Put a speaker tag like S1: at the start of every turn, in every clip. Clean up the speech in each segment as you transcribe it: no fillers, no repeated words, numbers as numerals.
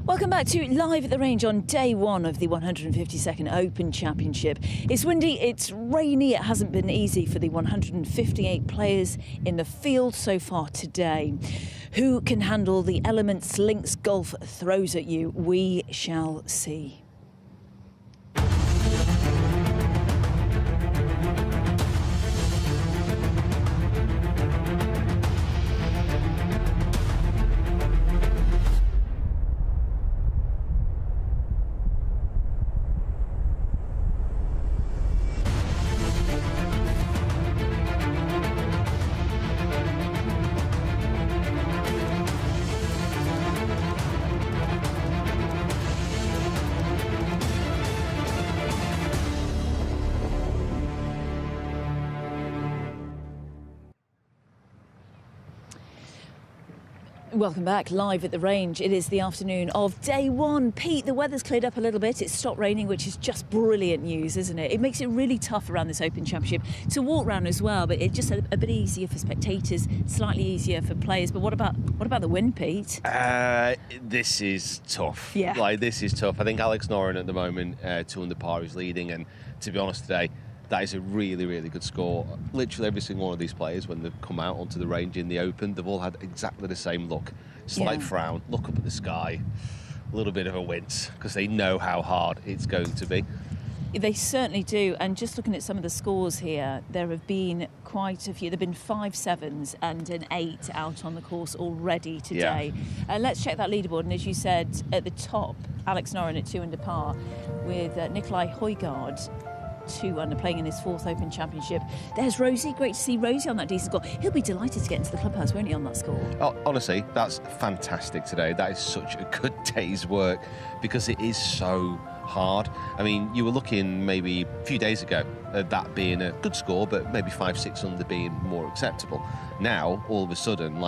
S1: Welcome back to Live at the Range on day one of the 152nd Open Championship. It's windy, it's rainy, it hasn't been easy for the 158 players in the field so far today. Who can handle the elements links golf throws at you? We shall see. Welcome back, Live at the Range. It is the afternoon of day one. Pete, the weather's cleared up a little bit. It's stopped raining, which is just brilliant news, isn't it? It makes it really tough around this Open Championship to walk around as well, but it's just a bit easier for spectators, slightly easier for players. But what about the wind, Pete?
S2: This is tough.
S1: Yeah.
S2: This is tough. I think Alex Noren at the moment, 2 under par, is leading, and to be honest today, that is a really, really good score. Literally every single one of these players, when they've come out onto the range in the Open, they've all had exactly the same look. Slight frown, look up at the sky, a little bit of a wince, because they know how hard it's going to be.
S1: They certainly do. And just looking at some of the scores here, there have been quite a few. There have been 5 7s and an 8 out on the course already today.
S2: Yeah.
S1: Let's check that leaderboard. And as you said, at the top, Alex Noren at 2 under par with Nikolai Højgaard 2 under, playing in his 4th Open Championship. There's Rosie. Great to see Rosie on that decent score. He'll be delighted to get into the clubhouse, won't he, on that score?
S2: Oh, honestly, that's fantastic today. That is such a good day's work because it is so hard. I mean, you were looking maybe a few days ago at that being a good score, but maybe 5 6 under being more acceptable. Now, all of a sudden,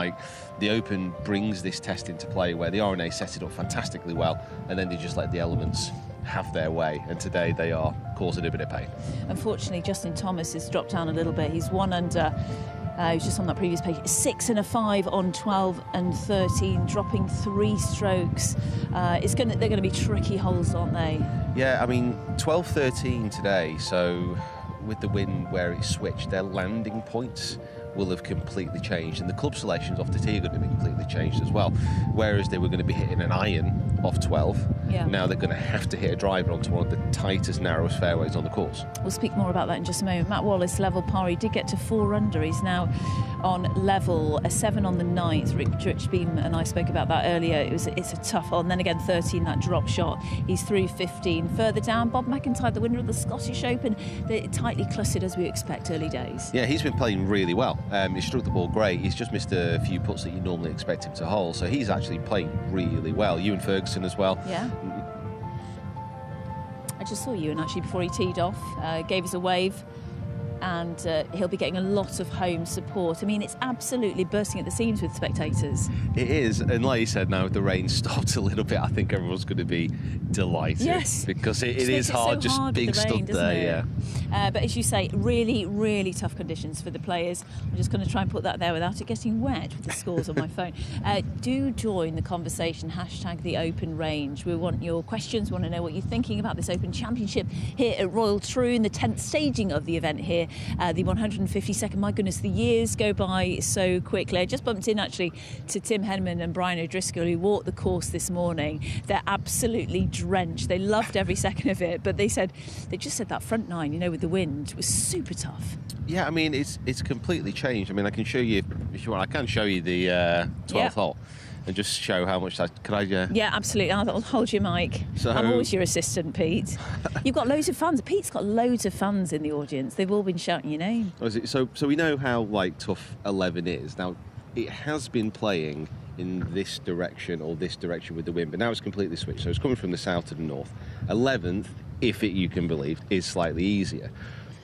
S2: the Open brings this test into play where the R&A set it up fantastically well, and then they just let the elements have their way, and today they are causing a bit of pain.
S1: Unfortunately, Justin Thomas has dropped down a little bit. He's 1 under. He was just on that previous page. 6 and a 5 on 12 and 13, dropping 3 strokes. They're going to be tricky holes, aren't they?
S2: Yeah, I mean, 12-13 today, so with the wind where it's switched, their landing points will have completely changed, and the club selections off the tee are going to be completely changed as well. Whereas they were going to be hitting an iron off 12, now they're going to have to hit a driver onto one of the tightest, narrowest fairways on the course. We'll
S1: speak more about that in just a moment. Matt Wallace, level par, he did get to 4 under. He's now on level, a 7 on the 9th. Rich Beam and I spoke about that earlier. It's a tough one. Then again, 13, that drop shot. He's through 15. Further down, Bob McIntyre, the winner of the Scottish Open. They're tightly clustered as we expect early days.
S2: Yeah, he's been playing really well. He struck the ball great. He's just missed a few putts that you normally expect him to hole. So he's actually playing really well. Ewan Ferguson as well.
S1: Yeah. I just saw Ewan actually before he teed off, gave us a wave, and he'll be getting a lot of home support. I mean, it's absolutely bursting at the seams with spectators.
S2: It is, and like you said, now the rain stopped a little bit, I think everyone's going to be delighted.
S1: Yes.
S2: Because it is hard
S1: so
S2: just
S1: hard
S2: being stood there.
S1: Yeah. But as you say, really, really tough conditions for the players. I'm just going to try and put that there without it getting wet with the scores on my phone. Do join the conversation, #TheOpenRange. We want your questions, we want to know what you're thinking about this Open Championship here at Royal Troon, the 10th staging of the event here. The 152nd, my goodness, the years go by so quickly. I just bumped in actually to Tim Henman and Brian O'Driscoll, who walked the course this morning. They're absolutely drenched. They loved every second of it, but they just said that front 9, with the wind, was super tough.
S2: Yeah, I mean, it's completely changed. I mean, I can show you, if you want, I can show you the 12th hole and just show how much that... Could I...
S1: Yeah, absolutely. I'll hold your mic. I'm always your assistant, Pete. You've got loads of fans. Pete's got loads of fans in the audience. They've all been shouting your name.
S2: So we know how, tough 11 is. Now, it has been playing in this direction or this direction with the wind, but now it's completely switched. So it's coming from the south to the north. 11th, you can believe, is slightly easier.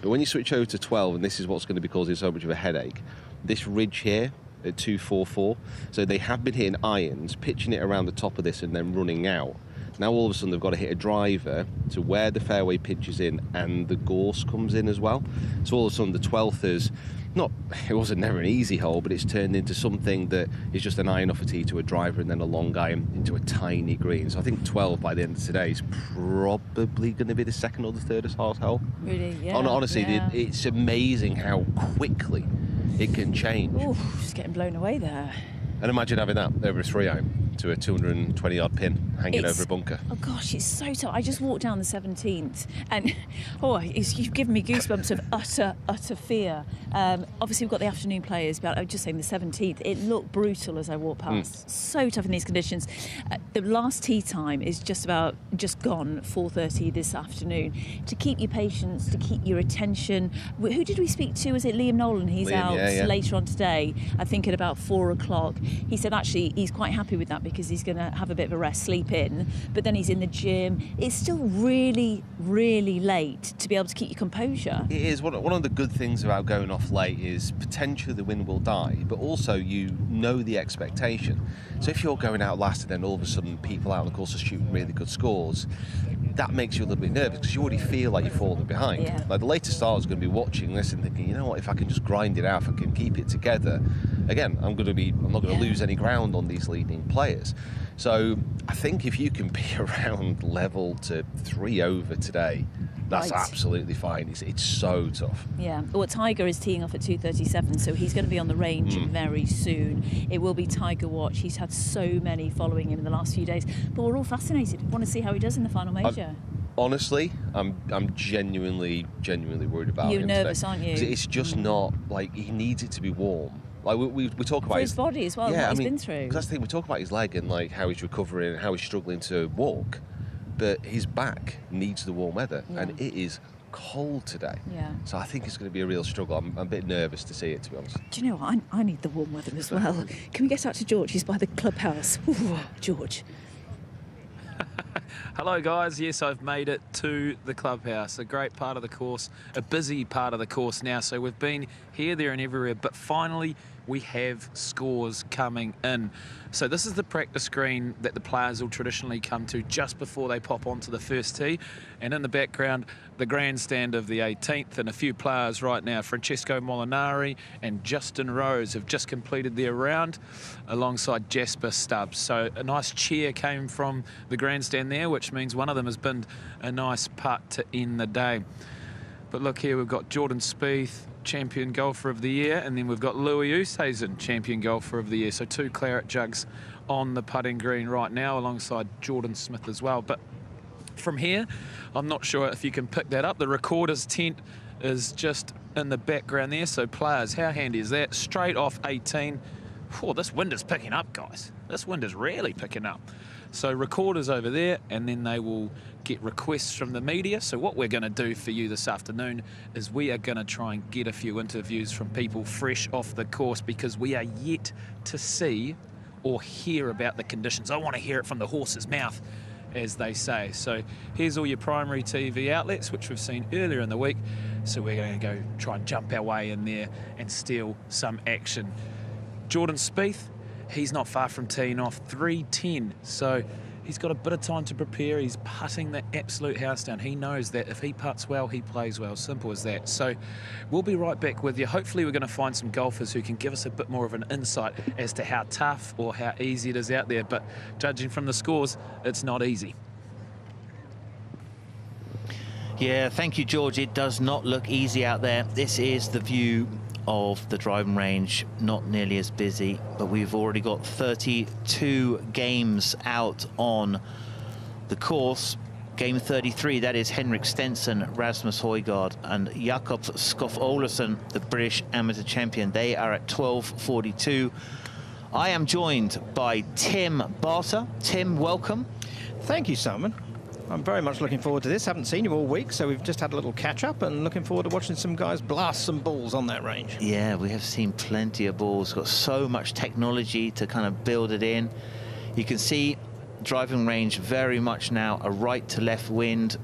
S2: But when you switch over to 12, and this is what's going to be causing so much of a headache, this ridge here at 244, so they have been hitting irons, pitching it around the top of this and then running out. Now all of a sudden they've got to hit a driver to where the fairway pitches in and the gorse comes in as well. So all of a sudden the 12thers it wasn't never an easy hole, but it's turned into something that is just an iron off a tee to a driver and then a long iron into a tiny green. So I think 12 by the end of today is probably going to be the second or the third as hard hole.
S1: Really, yeah.
S2: Honestly,
S1: yeah.
S2: it's amazing how quickly it can change.
S1: Ooh, just getting blown away there.
S2: And imagine having that over a 3-iron to a 220-yard pin hanging over a bunker.
S1: Oh gosh, it's so tough. I just walked down the 17th and you've given me goosebumps of utter fear. Obviously we've got the afternoon players, but I was just saying the 17th, it looked brutal as I walked past. So tough in these conditions. The last tee time is just gone, 4:30 this afternoon. To keep your patience, to keep your attention. Who did we speak to? Was it Liam Nolan? He's out later on today, I think at about 4 o'clock. He said actually he's quite happy with that because he's going to have a bit of a rest, sleep in, but then he's in the gym. It's still really, really late to be able to keep your composure.
S2: It is. One of the good things about going off late is potentially the wind will die, but also you know the expectation. So if you're going out last and then all of a sudden people out on the course are shooting really good scores, that makes you a little bit nervous because you already feel like you're falling behind.
S1: Yeah.
S2: Like the later starters are going to be watching this and thinking, you know what, if I can just grind it out, if I can keep it together, again, I'm not going to lose any ground on these leading players. So I think if you can be around level to 3 over today, that's absolutely fine. It's so tough.
S1: Yeah. Well, Tiger is teeing off at 2:37, so he's going to be on the range very soon. It will be Tiger Watch. He's had so many following him in the last few days, but we're all fascinated. Want to see how he does in the final major.
S2: Honestly, I'm genuinely worried about him.
S1: You're nervous, aren't you?
S2: It's just not like he needs it to be warm. Like we talk about
S1: his body as well, what he's been through.
S2: Because that's the thing, we talk about his leg and like how he's recovering and how he's struggling to walk, but his back needs the warm weather, and it is cold today.
S1: Yeah.
S2: So I think it's going to be a real struggle. I'm a bit nervous to see it, to be honest.
S1: Do you know what? I need the warm weather as well. Can we get out to George? He's by the clubhouse. Ooh, George.
S3: Hello guys, yes, I've made it to the clubhouse, a great part of the course, a busy part of the course now, so we've been here, there and everywhere, but finally we have scores coming in. So this is the practice green that the players will traditionally come to just before they pop onto the first tee, and in the background the grandstand of the 18th, and a few players right now. Francesco Molinari and Justin Rose have just completed their round alongside Jasper Stubbs. So a nice cheer came from the grandstand there, which means one of them has been a nice putt to end the day. But look here, we've got Jordan Spieth, champion golfer of the year, and then we've got Louis Oosthuizen, champion golfer of the year. So 2 claret jugs on the putting green right now alongside Jordan Smith as well. But from here, I'm not sure if you can pick that up. The recorder's tent is just in the background there. So players, how handy is that? Straight off 18. Oh, this wind is picking up, guys. This wind is really picking up. So recorders over there, and then they will get requests from the media. So what we're going to do for you this afternoon is we are going to try and get a few interviews from people fresh off the course, because we are yet to see or hear about the conditions. I want to hear it from the horse's mouth, as they say. So here's all your primary TV outlets, which we've seen earlier in the week. So we're going to go try and jump our way in there and steal some action. Jordan Spieth, he's not far from teeing off, 3:10. So he's got a bit of time to prepare. He's putting the absolute house down. He knows that if he putts well, he plays well. Simple as that. So we'll be right back with you. Hopefully we're going to find some golfers who can give us a bit more of an insight as to how tough or how easy it is out there. But judging from the scores, it's not easy.
S4: Yeah, thank you, George. It does not look easy out there. This is the view of the driving range, not nearly as busy, but we've already got 32 games out on the course. Game 33, that is Henrik Stenson, Rasmus Højgaard and Jakob Skov Olesen, the British amateur champion. They are at 12:42. I am joined by Tim Barter. Tim, welcome.
S5: Thank you, Simon. I'm very much looking forward to this. Haven't seen you all week, so we've just had a little catch-up and looking forward to watching some guys blast some balls on that range.
S4: Yeah, we have seen plenty of balls. Got so much technology to kind of build it in. You can see driving range very much now a right to left wind.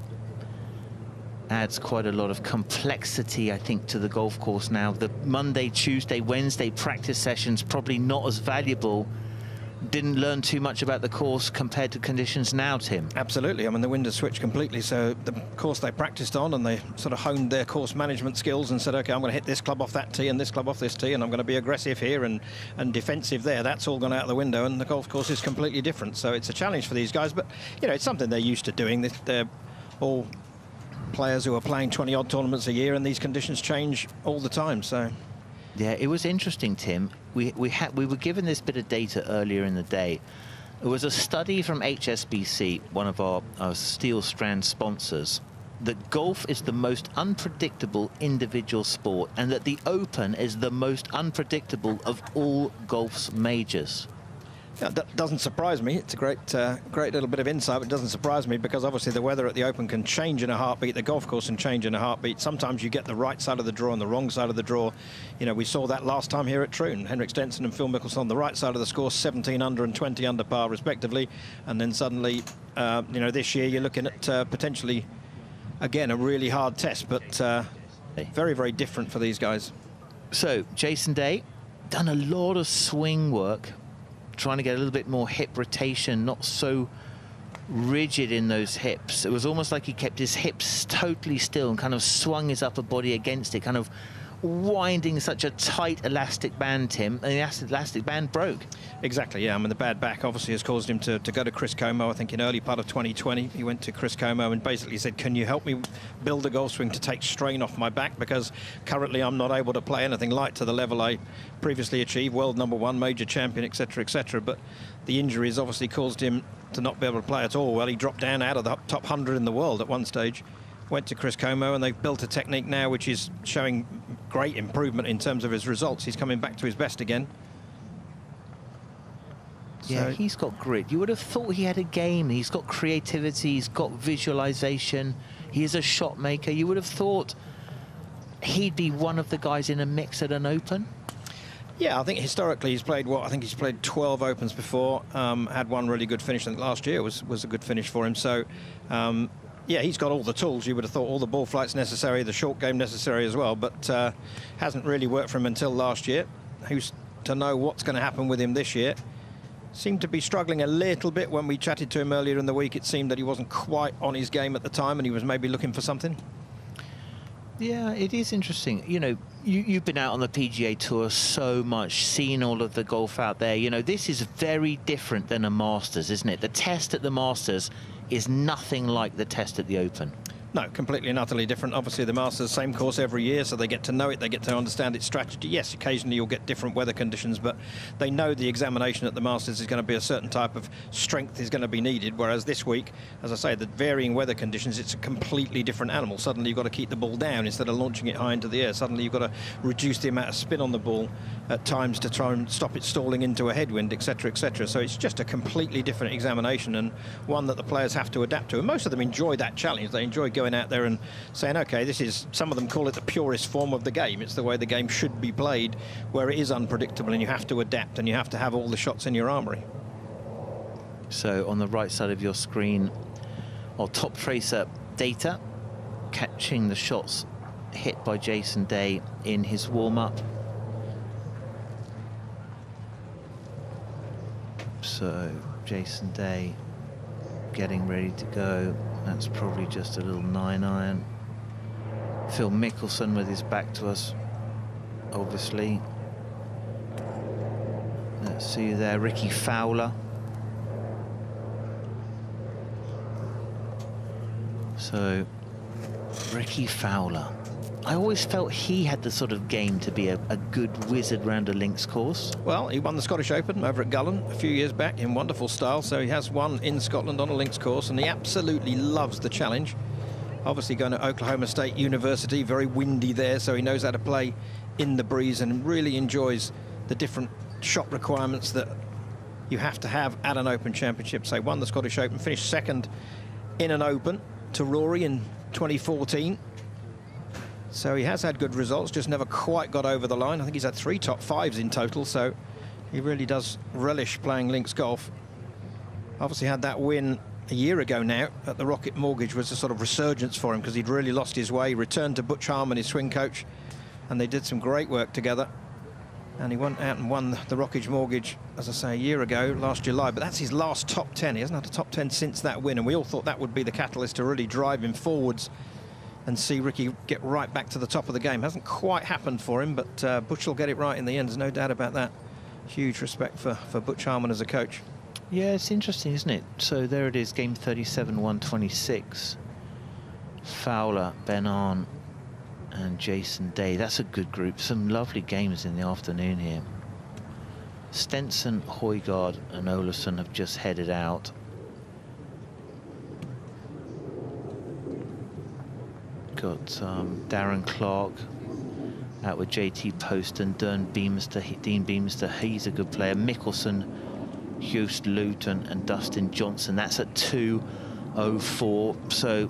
S4: Adds quite a lot of complexity, I think, to the golf course now. The Monday, Tuesday, Wednesday practice sessions probably not as valuable didn't learn too much about the course compared to conditions now, Tim.
S5: Absolutely. I mean, the wind has switched completely. So the course they practiced on, and they sort of honed their course management skills and said, OK, I'm going to hit this club off that tee and this club off this tee, and I'm going to be aggressive here and defensive there. That's all gone out the window, and the golf course is completely different. So it's a challenge for these guys. But, you know, it's something they're used to doing. They're all players who are playing 20-odd tournaments a year, and these conditions change all the time. So...
S4: Yeah, it was interesting, Tim. We were given this bit of data earlier in the day. It was a study from HSBC, one of our Steel Strand sponsors, that golf is the most unpredictable individual sport and that the Open is the most unpredictable of all golf's majors.
S5: Yeah, that doesn't surprise me. It's a great little bit of insight, but it doesn't surprise me because obviously the weather at the Open can change in a heartbeat. The golf course can change in a heartbeat. Sometimes you get the right side of the draw and the wrong side of the draw. You know, we saw that last time here at Troon. Henrik Stenson and Phil Mickelson on the right side of the score, 17 under and 20 under par respectively. And then suddenly, you know, this year you're looking at potentially, again, a really hard test, but very, very different for these guys.
S4: So, Jason Day, done a lot of swing work, trying to get a little bit more hip rotation, not so rigid in those hips. It was almost like he kept his hips totally still and kind of swung his upper body against it, kind of winding such a tight elastic band, Tim, and the elastic band broke.
S5: Exactly, yeah. I mean, the bad back obviously has caused him to go to Chris Como. I think in early part of 2020, he went to Chris Como and basically said, can you help me build a golf swing to take strain off my back? Because currently I'm not able to play anything like to the level I previously achieved, world #1, major champion, etc., etc. But the injuries obviously caused him to not be able to play at all. Well, he dropped down out of the top 100 in the world at one stage. Went to Chris Como, and they've built a technique now which is showing great improvement in terms of his results. He's coming back to his best again.
S4: Yeah,
S5: So
S4: he's got grit. You would have thought he had a game. He's got creativity. He's got visualization. He is a shot maker. You would have thought he'd be one of the guys in a mix at an Open.
S5: yeah, I think historically he's played what? I think he's played 12 Opens before. Had one really good finish. I think last year was a good finish for him. So, yeah, he's got all the tools. You would have thought all the ball flights necessary, the short game necessary as well, but hasn't really worked for him until last year. Who's to know what's going to happen with him this year? Seemed to be struggling a little bit when we chatted to him earlier in the week. It seemed that he wasn't quite on his game at the time and he was maybe looking for something.
S4: Yeah, it is interesting. You know, you've been out on the PGA Tour so much, seen all of the golf out there. You know, this is very different than a Masters, isn't it? The test at the Masters is nothing like the test at the Open.
S5: No, completely and utterly different. Obviously, the Masters, same course every year, so they get to know it, they get to understand its strategy. Yes, occasionally you'll get different weather conditions, but they know the examination at the Masters is going to be a certain type of strength is going to be needed, whereas this week, as I say, the varying weather conditions, it's a completely different animal. Suddenly you've got to keep the ball down instead of launching it high into the air. Suddenly you've got to reduce the amount of spin on the ball at times to try and stop it stalling into a headwind, etc., etc. So it's just a completely different examination and one that the players have to adapt to. And most of them enjoy that challenge. They enjoy going out there and saying, okay, this is, some of them call it the purest form of the game. It's the way the game should be played, where it is unpredictable and you have to adapt and you have to have all the shots in your armoury.
S4: So on the right side of your screen, our top tracer data, catching the shots hit by Jason Day in his warm-up. So Jason Day getting ready to go. That's probably just a little 9-iron. Phil Mickelson with his back to us, obviously. Let's see you there, Ricky Fowler. So, Ricky Fowler. I always felt he had the sort of game to be a good wizard round a links course.
S5: Well, he won the Scottish Open over at Gullen a few years back in wonderful style, so he has won in Scotland on a links course, and he absolutely loves the challenge. Obviously going to Oklahoma State University, very windy there, so he knows how to play in the breeze and really enjoys the different shot requirements that you have to have at an Open Championship. So he won the Scottish Open, finished second in an Open to Rory in 2014. So he has had good results, just never quite got over the line. I think he's had 3 top 5s in total, so he really does relish playing links golf. Obviously had that win a year ago now at the Rocket Mortgage, was a sort of resurgence for him because he'd really lost his way. Returned to Butch Harmon, his swing coach, and they did some great work together. And he went out and won the Rockage Mortgage, as I say, a year ago, last July. But that's his last top 10. He hasn't had a top 10 since that win. And we all thought that would be the catalyst to really drive him forwards and see Ricky get right back to the top of the game. Hasn't quite happened for him, but Butch will get it right in the end. There's no doubt about that. Huge respect for Butch Harmon as a coach.
S4: Yeah, it's interesting, isn't it? So there it is, game 37, 126. Fowler, Ben Arn, and Jason Day. That's a good group. Some lovely games in the afternoon here. Stenson, Højgaard and Olafsson have just headed out. Got Darren Clark out with JT Poston, Dean Beamster, he's a good player. Mickelson, Joost Luton and Dustin Johnson. That's at 2:04. So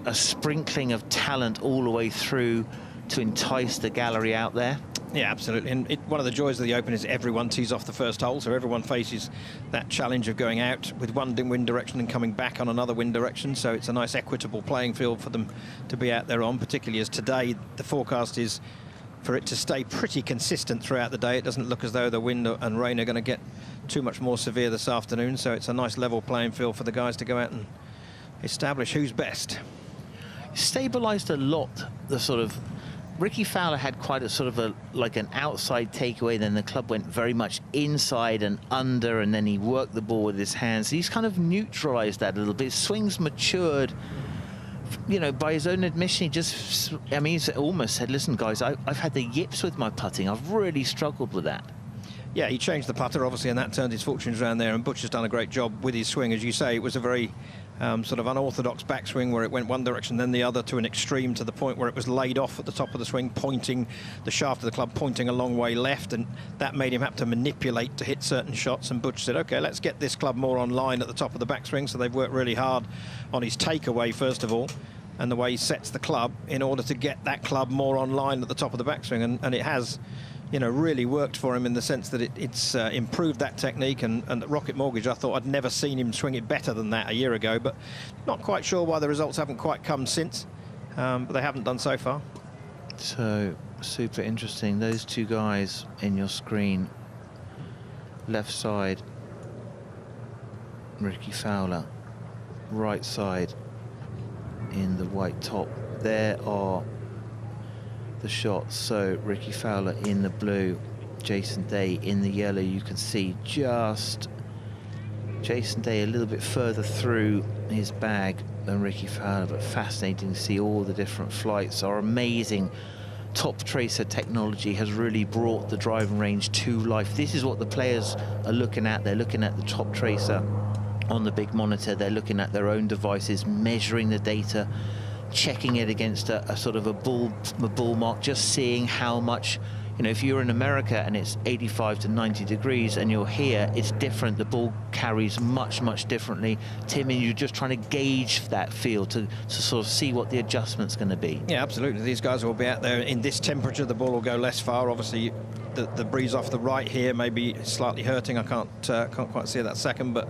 S4: a sprinkling of talent all the way through to entice the gallery out there.
S5: Yeah, absolutely. And one of the joys of the Open is everyone tees off the first hole, so everyone faces that challenge of going out with one wind direction and coming back on another wind direction. So it's a nice equitable playing field for them to be out there on, particularly as today the forecast is for it to stay pretty consistent throughout the day. It doesn't look as though the wind and rain are going to get too much more severe this afternoon, so it's a nice level playing field for the guys to go out and establish who's best.
S4: Stabilised a lot, the sort of... Ricky Fowler had quite a sort of like an outside takeaway, then the club went very much inside and under, and then he worked the ball with his hands. He's kind of neutralised that a little bit. His swing's matured. You know, by his own admission, he just, I mean, he's almost said, listen, guys, I've had the yips with my putting. I've really struggled with that.
S5: Yeah, he changed the putter, obviously, and that turned his fortunes around there, and Butch has done a great job with his swing. As you say, it was a very sort of unorthodox backswing where it went one direction, then the other, to an extreme, to the point where it was laid off at the top of the swing, pointing the shaft of the club, pointing a long way left, and that made him have to manipulate to hit certain shots. And Butch said, OK, let's get this club more online at the top of the backswing. So they've worked really hard on his takeaway, first of all, and the way he sets the club in order to get that club more online at the top of the backswing. And it has, you know, really worked for him in the sense that it's improved that technique. And at Rocket Mortgage, I thought I'd never seen him swing it better than that a year ago, but not quite sure why the results haven't quite come since, but they haven't done so far.
S4: So super interesting. Those two guys in your screen, left side, Ricky Fowler, right side in the white top. There are the shots. So Ricky Fowler in the blue, Jason Day in the yellow. You can see just Jason Day a little bit further through his bag than Ricky Fowler, but fascinating to see all the different flights. Our amazing top tracer technology has really brought the driving range to life. This is what the players are looking at. They're looking at the top tracer on the big monitor. They're looking at their own devices, measuring the data, checking it against a sort of a bull mark, just seeing how much, you know, if you're in America and it's 85 to 90 degrees and you're here, it's different. The ball carries much differently. Tim, and you're just trying to gauge that field to sort of see what the adjustment's going to be.
S5: Yeah, absolutely. These guys will be out there in this temperature. The ball will go less far. Obviously, the breeze off the right here may be slightly hurting. I can't quite see that second, but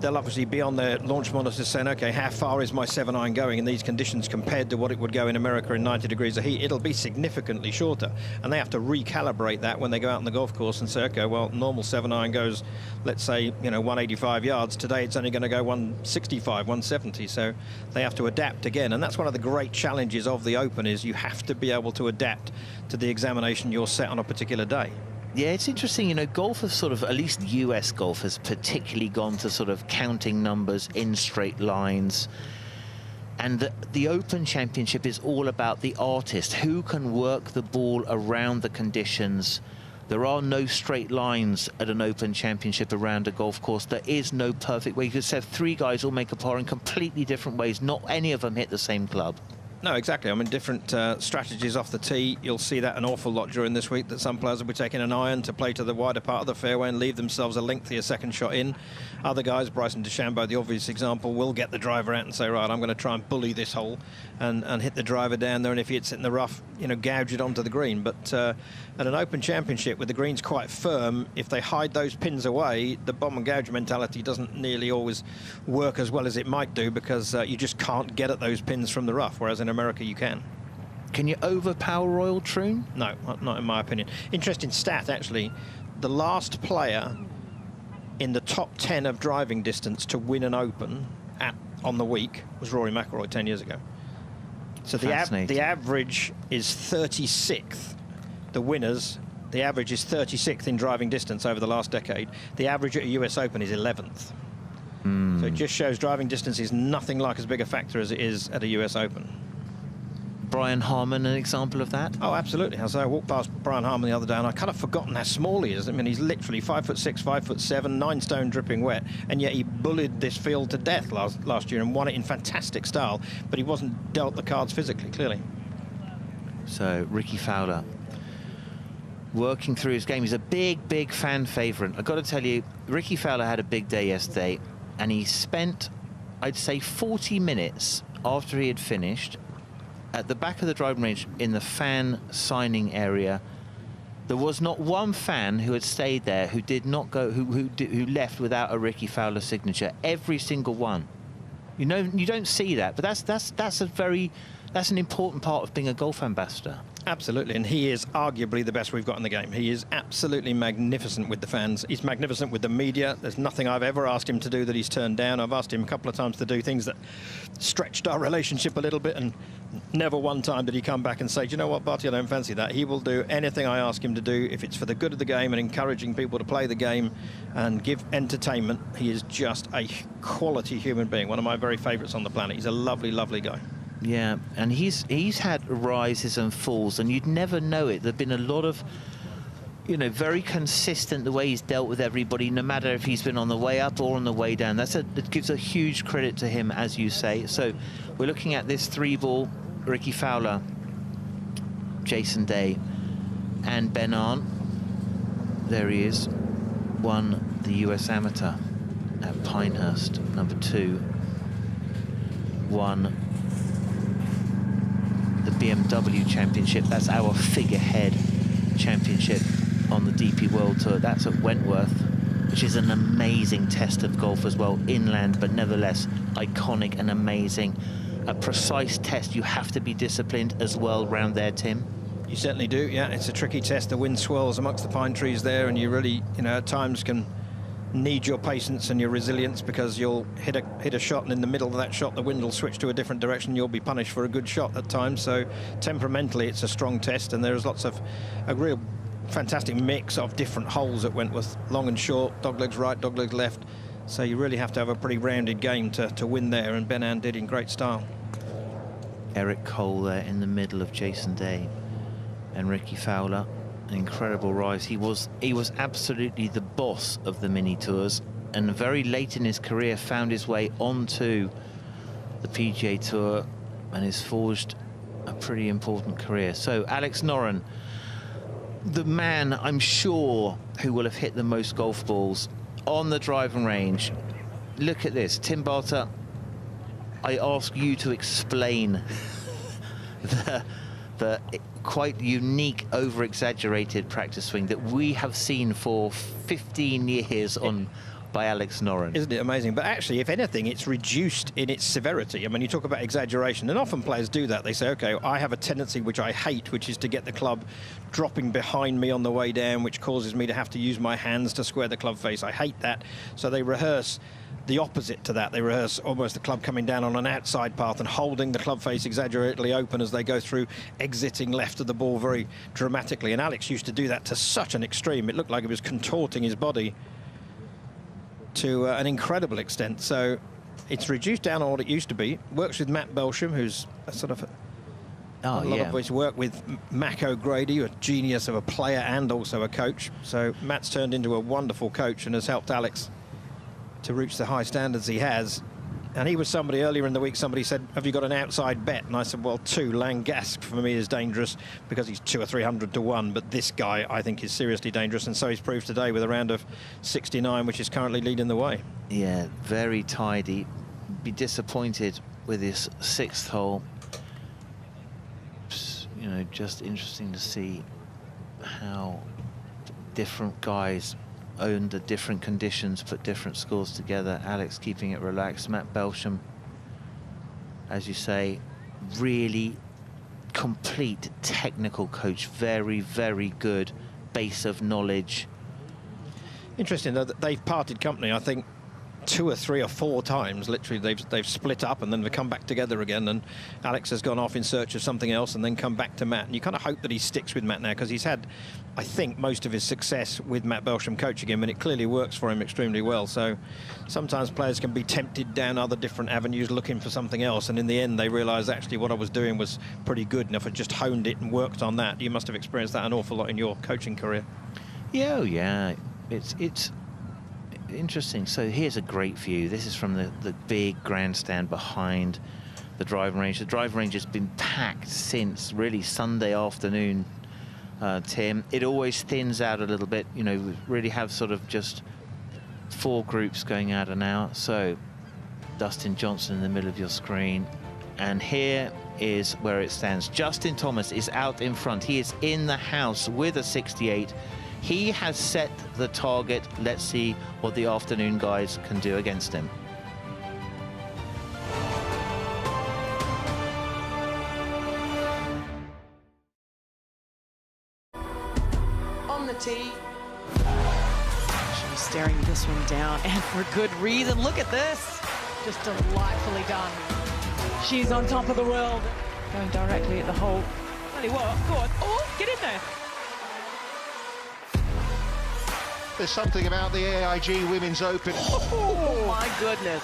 S5: they'll obviously be on their launch monitors saying, OK, how far is my 7-iron going in these conditions compared to what it would go in America in 90 degrees of heat? It'll be significantly shorter. And they have to recalibrate that when they go out on the golf course and say, OK, well, normal 7-iron goes, let's say, you know, 185 yards. Today, it's only going to go 165, 170. So they have to adapt again. And that's one of the great challenges of the Open, is you have to be able to adapt to the examination you're set on a particular day.
S4: Yeah, it's interesting, you know, golf has sort of, at least US golf has particularly gone to sort of counting numbers in straight lines. And the Open Championship is all about the artist, who can work the ball around the conditions. There are no straight lines at an Open Championship around a golf course. There is no perfect way. You could have 3 guys all make a par in completely different ways. Not any of them hit the same club.
S5: No, exactly. I mean, different strategies off the tee. You'll see that an awful lot during this week, that some players will be taking an iron to play to the wider part of the fairway and leave themselves a lengthier second shot in. Other guys, Bryson DeChambeau, the obvious example, will get the driver out and say, right, I'm going to try and bully this hole and hit the driver down there, and if he hits it in the rough, you know, gouge it onto the green. But at an Open Championship, with the greens quite firm, if they hide those pins away, the bomb and gouge mentality doesn't nearly always work as well as it might do, because you just can't get at those pins from the rough, whereas in America you can.
S4: Can you overpower Royal Troon?
S5: No, not in my opinion. Interesting stat, actually. The last player in the top 10 of driving distance to win an Open on the week was Rory McIlroy 10 years ago. So the average is 36th. The winners, the average is 36th in driving distance over the last decade. The average at a US Open is 11th. So it just shows driving distance is nothing like as big a factor as it is at a US Open.
S4: Brian Harman, an example of that?
S5: Oh, absolutely. As I walked past Brian Harman the other day, and I kind of forgotten how small he is. I mean, he's literally 5'6", 5'7", 9 stone dripping wet, and yet he bullied this field to death last year and won it in fantastic style, but he wasn't dealt the cards physically, clearly.
S4: So, Ricky Fowler, working through his game. He's a big fan favourite. I've got to tell you, Ricky Fowler had a big day yesterday, and he spent, I'd say, 40 minutes after he had finished at the back of the driving range in the fan signing area. There was not one fan who had stayed there who did not go, who left without a Ricky Fowler signature. Every single one. You know, you don't see that, but that's an important part of being a golf ambassador.
S5: Absolutely, and he is arguably the best we've got in the game. He is absolutely magnificent with the fans. He's magnificent with the media. There's nothing I've ever asked him to do that he's turned down. I've asked him a couple of times to do things that stretched our relationship a little bit, and never one time did he come back and say, do you know what, Barty, I don't fancy that. He will do anything I ask him to do if it's for the good of the game and encouraging people to play the game and give entertainment. He is just a quality human being, one of my very favourites on the planet. He's a lovely, lovely guy.
S4: Yeah, and he's had rises and falls, and you'd never know it. There've been a lot of, you know, very consistent the way he's dealt with everybody, no matter if he's been on the way up or on the way down. It gives a huge credit to him, as you say. So we're looking at this 3-ball, Ricky Fowler, Jason Day, and Ben Arndt. There he is, won the US Amateur at Pinehurst, number 2, won the BMW Championship. That's our figurehead championship on the DP World Tour. That's at Wentworth, which is an amazing test of golf as well, inland, but nevertheless iconic and amazing. A precise test. You have to be disciplined as well round there, Tim.
S5: You certainly do, yeah. It's a tricky test. The wind swirls amongst the pine trees there, and you really, you know, at times can need your patience and your resilience, because you'll hit a shot, and in the middle of that shot the wind will switch to a different direction. You'll be punished for a good shot at times. So temperamentally it's a strong test, and there's lots of a real fantastic mix of different holes at Wentworth, long and short, doglegs right, doglegs left. So you really have to have a pretty rounded game to win there, and Ben An did in great style.
S4: Eric Cole there in the middle of Jason Day and Ricky Fowler. An incredible rise. He was absolutely the boss of the mini tours, and very late in his career found his way onto the PGA Tour and has forged a pretty important career. So Alex Noren, the man I'm sure who will have hit the most golf balls on the driving range. Look at this, Tim Barter. I ask you to explain the quite unique, over-exaggerated practice swing that we have seen for 15 years by Alex Noren.
S5: Isn't it amazing? But actually, if anything, it's reduced in its severity. I mean, you talk about exaggeration, and often players do that. They say, okay, I have a tendency which I hate, which is to get the club dropping behind me on the way down, which causes me to have to use my hands to square the club face. I hate that. So they rehearse the opposite to that. They rehearse almost the club coming down on an outside path and holding the club face exaggeratedly open as they go through, exiting left of the ball very dramatically. And Alex used to do that to such an extreme. It looked like he was contorting his body to an incredible extent. So it's reduced down on what it used to be. Works with Matt Belsham, who's a sort of a lot of his work with Mac O'Grady, a genius of a player and also a coach. So Matt's turned into a wonderful coach and has helped Alex to reach the high standards he has. And he was somebody earlier in the week, somebody said, have you got an outside bet? And I said, well, 2. Langasque for me is dangerous because he's 200 or 300 to 1, but this guy I think is seriously dangerous, and so he's proved today with a round of 69, which is currently leading the way.
S4: Yeah, very tidy. Be disappointed with his 6th hole. You know, just interesting to see how different guys owned at different conditions, put different scores together. Alex keeping it relaxed. Matt Belsham, as you say, really complete technical coach, very, very good base of knowledge.
S5: Interesting though that they've parted company, I think 2 or 3 or 4 times. Literally they've split up and then they come back together again, and Alex has gone off in search of something else and then come back to Matt, and you kind of hope that he sticks with Matt now, because he's had, I think, most of his success with Matt Belsham coaching him, and it clearly works for him extremely well. So sometimes players can be tempted down other different avenues looking for something else, and in the end they realise actually what I was doing was pretty good, and if I just honed it and worked on that. You must have experienced that an awful lot in your coaching career.
S4: Yeah, oh yeah, it's interesting. So here's a great view. This is from the big grandstand behind the driving range. The driving range has been packed since really Sunday afternoon, Tim. It always thins out a little bit. You know, we really have sort of just 4 groups going out and out. So Dustin Johnson in the middle of your screen. And here is where it stands. Justin Thomas is out in front. He is in the house with a 68. He has set the target. Let's see what the afternoon guys can do against him.
S6: On the tee. She's staring this one down, and for good reason. Look at this. Just delightfully done. She's on top of the world. Going directly at the hole. Bloody what? Go on. Oh, get in there.
S7: There's something about the AIG Women's Open.
S6: Oh my goodness.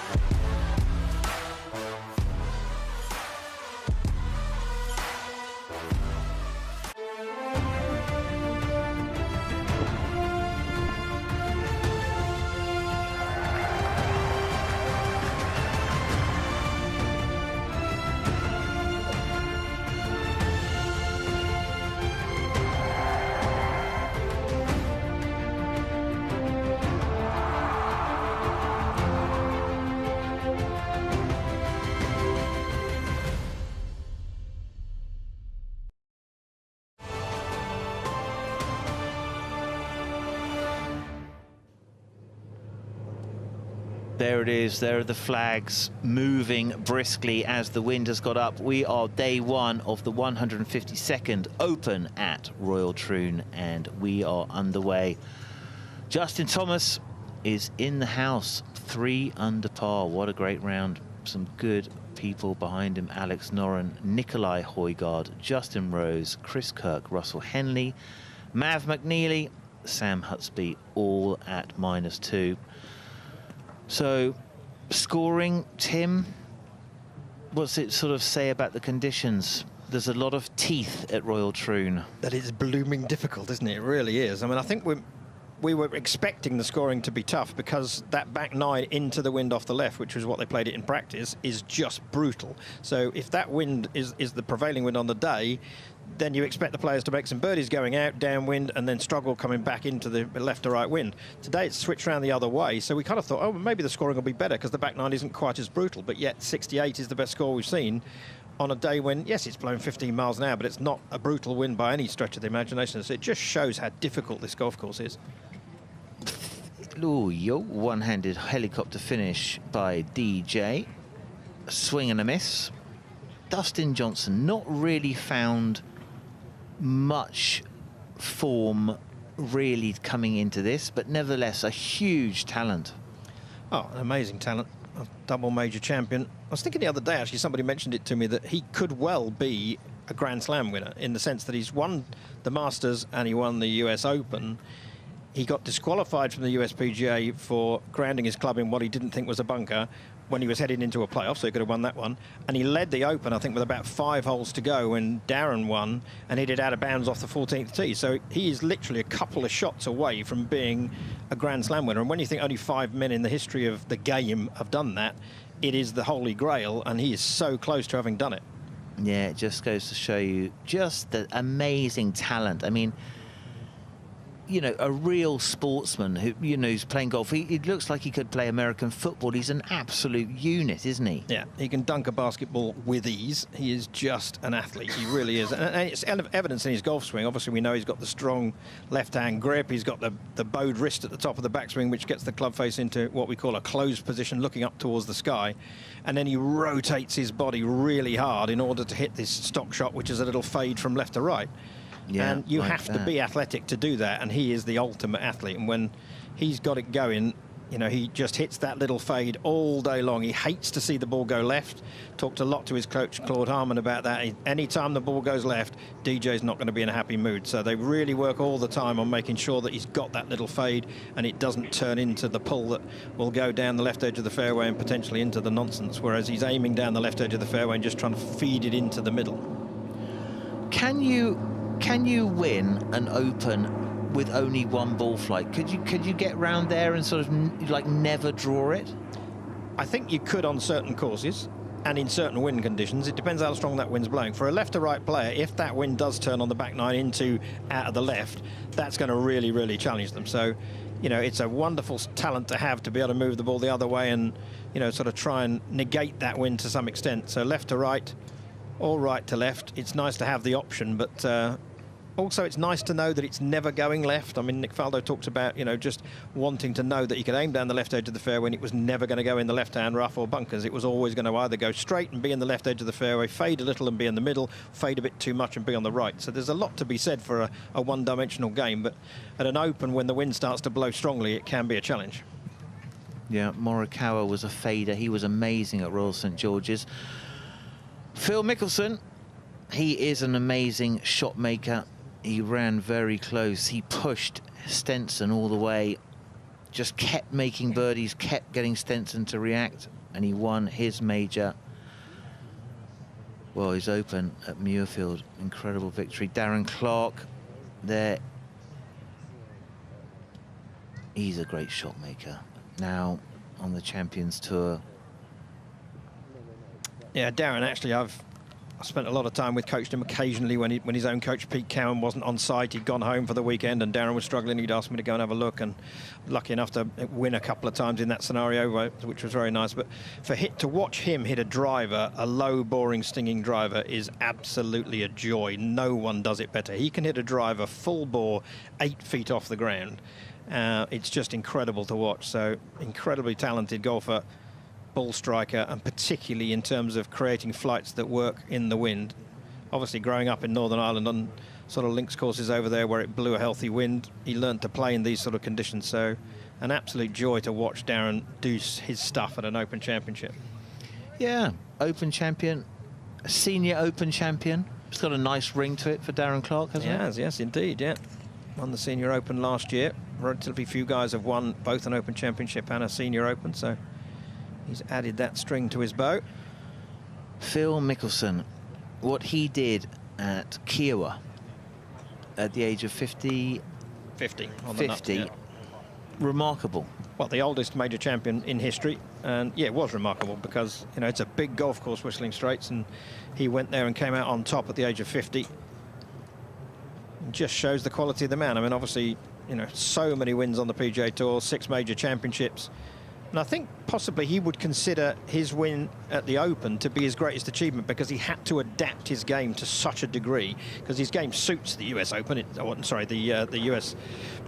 S4: There it is. There are the flags moving briskly as the wind has got up. We are day 1 of the 152nd Open at Royal Troon, and we are underway. Justin Thomas is in the house, 3 under par. What a great round. Some good people behind him. Alex Noren, Nikolai Højgaard, Justin Rose, Chris Kirk, Russell Henley, Mav McNeely, Sam Hutsby, all at -2. So, scoring, Tim, what's it sort of say about the conditions? There's a lot of teeth at Royal Troon.
S5: That is blooming difficult, isn't it? It really is. I mean, I think we were expecting the scoring to be tough, because that back 9 into the wind off the left, which was what they played it in practice, is just brutal. So if that wind is the prevailing wind on the day, then you expect the players to make some birdies going out, downwind, and then struggle coming back into the left to right wind. Today it's switched around the other way, so we kind of thought, oh, maybe the scoring will be better because the back 9 isn't quite as brutal, but yet 68 is the best score we've seen on a day when, yes, it's blowing 15 miles an hour, but it's not a brutal wind by any stretch of the imagination. So it just shows how difficult this golf course is.
S4: Ooh, yo, one-handed helicopter finish by DJ. A swing and a miss. Dustin Johnson not really found much form really coming into this, but nevertheless a huge talent.
S5: Oh, an amazing talent. A double major champion. I was thinking the other day, actually, somebody mentioned it to me, that he could well be a Grand Slam winner, in the sense that he's won the Masters and he won the US Open. He got disqualified from the USPGA for grounding his club in what he didn't think was a bunker when he was heading into a playoff, so he could have won that one. And he led the Open, I think, with about 5 holes to go when Darren won and hit it out of bounds off the 14th tee. So he is literally a couple of shots away from being a Grand Slam winner. And when you think only 5 men in the history of the game have done that, it is the holy grail, and he is so close to having done it.
S4: Yeah, it just goes to show you just the amazing talent. I mean, you know, a real sportsman who, you know, who's playing golf. He looks like he could play American football. He's an absolute unit, isn't he?
S5: Yeah, he can dunk a basketball with ease. He is just an athlete. He really is. And it's evidence in his golf swing. Obviously, we know he's got the strong left-hand grip. He's got the bowed wrist at the top of the backswing, which gets the club face into what we call a closed position, looking up towards the sky. And then he rotates his body really hard in order to hit this stock shot, which is a little fade from left to right.
S4: Yeah,
S5: and you
S4: like
S5: have
S4: that.
S5: to be athletic to do that, and he is the ultimate athlete. And when he's got it going, you know, he just hits that little fade all day long. He hates to see the ball go left. Talked a lot to his coach, Claude Harmon, about that. Anytime the ball goes left, DJ's not going to be in a happy mood. So they really work all the time on making sure that he's got that little fade and it doesn't turn into the pull that will go down the left edge of the fairway and potentially into the nonsense, whereas he's aiming down the left edge of the fairway and just trying to feed it into the middle.
S4: Can you win an Open with only one ball flight? Could you get round there and sort of like never draw it?
S5: I think you could on certain courses and in certain wind conditions. It depends how strong that wind's blowing. For a left to right player, if that wind does turn on the back nine into out of the left, that's going to really, really challenge them. So, you know, it's a wonderful talent to have, to be able to move the ball the other way and, you know, sort of try and negate that wind to some extent. So left to right or right to left, it's nice to have the option, but also it's nice to know that it's never going left. I mean, Nick Faldo talks about, you know, just wanting to know that he could aim down the left edge of the fairway and it was never going to go in the left-hand rough or bunkers. It was always going to either go straight and be in the left edge of the fairway, fade a little and be in the middle, fade a bit too much and be on the right. So there's a lot to be said for a one-dimensional game, but at an Open, when the wind starts to blow strongly, it can be a challenge.
S4: Yeah, Morikawa was a fader. He was amazing at Royal St George's. Phil Mickelson, he is an amazing shot maker. He ran very close. He pushed Stenson all the way, just kept making birdies, kept getting Stenson to react, and he won his major. Well, he's Open at Muirfield. Incredible victory. Darren Clarke there. He's a great shot maker. Now on the Champions Tour.
S5: Yeah, Darren, actually, I spent a lot of time with, coached him occasionally when his own coach, Pete Cowan, wasn't on site. He'd gone home for the weekend and Darren was struggling. He'd asked me to go and have a look, and lucky enough to win a couple of times in that scenario, which was very nice. But to watch him hit a driver, a low, boring, stinging driver, is absolutely a joy. No one does it better. He can hit a driver full bore, 8 feet off the ground. It's just incredible to watch. So incredibly talented golfer, ball striker, and particularly in terms of creating flights that work in the wind. Obviously, growing up in Northern Ireland on sort of links courses over there where it blew a healthy wind, he learned to play in these sort of conditions. So an absolute joy to watch Darren do his stuff at an Open Championship.
S4: Yeah, Open champion, senior Open champion. It's got a nice ring to it for Darren Clarke, hasn't it?
S5: It has, yes, indeed, yeah. Won the Senior Open last year. Relatively few guys have won both an Open Championship and a Senior Open, so he's added that string to his bow.
S4: Phil Mickelson, what he did at Kiowa at the age of 50,
S5: on the nut, yeah.
S4: Remarkable.
S5: Well, the oldest major champion in history, and yeah, it was remarkable because, you know, it's a big golf course, Whistling Straits, and he went there and came out on top at the age of 50. It just shows the quality of the man. I mean, obviously, you know, so many wins on the PGA Tour, 6 major championships. And I think possibly he would consider his win at the Open to be his greatest achievement because he had to adapt his game to such a degree, because his game suits the US Open, the US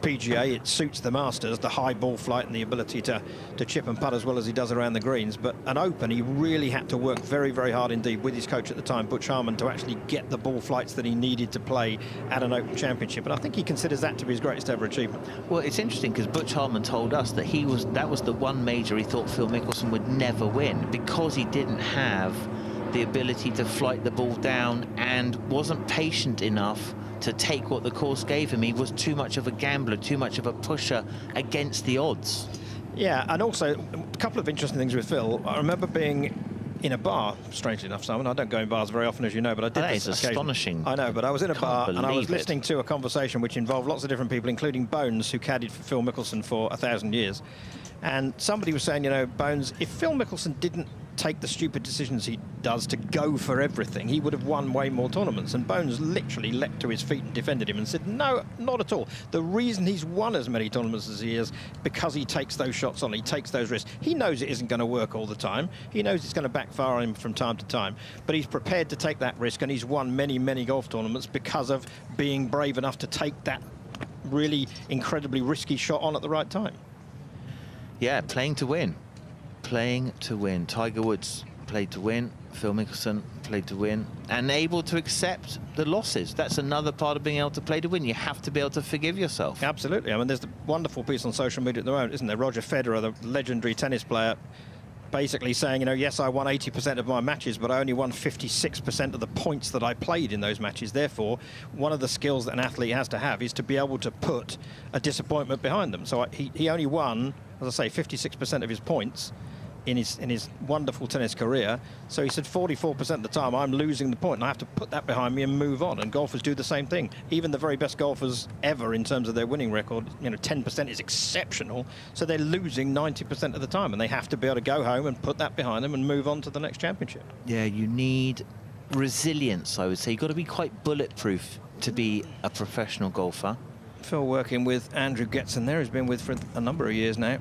S5: PGA. It suits the Masters, the high ball flight and the ability to chip and putt as well as he does around the greens. But an Open, he really had to work very, very hard indeed with his coach at the time, Butch Harmon, to actually get the ball flights that he needed to play at an Open Championship. And I think he considers that to be his greatest ever achievement.
S4: Well, it's interesting because Butch Harmon told us that that was the one major he thought Phil Mickelson would never win because he didn't have the ability to flight the ball down and wasn't patient enough to take what the course gave him. He was too much of a gambler, too much of a pusher against the odds.
S5: Yeah, and also a couple of interesting things with Phil. I remember being in a bar, strangely enough, Simon. I don't go in bars very often, as you know, but I did.
S4: That is astonishing.
S5: I know, but I was in a bar and I was listening to a conversation which involved lots of different people, including Bones, who caddied for Phil Mickelson for 1,000 years. And somebody was saying, you know, Bones, if Phil Mickelson didn't take the stupid decisions he does to go for everything, he would have won way more tournaments. And Bones literally leapt to his feet and defended him and said, no, not at all. The reason he's won as many tournaments as he is because he takes those shots on, he takes those risks. He knows it isn't going to work all the time. He knows it's going to backfire on him from time to time. But he's prepared to take that risk, and he's won many, many golf tournaments because of being brave enough to take that really incredibly risky shot on at the right time.
S4: Yeah, playing to win. Playing to win. Tiger Woods played to win. Phil Mickelson played to win. And able to accept the losses. That's another part of being able to play to win. You have to be able to forgive yourself.
S5: Absolutely. I mean, there's the wonderful piece on social media at the moment, isn't there? Roger Federer, the legendary tennis player, basically saying, you know, yes, I won 80% of my matches, but I only won 56% of the points that I played in those matches. Therefore, one of the skills that an athlete has to have is to be able to put a disappointment behind them. So he only won, as I say, 56% of his points in his wonderful tennis career. So he said 44% of the time I'm losing the point, and I have to put that behind me and move on. And golfers do the same thing. Even the very best golfers ever in terms of their winning record, you know, 10% is exceptional. So they're losing 90% of the time, and they have to be able to go home and put that behind them and move on to the next championship.
S4: Yeah, you need resilience, I would say. You've got to be quite bulletproof to be a professional golfer.
S5: Phil working with Andrew Getson there, who's been with for a number of years now.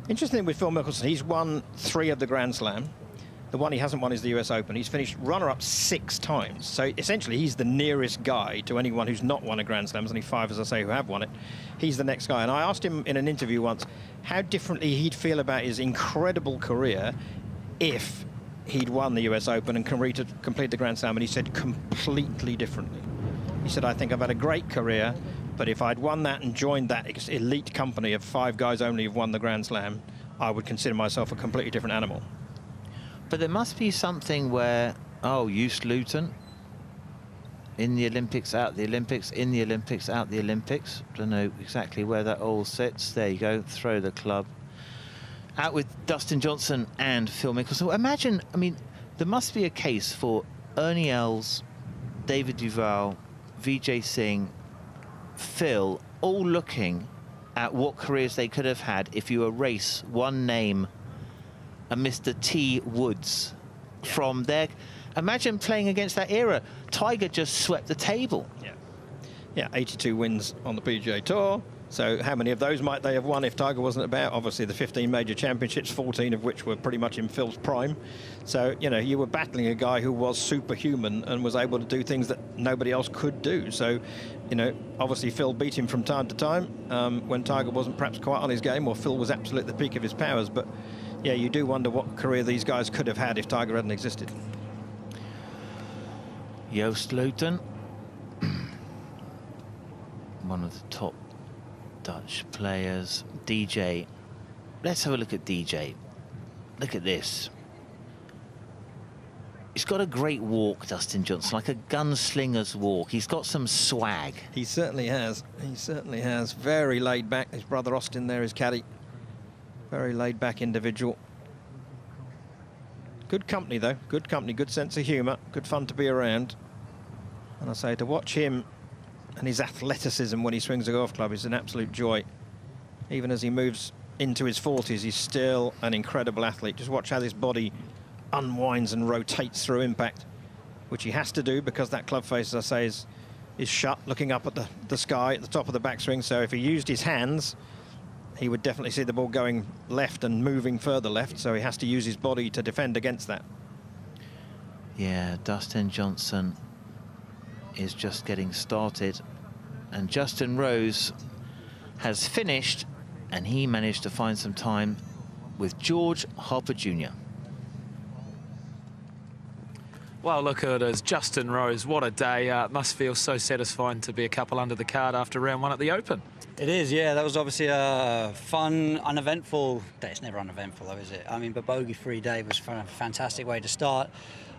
S5: Interesting with Phil Mickelson, he's won 3 of the Grand Slam. The one he hasn't won is the US Open. He's finished runner-up 6 times. So essentially, he's the nearest guy to anyone who's not won a Grand Slam. There's only 5, as I say, who have won it. He's the next guy. And I asked him in an interview once how differently he'd feel about his incredible career if he'd won the US Open and complete the Grand Slam. And he said completely differently. He said, I think I've had a great career, but if I'd won that and joined that elite company of 5 guys only who've won the Grand Slam, I would consider myself a completely different animal.
S4: But there must be something where, oh, Hughes Luton, in the Olympics, out the Olympics, in the Olympics, out the Olympics. Don't know exactly where that all sits. There you go, throw the club. Out with Dustin Johnson and Phil Mickelson. Imagine, I mean, there must be a case for Ernie Els, David Duval, Vijay Singh, Phil, all looking at what careers they could have had if you erase one name, a Mr. T. Woods, from their... Imagine playing against that era. Tiger just swept the table.
S5: Yeah, 82 wins on the PGA Tour. So how many of those might they have won if Tiger wasn't about? Obviously, the 15 major championships, 14 of which were pretty much in Phil's prime. So, you know, you were battling a guy who was superhuman and was able to do things that nobody else could do. So, you know, obviously Phil beat him from time to time when Tiger wasn't perhaps quite on his game, or Phil was absolutely at the peak of his powers. But, yeah, you do wonder what career these guys could have had if Tiger hadn't existed.
S4: Joost Luiten, one of the top Dutch players. DJ, let's have a look at DJ. Look at this. He's got a great walk, Dustin Johnson, like a gunslinger's walk. He's got some swag.
S5: He certainly has. He certainly has. Very laid back. His brother Austin there is caddy. Very laid back individual. Good company though. Good company. Good sense of humour. Good fun to be around. And I say, to watch him and his athleticism when he swings a golf club is an absolute joy. Even as he moves into his 40s, he's still an incredible athlete. Just watch how this body unwinds and rotates through impact, which he has to do because that club face, as I say, is shut, looking up at the sky at the top of the backswing. So if he used his hands, he would definitely see the ball going left and moving further left. So he has to use his body to defend against that.
S4: Yeah, Dustin Johnson is just getting started, and Justin Rose has finished, and he managed to find some time with George Harper Jr.
S3: Well, look at it as Justin Rose. What a day. It must feel so satisfying to be a couple under the card after round 1 at the Open.
S8: It is, yeah. That was obviously a fun, uneventful day. It's never uneventful, though, is it? I mean, but bogey-free day was a fantastic way to start.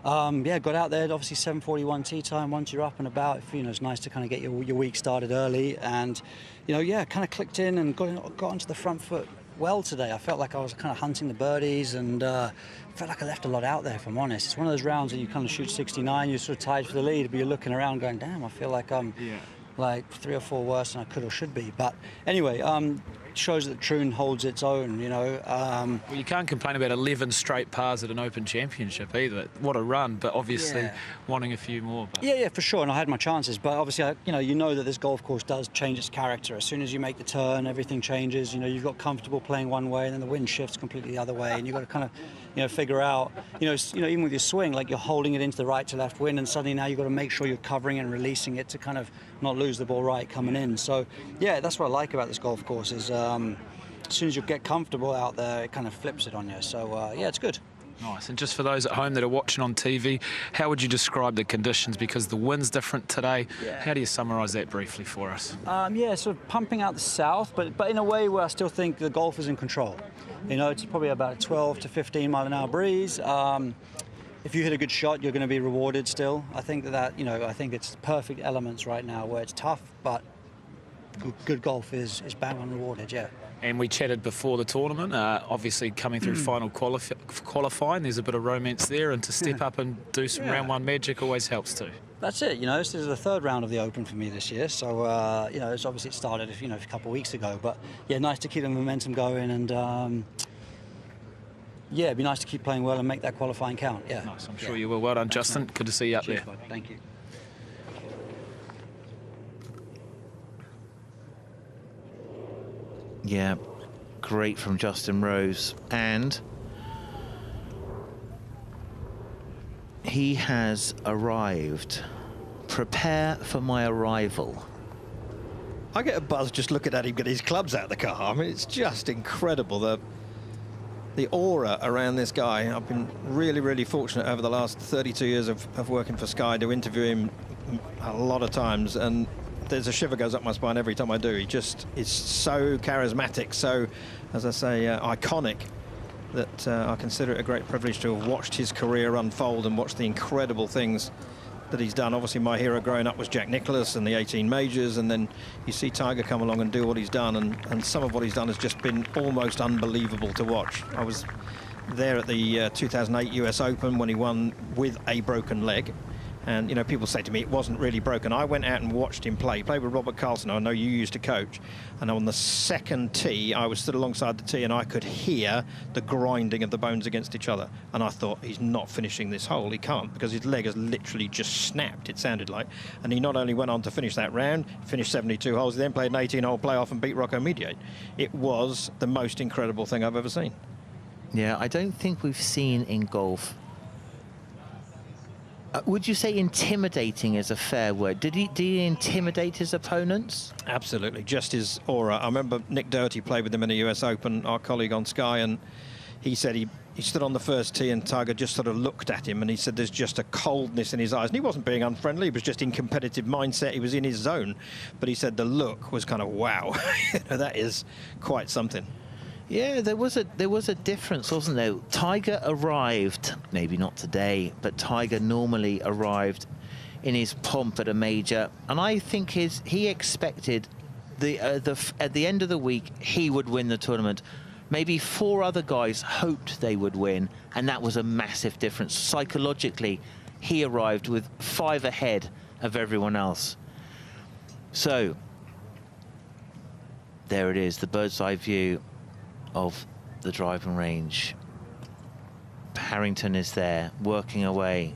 S8: Yeah, got out there, obviously 7:41 tee time. Once you're up and about, you know, it's nice to kind of get your week started early. And, you know, yeah, kind of clicked in and got onto the front foot well today. I felt like I was kind of hunting the birdies, and felt like I left a lot out there, if I'm honest. It's one of those rounds that you kind of shoot 69, you're sort of tied for the lead, but you're looking around going, damn, I feel like I'm like 3 or 4 worse than I could or should be. But anyway, shows that Troon holds its own, you know.
S3: Well, you can't complain about 11 straight pars at an Open Championship either. What a run, but obviously wanting a few more. But.
S8: Yeah, for sure, and I had my chances, but obviously, you know that this golf course does change its character. As soon as you make the turn, everything changes. You know, you've got comfortable playing one way, and then the wind shifts completely the other way, and you've got to kind of, figure out, even with your swing, like you're holding it into the right to left wind, and suddenly now you've got to make sure you're covering and releasing it to kind of not lose the ball right coming in. So, yeah, that's what I like about this golf course is as soon as you get comfortable out there, it kind of flips it on you. So, yeah, it's good.
S3: Nice. And just for those at home that are watching on TV, how would you describe the conditions? Because the wind's different today. Yeah. How do you summarise that briefly for us?
S8: Yeah, sort of pumping out the south, but in a way where I still think the golf is in control. It's probably about a 12 to 15 mile an hour breeze. If you hit a good shot, you're going to be rewarded still. I think I think it's perfect elements right now where it's tough, but good golf is bang on rewarded, yeah.
S3: And we chatted before the tournament, obviously coming through final qualifying, there's a bit of romance there, and to step up and do some round one magic always helps too.
S8: That's it, this is the third round of the Open for me this year, so, it's obviously it started, a couple of weeks ago, but, yeah, nice to keep the momentum going, and, yeah, it'd be nice to keep playing well and make that qualifying count, yeah.
S3: Nice, I'm sure you will. Well done, thanks, Justin. Mate. Good to see you up there.
S8: Bud. Thank you.
S4: Yeah, great from Justin Rose, and he has arrived. Prepare for my arrival.
S5: I get a buzz just looking at him get his clubs out of the car. I mean, it's just incredible, the aura around this guy. I've been really, really fortunate over the last 32 years of working for Sky to interview him a lot of times, and there's a shiver goes up my spine every time I do. He just is so charismatic, so, as I say, iconic, that I consider it a great privilege to have watched his career unfold and watched the incredible things that he's done. Obviously, my hero growing up was Jack Nicklaus and the 18 majors, and then you see Tiger come along and do what he's done, and some of what he's done has just been almost unbelievable to watch. I was there at the 2008 US Open when he won with a broken leg. And, people say to me, it wasn't really broken. I went out and watched him play with Robert Carlson. I know you used to coach. And on the second tee, I was stood alongside the tee and I could hear the grinding of the bones against each other. And I thought, he's not finishing this hole. He can't, because his leg has literally just snapped, it sounded like. And he not only went on to finish that round, finished 72 holes, he then played an 18-hole playoff and beat Rocco Mediate. It was the most incredible thing I've ever seen.
S4: Yeah, I don't think we've seen in golf. Would you say intimidating is a fair word? Did he intimidate his opponents?
S5: Absolutely, just his aura. I remember Nick Doherty played with him in the US Open, our colleague on Sky, and he said he stood on the first tee and Tiger just sort of looked at him, and he said there's just a coldness in his eyes. And he wasn't being unfriendly, he was just in competitive mindset, he was in his zone. But he said the look was kind of, wow, that is quite something.
S4: Yeah, there was a difference, wasn't there? Tiger arrived, maybe not today, but Tiger normally arrived in his pomp at a major, and I think he expected at the end of the week he would win the tournament. Maybe 4 other guys hoped they would win, and that was a massive difference. Psychologically, he arrived with 5 ahead of everyone else. So there it is, the bird's eye view of the driving range. Harrington is there working away.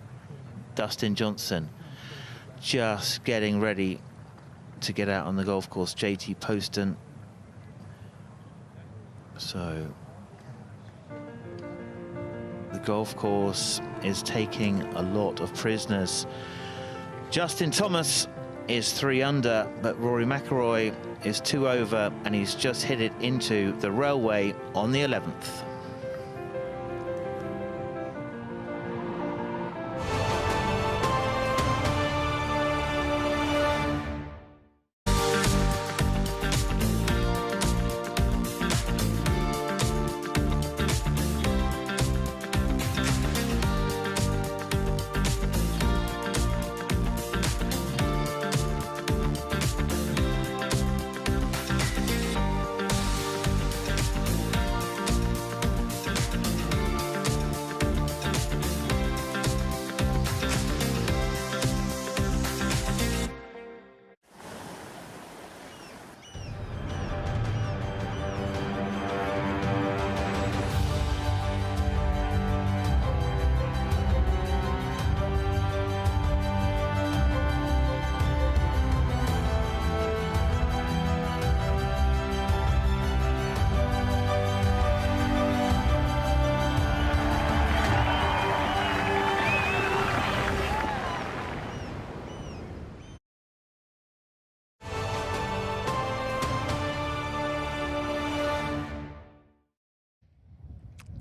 S4: Dustin Johnson just getting ready to get out on the golf course. JT Poston. So the golf course is taking a lot of prisoners. Justin Thomas is 3 under, but Rory McIlroy is 2 over, and he's just hit it into the railway on the 11th.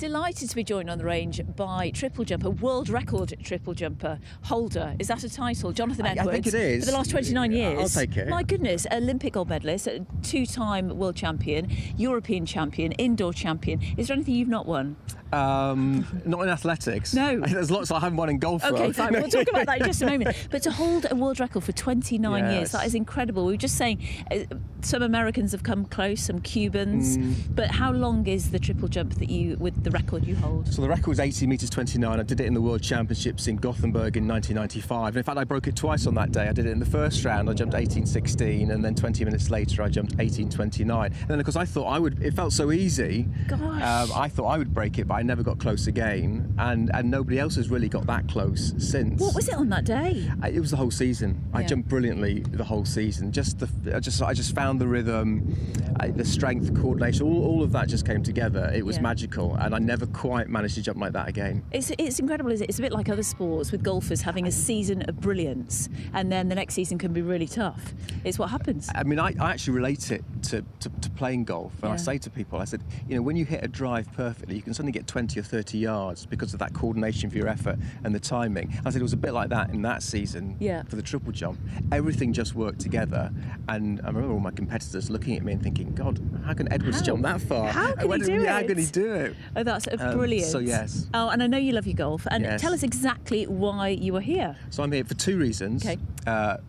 S1: Delighted to be joined on the range by triple jumper, world record triple jumper holder. Is that a title? Jonathan Edwards.
S9: I think it is.
S1: For the last 29 years.
S9: I'll take it.
S1: My goodness, Olympic gold medalist, two-time world champion, European champion, indoor champion. Is there anything you've not won?
S9: Not in athletics.
S1: No.
S9: There's lots I haven't won in golf.
S1: Okay,
S9: though.
S1: fine. We'll talk about that in just a moment. But to hold a world record for 29 years,
S9: Yes.
S1: that is incredible. We were just saying some Americans have come close, some Cubans. But how long is the triple jump with the record you hold?
S9: So the record's 80 metres 29. I did it in the World Championships in Gothenburg in 1995. In fact, I broke it twice on that day. I did it in the first round. I jumped 18.16, and then 20 minutes later, I jumped 18.29. And then, of course, I thought it felt so easy.
S1: Gosh.
S9: I thought I would break it, but I never got close again. And nobody else has really got that close since.
S1: What was it on that day?
S9: It was the whole season. I jumped brilliantly the whole season. I just found the rhythm, the strength, coordination, all of that just came together. It was magical, and I never quite managed to jump like that again.
S1: It's incredible, isn't it? It's a bit like other sports with golfers having a season of brilliance, and then the next season can be really tough. It's what happens.
S9: I mean, I actually relate it to playing golf, and I say to people, I said, when you hit a drive perfectly, you can suddenly get 20 or 30 yards because of that coordination for your effort and the timing. I said it was a bit like that in that season for the triple jump. Everything just worked together, and I remember all my competitors looking at me and thinking, God, how can Edwards jump that far?
S1: How can he do it?
S9: How can he do it?
S1: Oh, that's brilliant.
S9: So yes.
S1: Oh, and I know you love your golf, and tell us exactly why you are here.
S9: So I'm here for two reasons.
S1: Okay.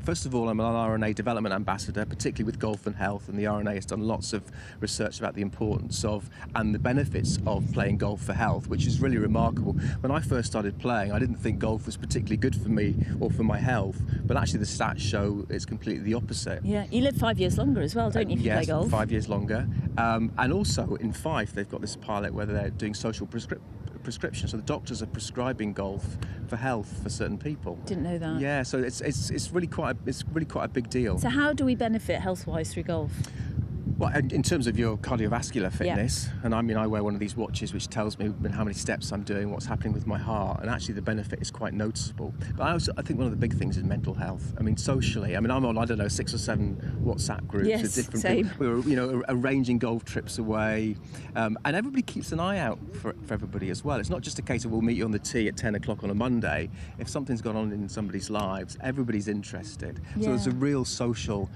S9: First of all, I'm an RNA development ambassador, particularly with golf and health, and the RNA has done lots of research about the importance of and the benefits of playing golf for health, which is really remarkable. When I first started playing, I didn't think golf was particularly good for me or for my health, but actually the stats show it's completely the opposite.
S1: Yeah, you live 5 years longer as well, don't you, if you play golf?
S9: 5 years longer. And also in Fife, they've got this pilot where they're doing social prescription, so the doctors are prescribing golf for health for certain people.
S1: Didn't know that.
S9: Yeah, so it's really quite a big deal.
S1: So how do we benefit health-wise through golf?
S9: Well, in terms of your cardiovascular fitness, and I wear one of these watches which tells me how many steps I'm doing, what's happening with my heart, and actually the benefit is quite noticeable. But I think one of the big things is mental health. I mean, socially, I'm on, 6 or 7 WhatsApp groups with different
S1: same.
S9: people. We were, arranging golf trips away, and everybody keeps an eye out for everybody as well. It's not just a case of we'll meet you on the tee at 10 o'clock on a Monday. If something's gone on in somebody's lives, everybody's interested. So there's a real social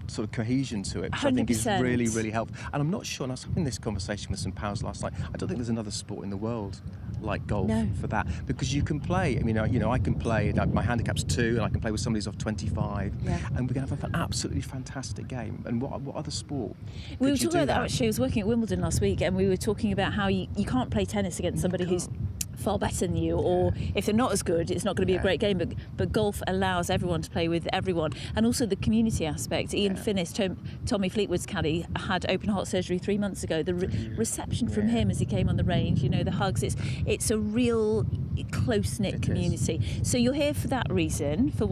S9: sort of cohesion to it, which I think is really, really helpful. And I'm not sure, and I was having this conversation with some pals last night, I don't think there's another sport in the world like golf for that, because you can play. I mean, I can play, my handicap's 2, and I can play with somebody who's off 25, and we can have an absolutely fantastic game. And what other sport?
S1: We were talking about that, actually. I was working at Wimbledon last week, and we were talking about how you can't play tennis against somebody who's far better than you, or if they're not as good, it's not going to be a great game. But golf allows everyone to play with everyone, and also the community aspect. Ian Finnis, Tommy Fleetwood's caddy, had open heart surgery 3 months ago. The reception from him as he came on the range, the hugs. It's a real close-knit community. So you're here for that reason, for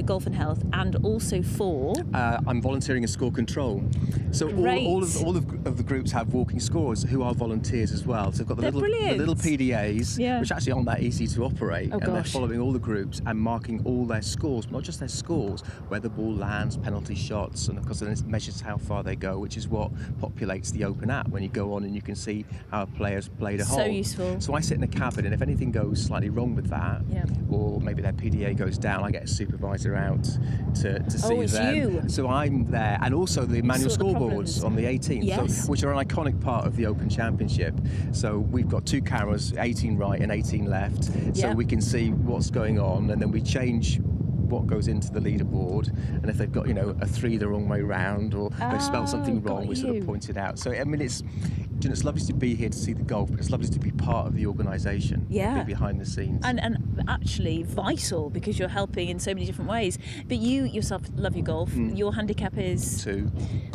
S1: golf and health, and also for
S9: I'm volunteering in score control. So all of the groups have walking scores who are volunteers as well. So they've got the little PDAs. Which actually aren't that easy to operate, and they're following all the groups and marking all their scores, but not just their scores, where the ball lands, penalty shots, and of course then it measures how far they go, which is what populates the Open app when you go on and you can see how a player's played a hole.
S1: So useful.
S9: So I sit in a cabin, and if anything goes slightly wrong with that, or maybe their PDA goes down, I get a supervisor out to see them.
S1: You.
S9: So I'm there, and also the manual scoreboards on the 18th, which are an iconic part of the Open Championship. So we've got 2 cameras, 18 right and 18 left, so we can see what's going on, and then we change what goes into the leaderboard, and if they've got a 3 the wrong way round, or they've spelled something wrong, we sort of point it out. So I mean, it's lovely to be here to see the golf, but it's lovely to be part of the organisation, be behind the scenes,
S1: and actually vital, because you're helping in so many different ways. But you yourself love your golf. Your handicap is
S9: 2.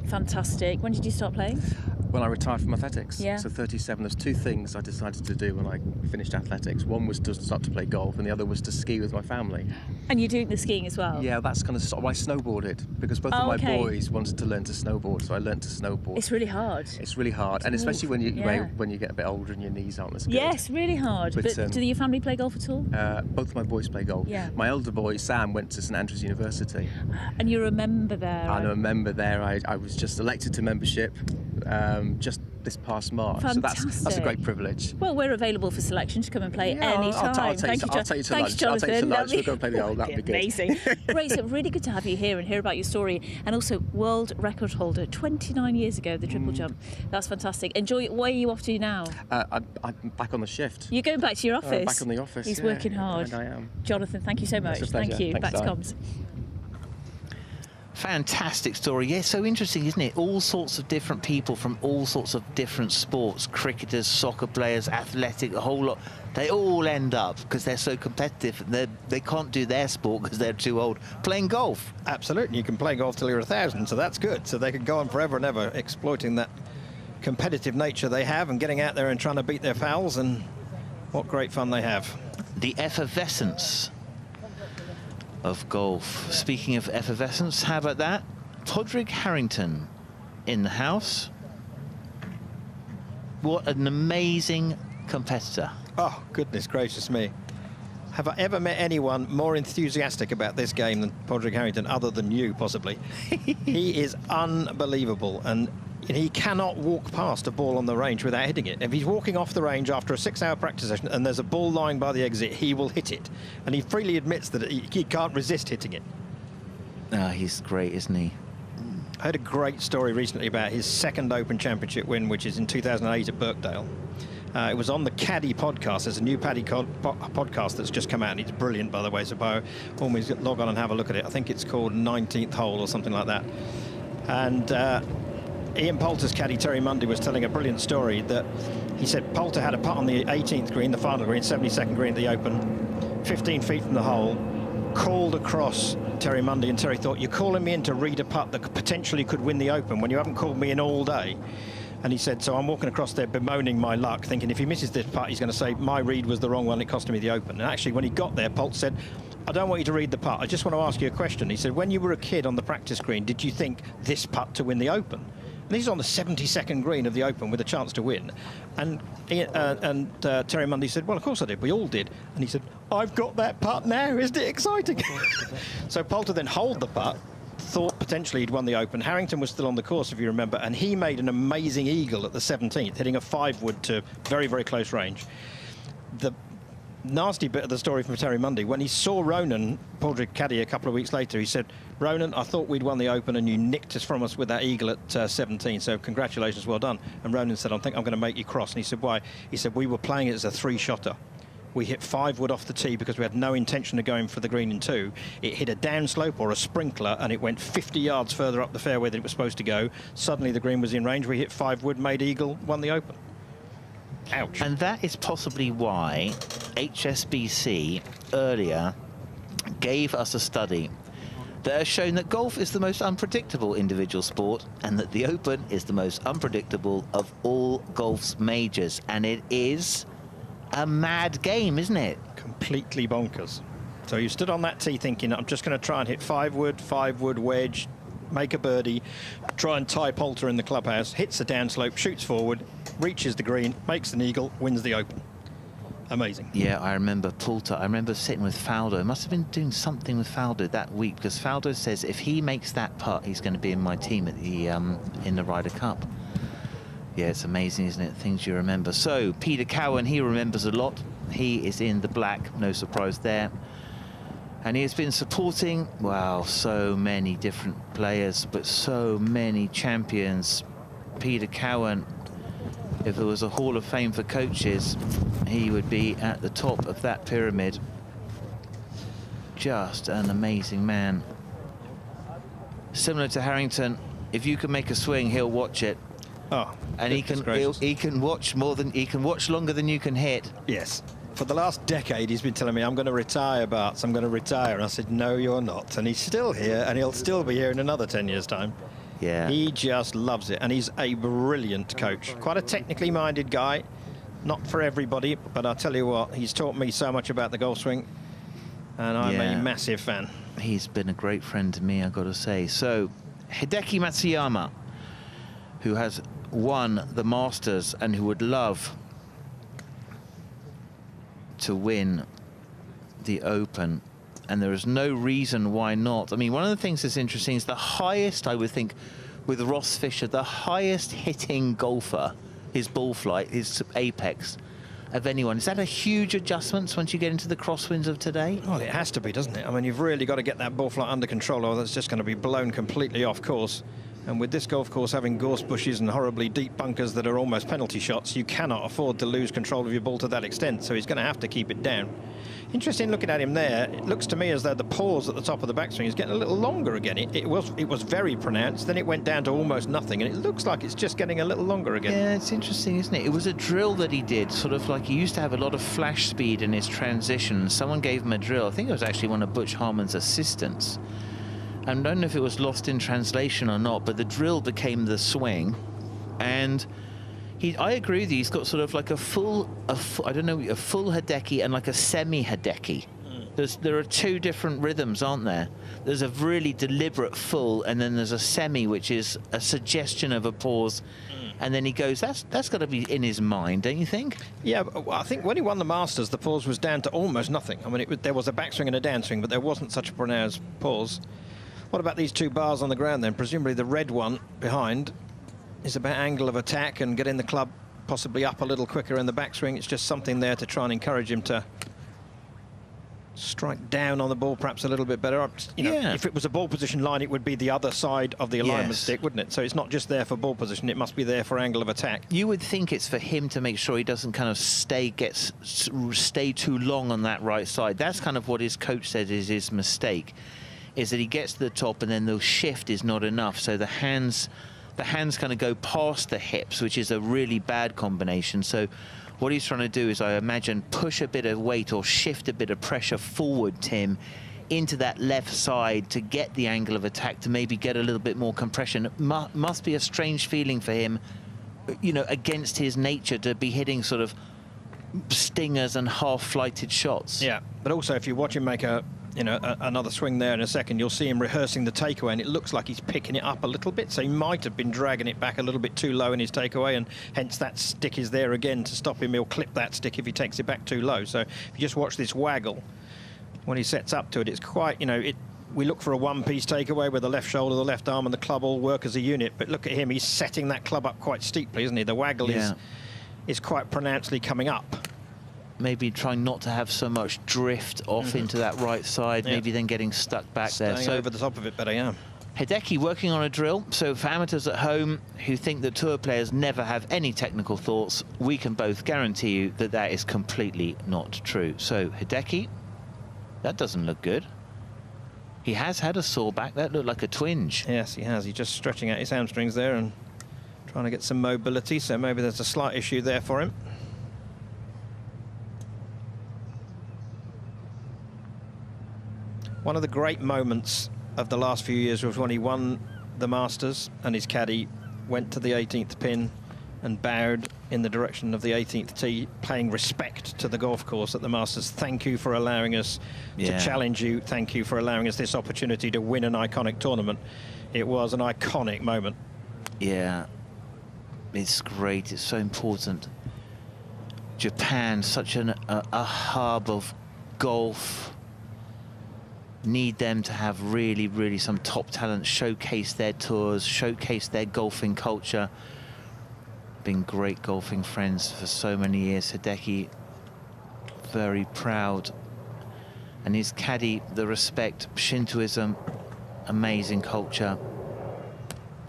S1: Fantastic. When did you start playing?
S9: When I retired from athletics, so 37. There's 2 things I decided to do when I finished athletics. One was to start to play golf, and the other was to ski with my family.
S1: And you're doing the skiing as well?
S9: Yeah, that's kind of I snowboarded, because both of my boys wanted to learn to snowboard, so I learned to snowboard.
S1: It's really hard.
S9: It's really hard, and especially when you get a bit older and your knees aren't as good.
S1: Yes, really hard. But do your family play golf at all?
S9: Both of my boys play golf.
S1: Yeah.
S9: My elder boy Sam went to St Andrews University.
S1: And you're a member there?
S9: I'm a member there. I was just elected to membership just this past March.
S1: Fantastic.
S9: So that's a great privilege.
S1: Well, we're available for selection to come and play any time.
S9: I'll take you to lunch.
S1: Thanks, Jonathan.
S9: I'll take you to lunch. We'll go and play the old. That'd be good.
S1: Amazing. Great. So really good to have you here and hear about your story. And also world record holder 29 years ago, the triple jump. That's fantastic. Enjoy it. Where are you off to now?
S9: I'm back on the shift.
S1: You're going back to your office?
S9: Back on the office.
S1: He's working hard.
S9: And I am.
S1: Jonathan, thank you so much. Thank you.
S9: Thanks,
S1: back to comms.
S4: Fantastic story. Yeah, so interesting, isn't it? All sorts of different people from all sorts of different sports, cricketers, soccer players, athletic, a whole lot. They all end up, because they're so competitive, they can't do their sport because they're too old, playing golf.
S5: Absolutely. You can play golf till you're 1,000, so that's good. So they can go on forever and ever exploiting that competitive nature they have and getting out there and trying to beat their pals, and what great fun they have.
S4: The effervescence of golf. Speaking of effervescence, how about that? Padraig Harrington in the house. What an amazing competitor.
S5: Oh, goodness gracious me. Have I ever met anyone more enthusiastic about this game than Padraig Harrington, other than you, possibly? He is unbelievable, and he cannot walk past a ball on the range without hitting it. If he's walking off the range after a 6-hour practice session and there's a ball lying by the exit, he will hit it. And he freely admits that he can't resist hitting it.
S4: He's great, isn't he?
S5: I heard a great story recently about his second Open Championship win, which is in 2008 at Birkdale. It was on the Caddy podcast. There's a new Paddy podcast that's just come out, and it's brilliant, by the way, so by all means log on and have a look at it. I think it's called 19th Hole or something like that. And Ian Poulter's caddy, Terry Mundy, was telling a brilliant story that he said Poulter had a putt on the 18th green, the final green, 72nd green at the Open, 15 feet from the hole, called across Terry Mundy, and Terry thought, you're calling me in to read a putt that potentially could win the Open when you haven't called me in all day. And he said, so I'm walking across there bemoaning my luck, thinking if he misses this putt, he's going to say my read was the wrong one, it cost me the Open. And actually, when he got there, Poulter said, I don't want you to read the putt, I just want to ask you a question. He said, when you were a kid on the practice green, did you think this putt to win the Open? And he's on the 72nd green of the Open with a chance to win. And Terry Mundy said, well, of course I did. We all did. And he said, I've got that putt now. Isn't it exciting? So Poulter then holed the putt, thought potentially he'd won the Open. Harrington was still on the course, if you remember, and he made an amazing eagle at the 17th, hitting a 5-wood to very, very close range. The nasty bit of the story from Terry Mundy, when he saw Ronan, Padraig caddy, a couple of weeks later, he said, Ronan, I thought we'd won the Open and you nicked us from us with that eagle at 17, so congratulations, well done. And Ronan said, I think I'm going to make you cross. And he said, why? He said, we were playing it as a 3-shotter. We hit 5-wood off the tee because we had no intention of going for the green in 2. It hit a downslope or a sprinkler and it went 50 yards further up the fairway than it was supposed to go. Suddenly the green was in range. We hit 5-wood, made eagle, won the Open. Ouch.
S4: And that is possibly why HSBC earlier gave us a study that has shown that golf is the most unpredictable individual sport and that the Open is the most unpredictable of all golf's majors. And it is a mad game, isn't it?
S5: Completely bonkers. So you stood on that tee thinking, I'm just going to try and hit 5-wood wedge, make a birdie, try and tie Poulter in the clubhouse, hits the downslope, shoots forward, reaches the green, makes an eagle, wins the Open. Amazing.
S4: Yeah, I remember Poulter. I remember sitting with Faldo. Must have been doing something with Faldo that week, because Faldo says if he makes that putt, he's going to be in my team at the in the Ryder Cup. Yeah, it's amazing, isn't it? Things you remember. So Peter Cowan, he remembers a lot. He is in the black, no surprise there. And he has been supporting, well, so many different players, but so many champions. Peter Cowan, if there was a Hall of Fame for coaches, he would be at the top of that pyramid. Just an amazing man. Similar to Harrington, if you can make a swing, he'll watch it.
S5: Oh,
S4: and he can watch longer than you can hit.
S5: Yes. For the last decade, he's been telling me, I'm going to retire, Bart, I'm going to retire. And I said, no, you're not. And he's still here, and he'll still be here in another 10 years' time.
S4: Yeah.
S5: He just loves it, and he's a brilliant coach. Quite a technically minded guy. Not for everybody, but I'll tell you what, he's taught me so much about the golf swing, and I'm a massive fan.
S4: He's been a great friend to me, I've got to say. So, Hideki Matsuyama, who has won the Masters and who would love to win the Open, and there is no reason why not. I mean, one of the things that's interesting is the highest, I would think, with Ross Fisher, the highest hitting golfer, his ball flight, his apex of anyone. Is that a huge adjustment once you get into the crosswinds of today?
S5: Well, it has to be, doesn't it? I mean, you've really got to get that ball flight under control, or that's just going to be blown completely off course. And with this golf course having gorse bushes and horribly deep bunkers that are almost penalty shots, you cannot afford to lose control of your ball to that extent. So he's going to have to keep it down. Interesting looking at him there. It looks to me as though the pause at the top of the backswing is getting a little longer again. It was very pronounced. Then it went down to almost nothing, and it looks like it's just getting a little longer again.
S4: Yeah, it's interesting, isn't it? It was a drill that he did, sort of like he used to have a lot of flash speed in his transition. Someone gave him a drill. I think it was actually one of Butch Harmon's assistants. I don't know if it was lost in translation or not, but the drill became the swing. And I agree with you, he's got sort of like a full Hideki and like a semi-Hideki. There are two different rhythms, aren't there? There's a really deliberate full, and then there's a semi, which is a suggestion of a pause. And then he goes, that's got to be in his mind, don't you think?
S5: Yeah, I think when he won the Masters, the pause was down to almost nothing. I mean, there was a backswing and a downswing, but there wasn't such a pronounced pause. What about these two bars on the ground then? Presumably the red one behind is about angle of attack and getting the club possibly up a little quicker in the backswing. It's just something there to try and encourage him to strike down on the ball perhaps a little bit better. You know, if it was a ball position line, it would be the other side of the alignment stick, wouldn't it? So it's not just there for ball position, it must be there for angle of attack.
S4: You would think it's for him to make sure he doesn't kind of stay too long on that right side. That's kind of what his coach said is his mistake, is that he gets to the top and then the shift is not enough. So the hands kind of go past the hips, which is a really bad combination. So what he's trying to do is, I imagine, push a bit of weight or shift a bit of pressure forward, Tim, into that left side to get the angle of attack, to maybe get a little bit more compression. It must be a strange feeling for him, you know, against his nature, to be hitting sort of stingers and half-flighted shots.
S5: Yeah, but also if you watch him make another swing there in a second, you'll see him rehearsing the takeaway, and it looks like he's picking it up a little bit, so he might have been dragging it back a little bit too low in his takeaway, and hence that stick is there again to stop him. He'll clip that stick if he takes it back too low. So if you just watch this waggle when he sets up to it, it's quite, you know, we look for a one-piece takeaway where the left shoulder, the left arm and the club all work as a unit, but look at him, he's setting that club up quite steeply, isn't he? The waggle is quite pronouncedly coming up.
S4: Maybe trying not to have so much drift off into that right side, maybe then getting stuck back there.
S5: So over the top of it better, yeah.
S4: Hideki working on a drill. So for amateurs at home who think that tour players never have any technical thoughts, we can both guarantee you that that is completely not true. So Hideki, that doesn't look good. He has had a sore back. That looked like a twinge.
S5: Yes, he has. He's just stretching out his hamstrings there and trying to get some mobility. So maybe there's a slight issue there for him. One of the great moments of the last few years was when he won the Masters and his caddy went to the 18th pin and bowed in the direction of the 18th tee, paying respect to the golf course at the Masters. Thank you for allowing us to challenge you. Thank you for allowing us this opportunity to win an iconic tournament. It was an iconic moment.
S4: Yeah, it's great. It's so important. Japan, such a hub of golf. Need them to have really some top talent showcase their tours, showcase their golfing culture. Been great golfing friends for so many years. Hideki, very proud. And his caddy, the respect, Shintoism, amazing culture.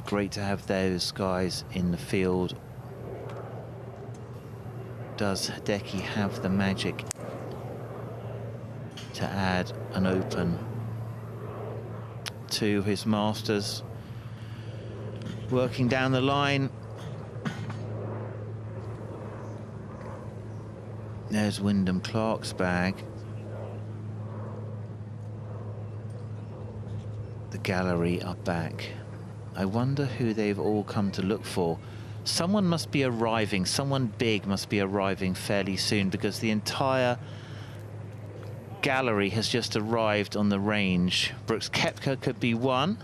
S4: Great to have those guys in the field. Does Hideki have the magic to add an Open to his Masters? Working down the line. There's Wyndham Clark's bag. The gallery are back. I wonder who they've all come to look for. Someone must be arriving, someone big must be arriving fairly soon, because the entire gallery has just arrived on the range. Brooks Koepka could be one.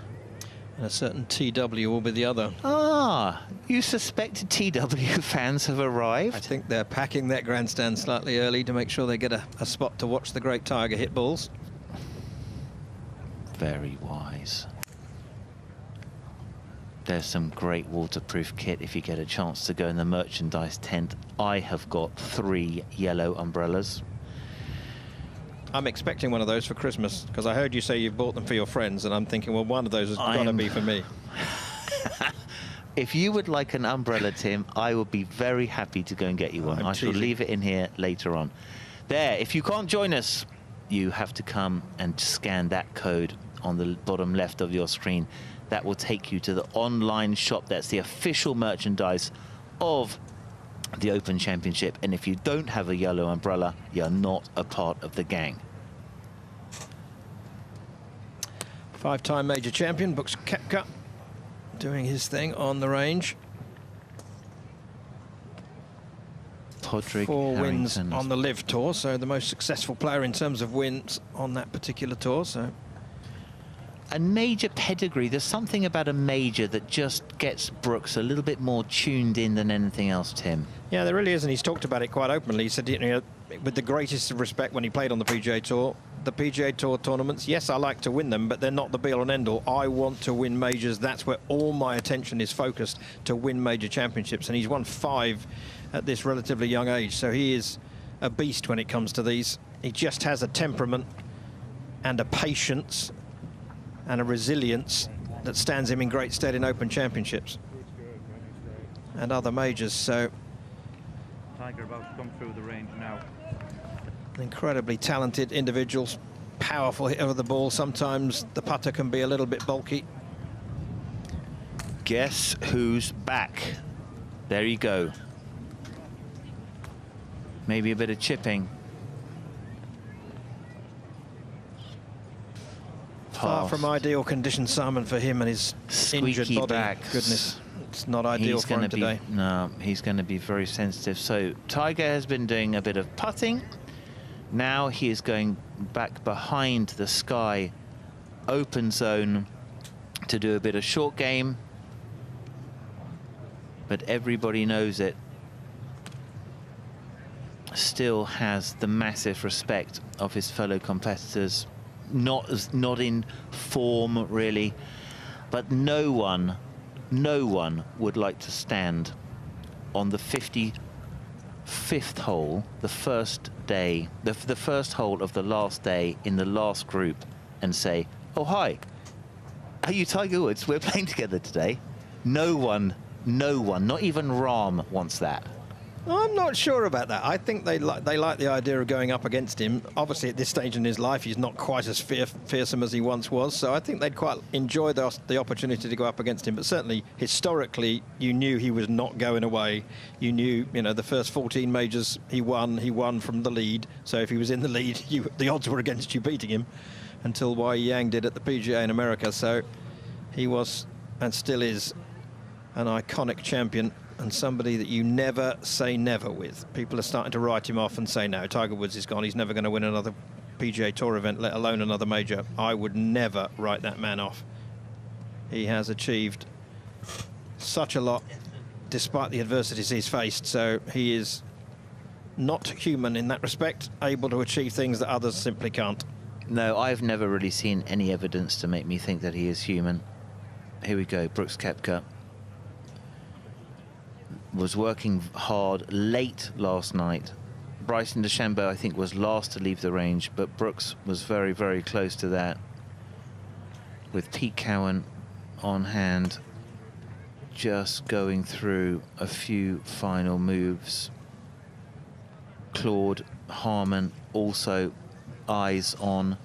S5: And a certain TW will be the other.
S4: Ah, you suspected TW fans have arrived?
S5: I think they're packing that grandstand slightly early to make sure they get a spot to watch the great Tiger hit balls.
S4: Very wise. There's some great waterproof kit if you get a chance to go in the merchandise tent. I have got 3 yellow umbrellas.
S5: I'm expecting one of those for Christmas, because I heard you say you've bought them for your friends, and I'm thinking, well, one of those has got to be for me.
S4: If you would like an umbrella, Tim, I would be very happy to go and get you one. I shall leave it in here later on. There, if you can't join us, you have to come and scan that code on the bottom left of your screen. That will take you to the online shop. That's the official merchandise of the Open Championship. And if you don't have a yellow umbrella, you're not a part of the gang.
S5: 5-time major champion, Brooks Koepka, doing his thing on the range.
S4: Podrick
S5: 4 wins
S4: Harrington
S5: on the Live Tour, so the most successful player in terms of wins on that particular tour. So
S4: a major pedigree. There's something about a major that just gets Brooks a little bit more tuned in than anything else, Tim.
S5: yeah, there really is, and he's talked about it quite openly. He said, you know, with the greatest of respect, when he played on the PGA Tour, the PGA Tour tournaments, yes, I like to win them, but they're not the be-all and end-all. I want to win majors. That's where all my attention is focused, to win major championships. And he's won 5 at this relatively young age, so he is a beast when it comes to these. He just has a temperament and a patience and a resilience that stands him in great stead in Open Championships and other majors. So
S10: Tiger about to come through the range now.
S5: Incredibly talented individuals, powerful hitter of the ball. Sometimes the putter can be a little bit bulky.
S4: Guess who's back? There you go. Maybe a bit of chipping.
S5: Far from ideal conditions, Simon, for him and his injured
S4: Squeaky
S5: body.
S4: backs.
S5: Goodness, it's not ideal for him today.
S4: No, he's going to be very sensitive. So Tiger has been doing a bit of putting. Now he is going back behind the Sky open zone to do a bit of short game. But everybody knows it. Still has the massive respect of his fellow competitors. Not in form, really. But no one would like to stand on the 55th hole, the first day, the first hole of the last day in the last group, and say, oh, hi, are you Tiger Woods? We're playing together today. No one, not even Rahm wants that.
S5: I'm not sure about that. I think they like the idea of going up against him. Obviously, at this stage in his life, he's not quite as fearsome as he once was. So I think they'd quite enjoy the opportunity to go up against him. But certainly, historically, you knew he was not going away. You knew, you know, the first 14 majors he won from the lead. So if he was in the lead, the odds were against you beating him, until Wai Yang did at the PGA in America. So he was, and still is, an iconic champion, and somebody that you never say never with. People are starting to write him off and say, no, Tiger Woods is gone. He's never going to win another PGA Tour event, let alone another major. I would never write that man off. He has achieved such a lot despite the adversities he's faced. So he is not human in that respect, able to achieve things that others simply can't.
S4: No, I've never really seen any evidence to make me think that he is human. Here we go, Brooks Koepka. Was working hard late last night. Bryson DeChambeau, I think, was last to leave the range, but Brooks was very, very close to that. With Pete Cowan on hand, just going through a few final moves. Claude Harmon also eyes on.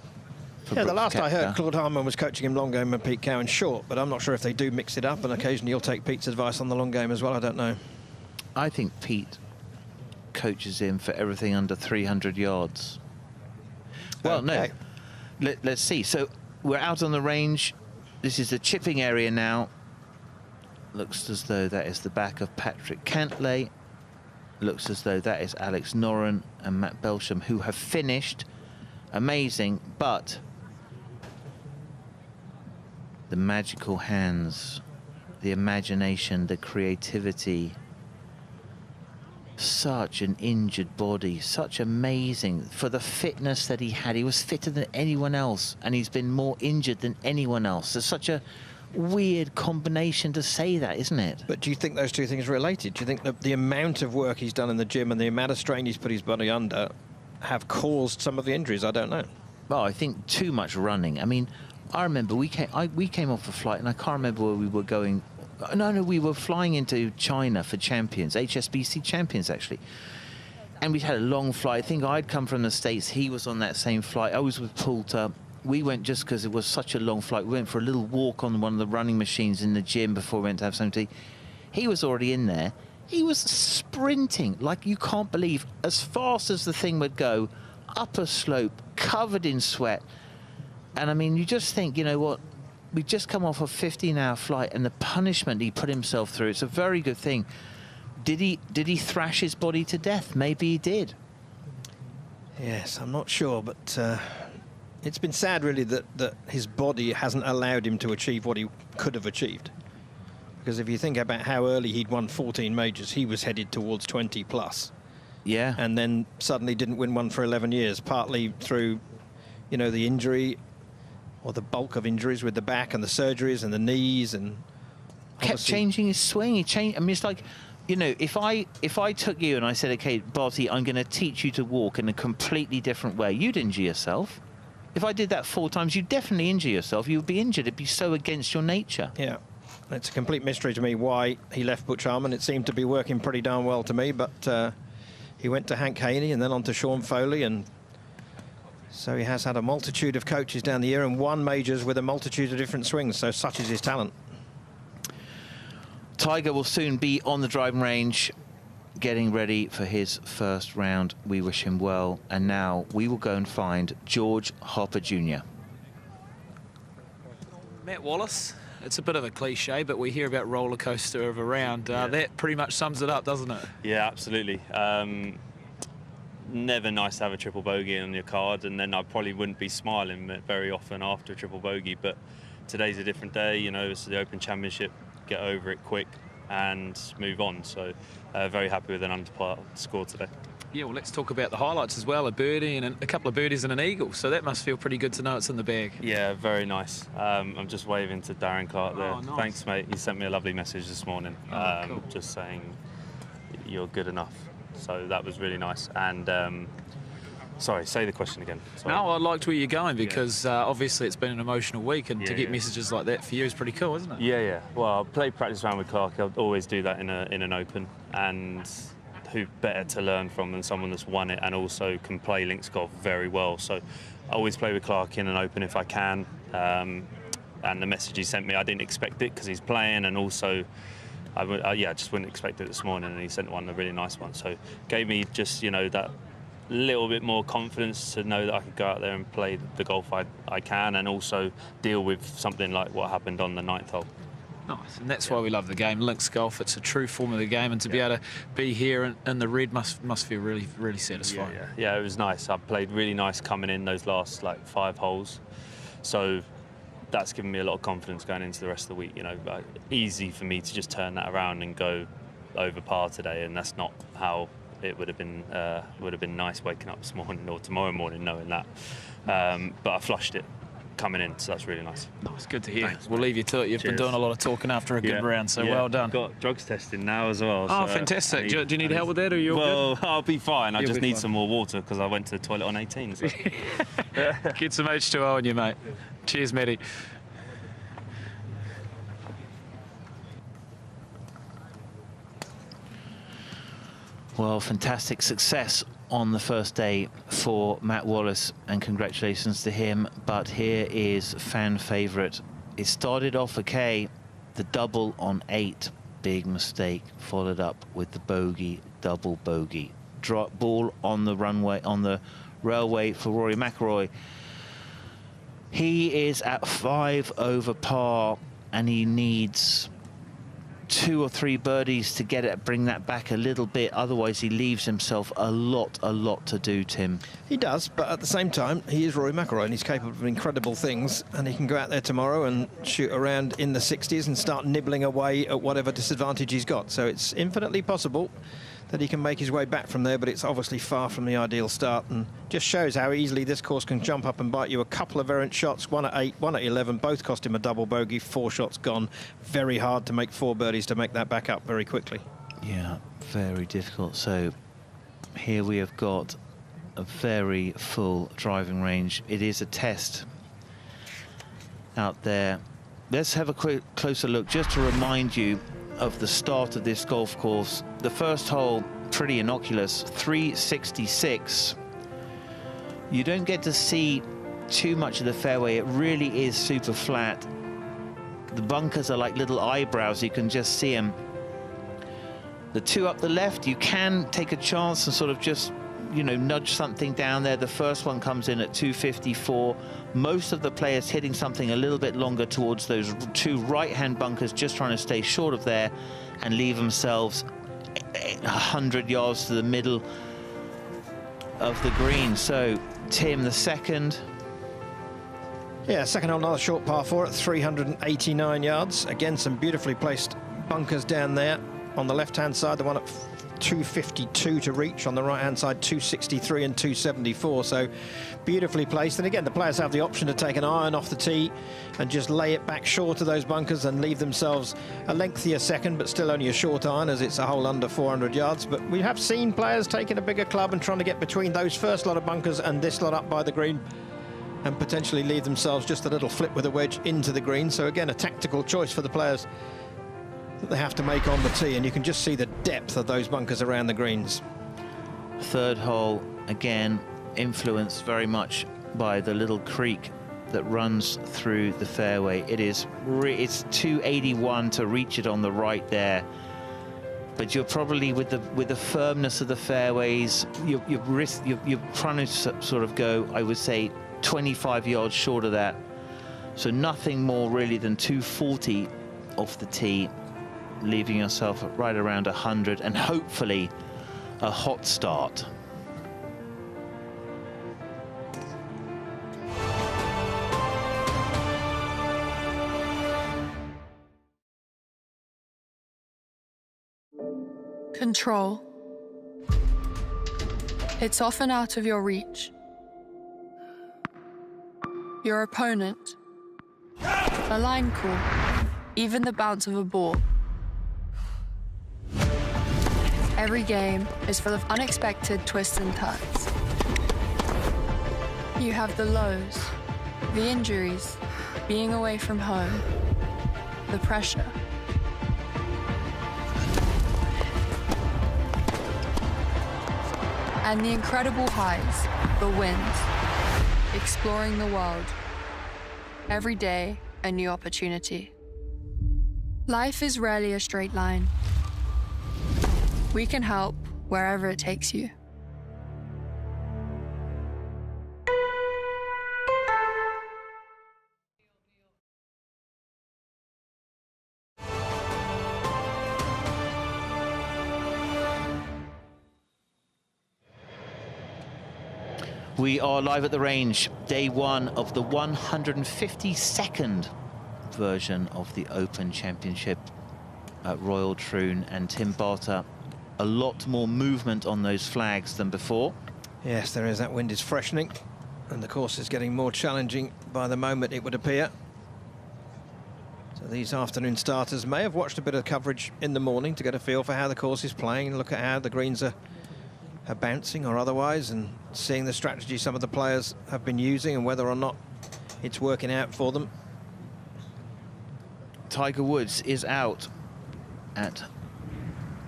S5: Yeah, the last I heard, Claude Harmon was coaching him long game and Pete Cowan short, but I'm not sure if they do mix it up, and occasionally you'll take Pete's advice on the long game as well. I don't know.
S4: I think Pete coaches him for everything under 300 yards. Well, okay. No. Let's see. So we're out on the range. This is the chipping area now. Looks as though that is the back of Patrick Cantlay. Looks as though that is Alex Noren and Matt Belsham, who have finished. Amazing, but the magical hands, the imagination, the creativity. Such an injured body, such amazing for the fitness that he had. He was fitter than anyone else, and he's been more injured than anyone else. There's such a weird combination to say that, isn't it?
S5: But do you think those two things are related? Do you think that the amount of work he's done in the gym and the amount of strain he's put his body under have caused some of the injuries? I don't know.
S4: Well, I think too much running. I mean, I remember we came off a flight, and I can't remember where we were going. No, we were flying into China for Champions, HSBC Champions, actually. And we had a long flight. I think I'd come from the States. He was on that same flight. I was with Poulter. We went just because it was such a long flight. We went for a little walk on one of the running machines in the gym before we went to have some tea. He was already in there. He was sprinting like you can't believe, as fast as the thing would go, up a slope, covered in sweat. And I mean, you just think, you know what? We've just come off a 15-hour flight, and the punishment he put himself through, it's a very good thing. Did he thrash his body to death? Maybe he did.
S5: Yes, I'm not sure, but it's been sad, really, that his body hasn't allowed him to achieve what he could have achieved. Because if you think about how early he'd won 14 majors, he was headed towards 20 plus.
S4: Yeah.
S5: And then suddenly didn't win one for 11 years, partly through, you know, the injury, or the bulk of injuries with the back and the surgeries and the knees, and
S4: kept changing his swing. He changed. I mean, it's like, you know, if I took you and I said, okay, Barty, I'm going to teach you to walk in a completely different way, you'd injure yourself. If I did that 4 times, you'd definitely injure yourself. You would be injured. It'd be so against your nature.
S5: Yeah. It's a complete mystery to me why he left Butch Harmon. It seemed to be working pretty darn well to me, but he went to Hank Haney and then on to Sean Foley, and so he has had a multitude of coaches down the year and won majors with a multitude of different swings, so such is his talent.
S4: Tiger will soon be on the driving range, getting ready for his first round. We wish him well. And now we will go and find George Hopper Jr.
S3: Matt Wallace. It's a bit of a cliche, but we hear about roller coaster of a round. That pretty much sums it up, doesn't it?
S11: Yeah, absolutely. Never nice to have a triple bogey on your card, and then I probably wouldn't be smiling very often after a triple bogey, but today's a different day. You know, it's the Open Championship. Get over it quick and move on. So very happy with an under par score today.
S3: Yeah, well, let's talk about the highlights as well. A birdie and a couple of birdies and an eagle. So that must feel pretty good to know it's in the bag.
S11: Yeah, very nice. I'm just waving to Darren Clark there.
S3: Oh, nice.
S11: Thanks, mate. He sent me a lovely message this morning,
S3: Cool.
S11: just saying you're good enough. So that was really nice. And sorry, say the question again. Sorry.
S3: No, I liked where you're going because obviously it's been an emotional week, and to get messages like that for you is pretty cool, isn't it?
S11: Yeah. Well, I played practice round with Clark. I'll always do that in an Open, and who better to learn from than someone that's won it and also can play links golf very well. So I always play with Clark in an Open if I can. And the message he sent me, I didn't expect it because he's playing, and also I just wouldn't expect it this morning, and he sent one, a really nice one. So gave me just, you know, that little bit more confidence to know that I could go out there and play the golf I can, and also deal with something like what happened on the 9th hole.
S3: Nice, and that's why we love the game. Links golf, it's a true form of the game, and to be able to be here in the red must feel really, really satisfying.
S11: Yeah, it was nice. I played really nice coming in those last 5 holes, so that's given me a lot of confidence going into the rest of the week. You know, easy for me to just turn that around and go over par today, and that's not how it would have been nice waking up this morning or tomorrow morning knowing that. But I flushed it coming in, so that's really nice.
S3: Nice, good to hear.
S11: Thanks,
S3: we'll leave you to it. You've been doing a lot of talking after a good round, so well done.
S11: Got drugs testing now as well.
S3: Oh,
S11: so
S3: fantastic. Do you need help with that, or are you all
S11: good? Well, I'll be fine. I just need
S3: fine.
S11: some more water because I went to the toilet on 18. So.
S3: Get some H2O on you, mate. Cheers, Matty.
S4: Well, fantastic success on the first day for Matt Wallace, and congratulations to him. But here is fan favourite. It started off okay, the double on 8, big mistake, followed up with the bogey, double bogey. Drop ball on the runway, on the railway for Rory McIlroy. He is at 5 over par, and he needs 2 or 3 birdies to bring that back a little bit. Otherwise, he leaves himself a lot to do, Tim.
S5: He does, but at the same time, he is Rory McIlroy, and he's capable of incredible things, and he can go out there tomorrow and shoot around in the 60s and start nibbling away at whatever disadvantage he's got. So it's infinitely possible that he can make his way back from there, but it's obviously far from the ideal start, and just shows how easily this course can jump up and bite you. A couple of errant shots, one at 8, one at 11, both cost him a double bogey, 4 shots gone. Very hard to make 4 birdies to make that back up very quickly.
S4: Yeah, very difficult. So here we have got a very full driving range. It is a test out there. Let's have a quick closer look just to remind you of the start of this golf course. The first hole, pretty innocuous, 366. You don't get to see too much of the fairway. It really is super flat. The bunkers are like little eyebrows. You can just see them. The 2 up the left, you can take a chance and sort of just, you know, nudge something down there. The first one comes in at 254. Most of the players hitting something a little bit longer towards those 2 right-hand bunkers, just trying to stay short of there and leave themselves 100 yards to the middle of the green. So Tim, the second.
S5: Yeah, second hole, another short par 4 at 389 yards. Again, some beautifully placed bunkers down there. On the left-hand side, the one at 252 to reach. On the right-hand side, 263 and 274. So beautifully placed. And again, the players have the option to take an iron off the tee and just lay it back short of those bunkers and leave themselves a lengthier second, but still only a short iron, as it's a hole under 400 yards. But we have seen players taking a bigger club and trying to get between those first lot of bunkers and this lot up by the green, and potentially leave themselves just a little flip with a wedge into the green. So again, a tactical choice for the players that they have to make on the tee, and you can just see the depth of those bunkers around the greens.
S4: Third hole, again, influenced very much by the little creek that runs through the fairway. It's 281 to reach it on the right there, but you're probably with the firmness of the fairways, you're trying to sort of go, I would say, 25 yards short of that. So nothing more really than 240 off the tee, leaving yourself right around 100 and hopefully a hot start.
S12: Control. It's often out of your reach. Your opponent. A line call. Even the bounce of a ball. Every game is full of unexpected twists and turns. You have the lows, the injuries, being away from home, the pressure. And the incredible highs, the wins, exploring the world. Every day, a new opportunity. Life is rarely a straight line. We can help wherever it takes you.
S4: We are live at the range, day 1 of the 152nd version of the Open Championship at Royal Troon, and Tim Barter. A lot more movement on those flags than before.
S5: Yes, there is. That wind is freshening, and the course is getting more challenging by the moment, it would appear. So these afternoon starters may have watched a bit of coverage in the morning to get a feel for how the course is playing and look at how the greens are bouncing or otherwise, and seeing the strategy some of the players have been using and whether or not it's working out for them.
S4: Tiger Woods is out at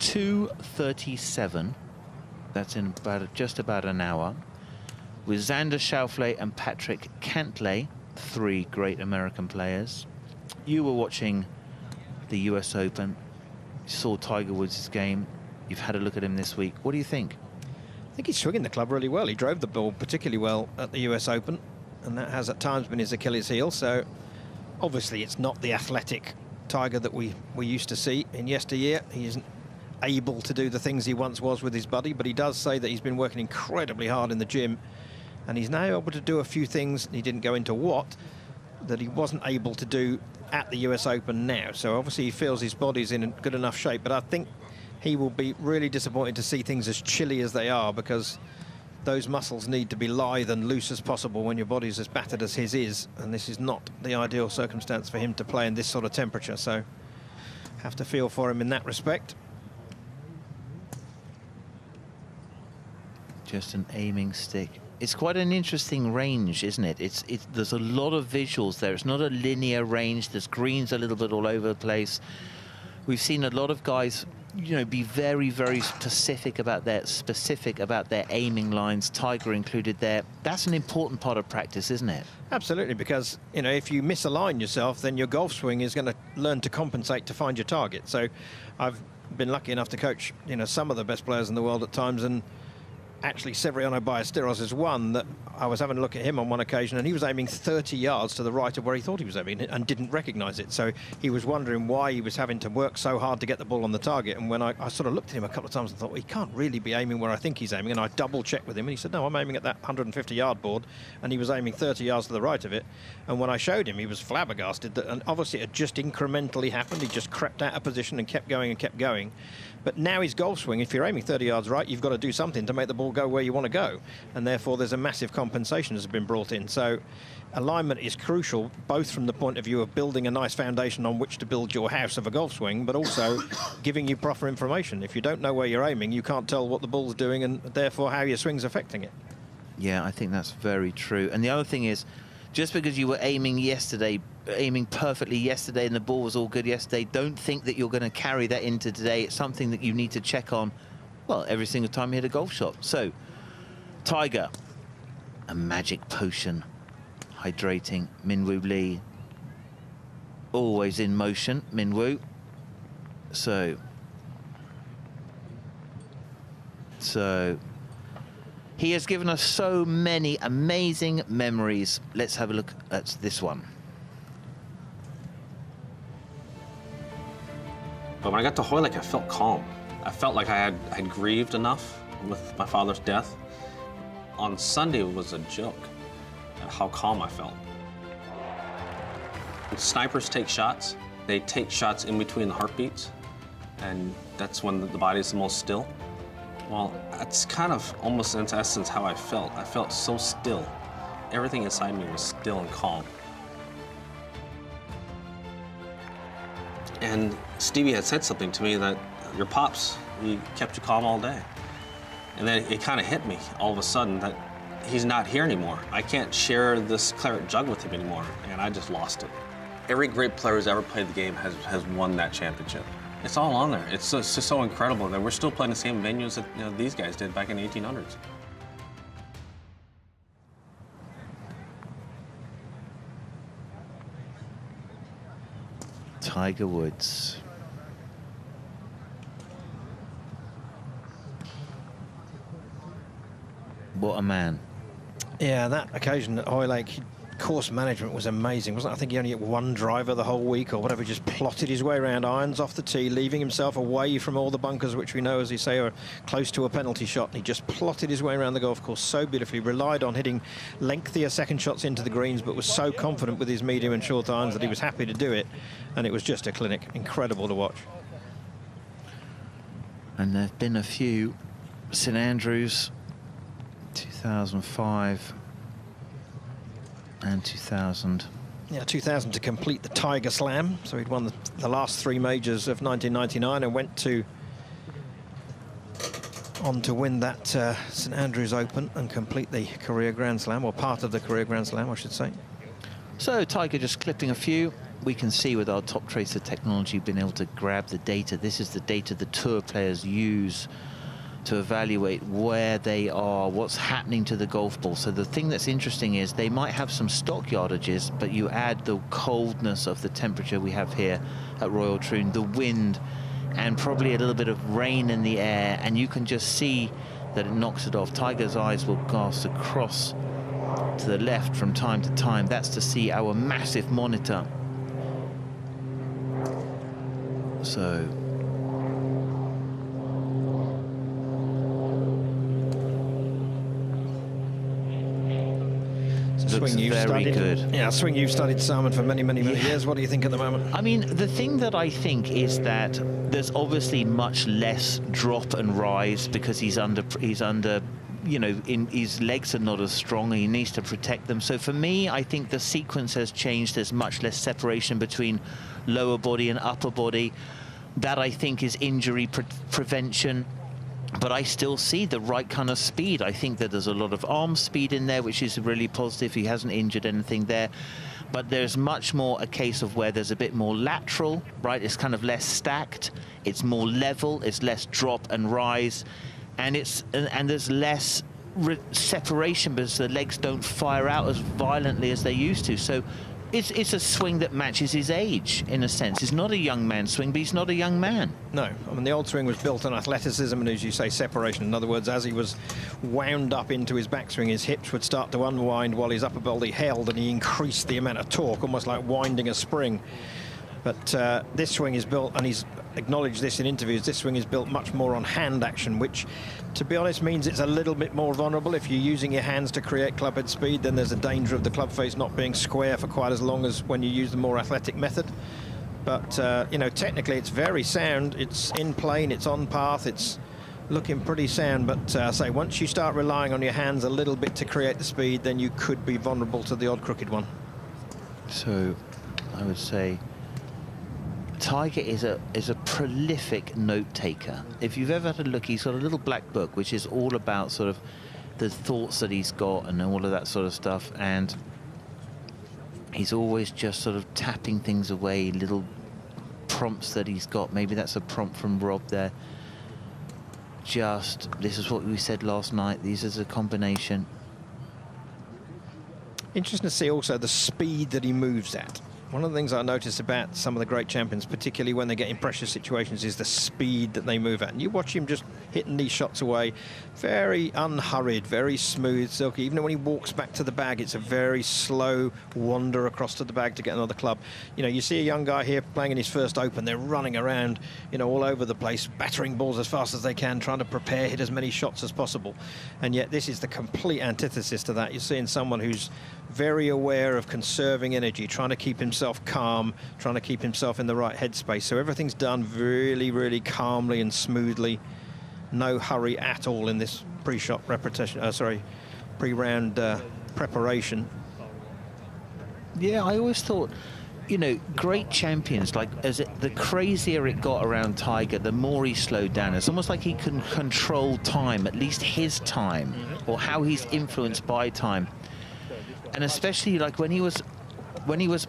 S4: 2:37. That's in just about an hour, with Xander Schauffele and Patrick Cantlay, 3 great American players. You were watching the US Open, you saw Tiger Woods' game, you've had a look at him this week. What do you think?
S5: I think he's swinging the club really well. He drove the ball particularly well at the US Open, and that has at times been his Achilles heel. So obviously it's not the athletic Tiger that we used to see in yesteryear. He isn't able to do the things he once was with his buddy, but he does say that he's been working incredibly hard in the gym, and he's now able to do a few things, he didn't go into what, that he wasn't able to do at the US Open now. So obviously he feels his body's in good enough shape, but I think he will be really disappointed to see things as chilly as they are, because those muscles need to be lithe and loose as possible when your body's as battered as his is, and this is not the ideal circumstance for him to play in this sort of temperature, so have to feel for him in that respect.
S4: Just an aiming stick. It's quite an interesting range, isn't it? There's a lot of visuals there. It's not a linear range. There's greens a little bit all over the place. We've seen a lot of guys, you know, be very, very specific about their aiming lines, Tiger included there. That's an important part of practice, isn't it?
S5: Absolutely, because, you know, if you misalign yourself, then your golf swing is going to learn to compensate to find your target. So I've been lucky enough to coach, you know, some of the best players in the world at times, and actually Severiano Ballesteros is one that I was having a look at him on one occasion, and he was aiming 30 yards to the right of where he thought he was aiming and didn't recognize it. So he was wondering why he was having to work so hard to get the ball on the target. And when I sort of looked at him a couple of times and thought, well, he can't really be aiming where I think he's aiming, and I double checked with him, and he said, no, I'm aiming at that 150-yard board, and he was aiming 30 yards to the right of it. And when I showed him, he was flabbergasted that, and obviously it had just incrementally happened. He just crept out of position and kept going and kept going. But now his golf swing, if you're aiming 30 yards right, you've got to do something to make the ball go where you want to go. And therefore, there's a massive compensation has been brought in. So alignment is crucial, both from the point of view of building a nice foundation on which to build your house of a golf swing, but also giving you proper information. If you don't know where you're aiming, you can't tell what the ball's doing and therefore how your swing's affecting it.
S4: Yeah, I think that's very true. And the other thing is, just because you were aiming perfectly yesterday and the ball was all good yesterday, don't think that you're going to carry that into today. It's something that you need to check on, well, every single time you hit a golf shot. So, Tiger, a magic potion, hydrating. Minwoo Lee, always in motion, Minwoo. So he has given us so many amazing memories. Let's have a look at this one.
S13: But when I got to Hoylake, I felt calm. I felt like I had grieved enough with my father's death. On Sunday, it was a joke at how calm I felt. When snipers take shots, they take shots in between the heartbeats, and that's when the body is the most still. Well, that's kind of almost in essence how I felt. I felt so still. Everything inside me was still and calm. And Stevie had said something to me that your pops, he kept you calm all day. And then it kind of hit me all of a sudden that he's not here anymore. I can't share this claret jug with him anymore, and I just lost it. Every great player who's ever played the game has won that championship. It's all on there. It's just so incredible that we're still playing the same venues that these guys did back in the 1800s.
S4: Tiger Woods. What a man.
S5: Yeah, that occasion at Hoylake, course management was amazing, wasn't it? I think he only hit one driver the whole week or whatever. He just plotted his way around, irons off the tee, leaving himself away from all the bunkers, which we know, as you say, are close to a penalty shot. And he just plotted his way around the golf course so beautifully, relied on hitting lengthier second shots into the greens, but was so confident with his medium and short irons that he was happy to do it. And it was just a clinic. Incredible to watch.
S4: And there have been a few. St Andrews, 2005 and 2000.
S5: Yeah, 2000 to complete the Tiger Slam. So he'd won the last three majors of 1999 and went on to win that St Andrews Open and complete the career Grand Slam, or part of the career Grand Slam, I should say.
S4: So Tiger just clipping a few. We can see with our Top Tracer technology being able to grab the data. This is the data the tour players use to evaluate where they are, what's happening to the golf ball. So the thing that's interesting is they might have some stock yardages, but you add the coldness of the temperature we have here at Royal Troon, the wind, and probably a little bit of rain in the air, and you can just see that it knocks it off. Tiger's eyes will cast across to the left from time to time. That's to see our massive monitor. So looks very good.
S5: Yeah, swing you've studied, Simon, for many, many years. What do you think at the moment?
S4: I mean, the thing that I think is that there's obviously much less drop and rise because he's under, you know, his legs are not as strong. He needs to protect them. So for me, I think the sequence has changed. There's much less separation between lower body and upper body. That, I think, is injury prevention. But I still see the right kind of speed. I think that there's a lot of arm speed in there, which is really positive. He hasn't injured anything there. But there's much more a case of where there's a bit more lateral, right? It's kind of less stacked. It's more level. It's less drop and rise. And there's less separation because the legs don't fire out as violently as they used to. So it's a swing that matches his age, in a sense. It's not a young man's swing, but he's not a young man.
S5: No, I mean, the old swing was built on athleticism and, as you say, separation. In other words, as he was wound up into his backswing, his hips would start to unwind while his upper body held, and he increased the amount of torque, almost like winding a spring. But this swing is built, and he's acknowledged this in interviews, this swing is built much more on hand action, which, to be honest, means it's a little bit more vulnerable. If you're using your hands to create clubhead speed, then there's a danger of the club face not being square for quite as long as when you use the more athletic method. But, you know, technically it's very sound. It's in plane, it's on path, it's looking pretty sound. But, say, once you start relying on your hands a little bit to create the speed, then you could be vulnerable to the odd crooked one.
S4: So, I would say Tiger is a prolific note taker. If you've ever had a look, he's got a little black book which is all about sort of the thoughts that he's got and all of that sort of stuff, and he's always just sort of tapping things away, little prompts that he's got. Maybe that's a prompt from Rob there. Just, this is what we said last night, these is a combination.
S5: Interesting to see also the speed that he moves at. One of the things I notice about some of the great champions, particularly when they get in pressure situations, is the speed that they move at. And you watch him just hitting these shots away, very unhurried, very smooth, silky. Even when he walks back to the bag, it's a very slow wander across to the bag to get another club. You know, you see a young guy here playing in his first Open, they're running around, you know, all over the place, battering balls as fast as they can, trying to prepare, hit as many shots as possible. And yet this is the complete antithesis to that. You're seeing someone who's very aware of conserving energy, trying to keep himself calm, trying to keep himself in the right headspace. So everything's done really, really calmly and smoothly. No hurry at all in this pre-shot repetition, pre-round preparation.
S4: Yeah, I always thought, you know, great champions, like the crazier it got around Tiger, the more he slowed down. It's almost like he can control time, at least his time, or how he's influenced by time. And especially like when he was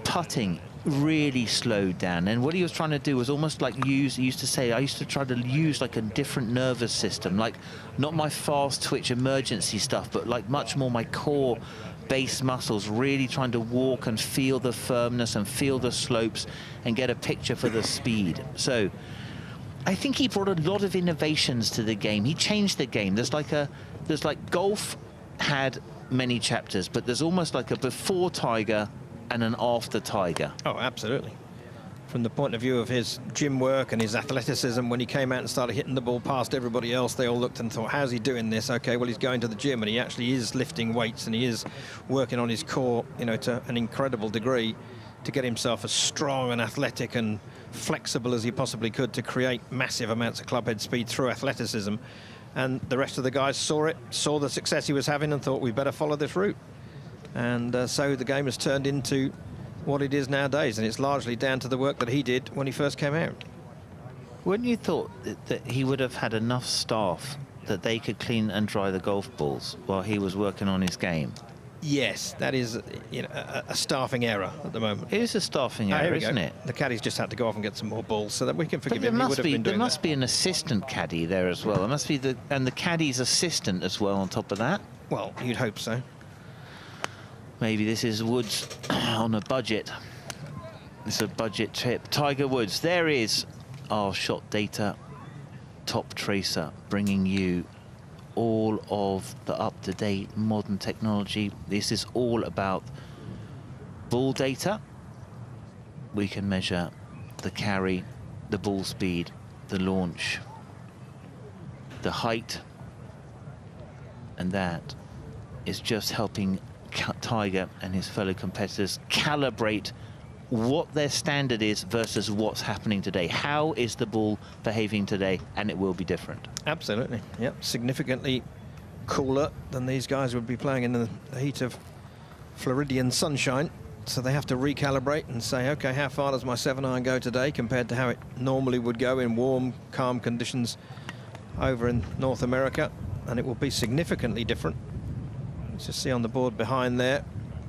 S4: putting, really slowed down. And what he was trying to do was almost like he used to say, I used to try to use like a different nervous system, like not my fast twitch emergency stuff, but like much more my core base muscles, really trying to walk and feel the firmness and feel the slopes and get a picture for the speed. So I think he brought a lot of innovations to the game. He changed the game. There's like golf had many chapters, but there's almost like a before Tiger and an after Tiger.
S5: Oh, absolutely. From the point of view of his gym work and his athleticism, when he came out and started hitting the ball past everybody else, they all looked and thought, how's he doing this? Okay, well, he's going to the gym, and he actually is lifting weights, and he is working on his core, you know, to an incredible degree to get himself as strong and athletic and flexible as he possibly could to create massive amounts of clubhead speed through athleticism. And the rest of the guys saw it, saw the success he was having, and thought, we better follow this route. And so the game has turned into what it is nowadays, and it's largely down to the work that he did when he first came out.
S4: Wouldn't you thought that he would have had enough staff that they could clean and dry the golf balls while he was working on his game?
S5: Yes, that is, you know, a staffing error at the moment.
S4: It is a staffing error, isn't it?
S5: The caddies just had to go off and get some more balls so that we can forgive him.
S4: There must be an assistant caddy there as well. There must be the caddy's assistant as well on top of that.
S5: Well, you'd hope so.
S4: Maybe this is Woods on a budget. It's a budget trip. Tiger Woods, there is our shot data top tracer, bringing you all of the up-to-date modern technology. This is all about ball data. We can measure the carry, the ball speed, the launch, the height, and that is just helping Tiger and his fellow competitors calibrate what their standard is versus what's happening today. How is the ball behaving today? And it will be different.
S5: Absolutely. Yep. Significantly cooler than these guys would be playing in the heat of Floridian sunshine. So they have to recalibrate and say, OK, how far does my 7-iron go today compared to how it normally would go in warm, calm conditions over in North America? And it will be significantly different. Let's just see on the board behind there,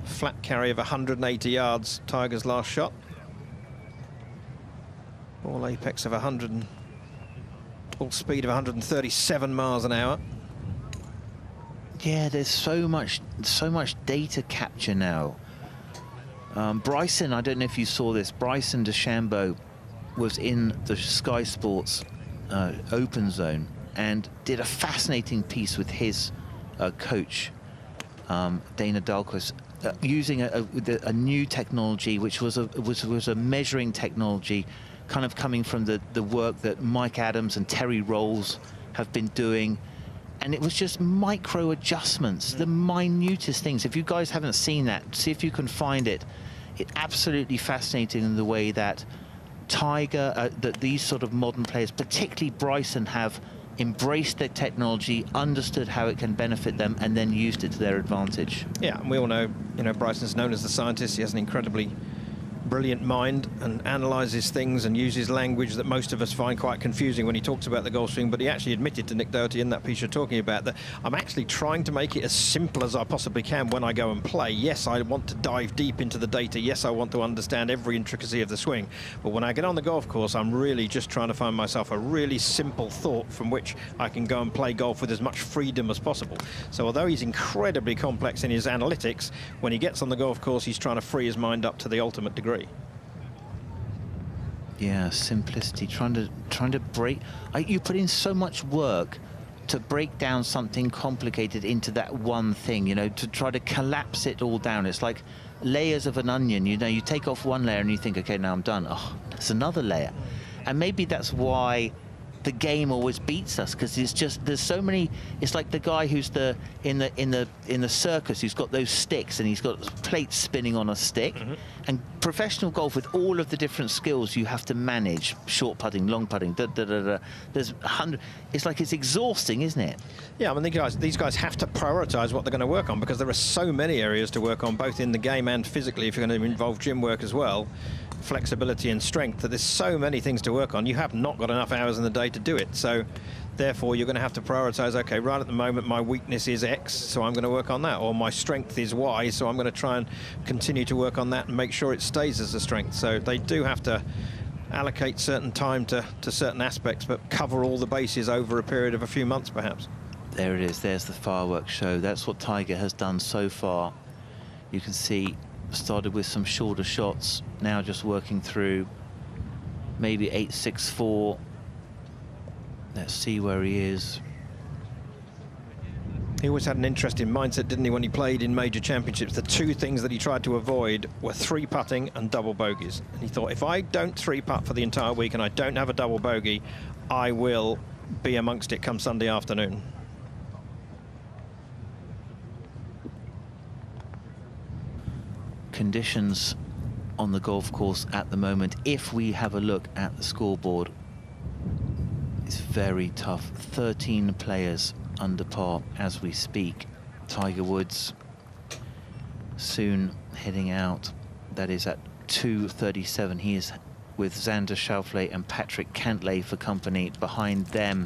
S5: flat carry of 180 yards, Tiger's last shot. Ball apex of 100 and ball speed of 137 miles an hour.
S4: Yeah, there's so much data capture now. Bryson, I don't know if you saw this, Bryson DeChambeau was in the Sky Sports open zone and did a fascinating piece with his coach, Dana Dahlquist, using a new technology, which was a measuring technology, kind of coming from the work that Mike Adams and Terry Rolls have been doing. And it was just micro adjustments, the minutest things. If you guys haven't seen that, see if you can find it. It's absolutely fascinating in the way that Tiger, that these sort of modern players, particularly Bryson, have embraced their technology, understood how it can benefit them, and then used it to their advantage.
S5: Yeah, and we all know, Bryson's known as the scientist. He has an incredibly brilliant mind and analyses things and uses language that most of us find quite confusing when he talks about the golf swing. But he actually admitted to Nick Doherty in that piece you're talking about that I'm actually trying to make it as simple as I possibly can when I go and play. Yes, I want to dive deep into the data. Yes, I want to understand every intricacy of the swing. But when I get on the golf course, I'm really just trying to find myself a really simple thought from which I can go and play golf with as much freedom as possible. So although he's incredibly complex in his analytics, when he gets on the golf course, he's trying to free his mind up to the ultimate degree.
S4: Yeah, simplicity, trying to break. You put in so much work to break down something complicated into that one thing, to try to collapse it all down. It's like layers of an onion, you take off one layer and you think, okay, now I'm done. Oh, that's another layer. And maybe that's why the game always beats us, because it's just, there's so many. It's like the guy who's in the circus who's got those sticks and he's got plates spinning on a stick. And professional golf, with all of the different skills you have to manage, short putting, long putting, there's 100. It's like, it's exhausting, isn't it?
S5: Yeah, I mean, these guys have to prioritize what they're going to work on, because there are so many areas to work on, both in the game and physically, if you're going to involve gym work as well, flexibility and strength, that there's so many things to work on. You have not got enough hours in the day to do it. So therefore, you're going to have to prioritize, okay, right at the moment, my weakness is X, so I'm going to work on that. Or my strength is Y, so I'm going to try and continue to work on that and make sure it stays as a strength. So they do have to allocate certain time to certain aspects, but cover all the bases over a period of a few months, perhaps.
S4: There it is. There's the fireworks show. That's what Tiger has done so far. You can see, started with some shorter shots, now just working through maybe 8.64. Let's see where he is.
S5: He always had an interesting mindset, didn't he, when he played in major championships? The two things that he tried to avoid were 3-putting and double bogeys. And he thought, if I don't 3-putt for the entire week and I don't have a double bogey, I will be amongst it come Sunday afternoon.
S4: Conditions on the golf course at the moment, if we have a look at the scoreboard, it's very tough. 13 players under par as we speak. Tiger Woods soon heading out. That is at 2:37. He is with Xander Schauffele and Patrick Cantlay for company. Behind them,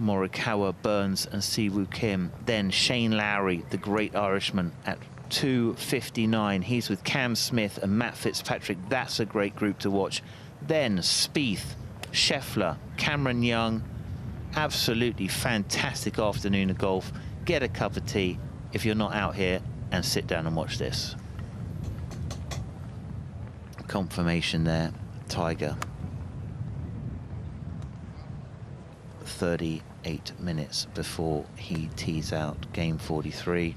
S4: Morikawa, Burns and Siwoo Kim. Then Shane Lowry, the great Irishman, at 2:59. He's with Cam Smith and Matt Fitzpatrick. That's a great group to watch. Then Spieth, Scheffler, Cameron Young. Absolutely fantastic afternoon of golf. Get a cup of tea if you're not out here and sit down and watch this. Confirmation there, Tiger. 38 minutes before he tees out game 43.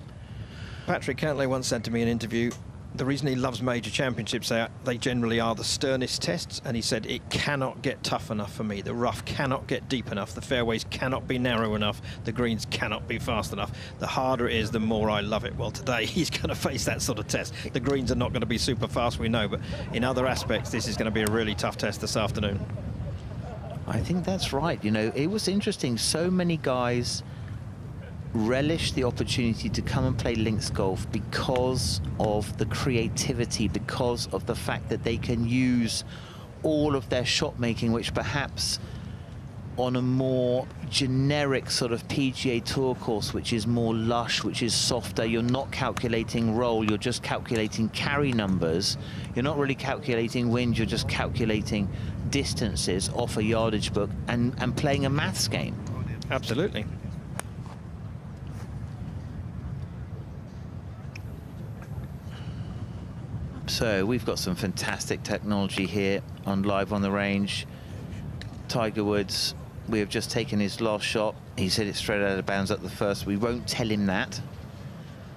S5: Patrick Cantlay once said to me in an interview, the reason he loves major championships, they generally are the sternest tests, and he said it cannot get tough enough for me. The rough cannot get deep enough. The fairways cannot be narrow enough. The greens cannot be fast enough. The harder it is, the more I love it. Well, today he's going to face that sort of test. The greens are not going to be super fast, we know, but in other aspects, this is going to be a really tough test this afternoon.
S4: I think that's right. You know, it was interesting. So many guys relish the opportunity to come and play links golf because of the creativity, because of the fact that they can use all of their shot making, which perhaps on a more generic sort of PGA Tour course, which is more lush, which is softer, you're not calculating roll, you're just calculating carry numbers, you're not really calculating wind, you're just calculating distances off a yardage book and playing a maths game.
S5: Absolutely.
S4: So we've got some fantastic technology here on Live on the Range. Tiger Woods, we have just taken his last shot. He said it's straight out of bounds at the first. We won't tell him that.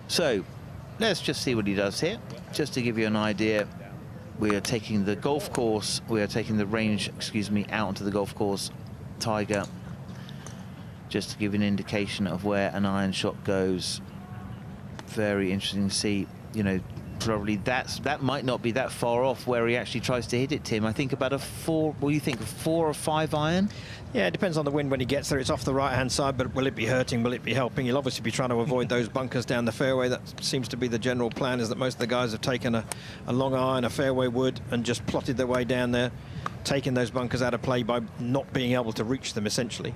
S4: So let's just see what he does here. Just to give you an idea, we are taking the golf course, we are taking the range, excuse me, out onto the golf course. Tiger, just to give you an indication of where an iron shot goes. Very interesting to see, you know, probably that might not be that far off where he actually tries to hit it, Tim. I think about a 4, what do you think, a 4 or 5 iron?
S5: Yeah, it depends on the wind when he gets there. It's off the right-hand side, but will it be hurting? Will it be helping? He'll obviously be trying to avoid those bunkers down the fairway. That seems to be the general plan, is that most of the guys have taken a long iron, a fairway wood, and just plotted their way down there, taking those bunkers out of play by not being able to reach them, essentially.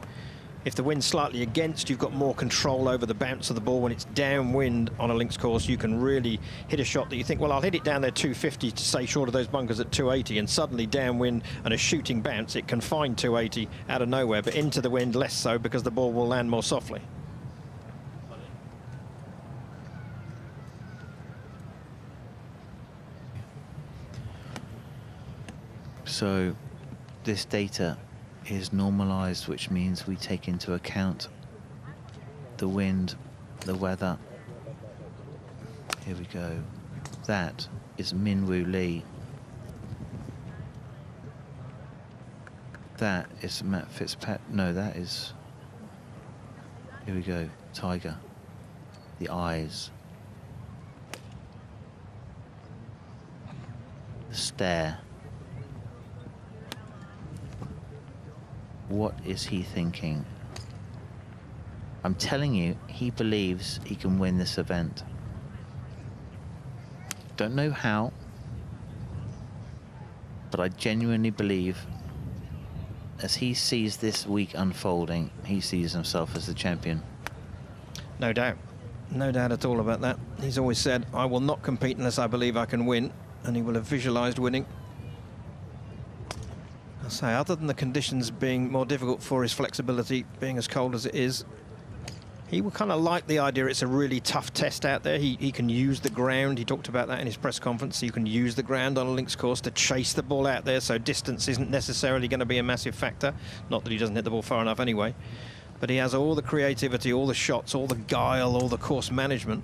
S5: If the wind's slightly against, you've got more control over the bounce of the ball. When it's downwind on a links course, you can really hit a shot that you think, well, I'll hit it down there 250 to stay short of those bunkers at 280, and suddenly downwind and a shooting bounce, it can find 280 out of nowhere, but into the wind less so, because the ball will land more softly.
S4: So this data is normalized, which means we take into account the wind, the weather. Here we go. That is Minwoo Lee. That is Matt Fitzpatrick. No, that is... Here we go. Tiger. The eyes. The stare. What is he thinking? I'm telling you, he believes he can win this event. Don't know how, but I genuinely believe, as he sees this week unfolding, he sees himself as the champion.
S5: No doubt. No doubt at all about that. He's always said, I will not compete unless I believe I can win, and he will have visualized winning. I say, other than the conditions being more difficult for his flexibility, being as cold as it is, he would kind of like the idea it's a really tough test out there. He can use the ground. He talked about that in his press conference. You can use the ground on a links course to chase the ball out there, so distance isn't necessarily going to be a massive factor. Not that he doesn't hit the ball far enough anyway. But he has all the creativity, all the shots, all the guile, all the course management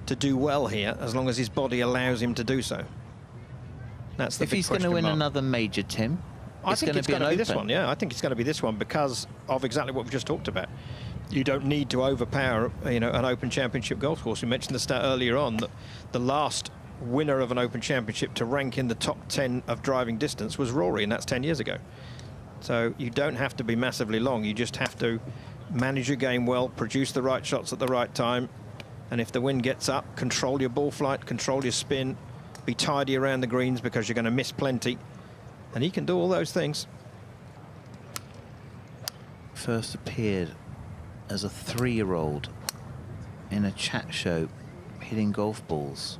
S5: to do well here, as long as his body allows him to do so. That's the big question mark.
S4: If he's going to win another major, Tim,
S5: I think it's going to be this one, yeah. I think it's going to be this one because of exactly what we've just talked about. You don't need to overpower, you know, an Open Championship golf course. We mentioned the stat earlier on that the last winner of an Open Championship to rank in the top 10 of driving distance was Rory, and that's 10 years ago. So you don't have to be massively long. You just have to manage your game well, produce the right shots at the right time, and if the wind gets up, control your ball flight, control your spin, be tidy around the greens because you're going to miss plenty. And he can do all those things.
S4: First appeared as a 3-year-old in a chat show hitting golf balls.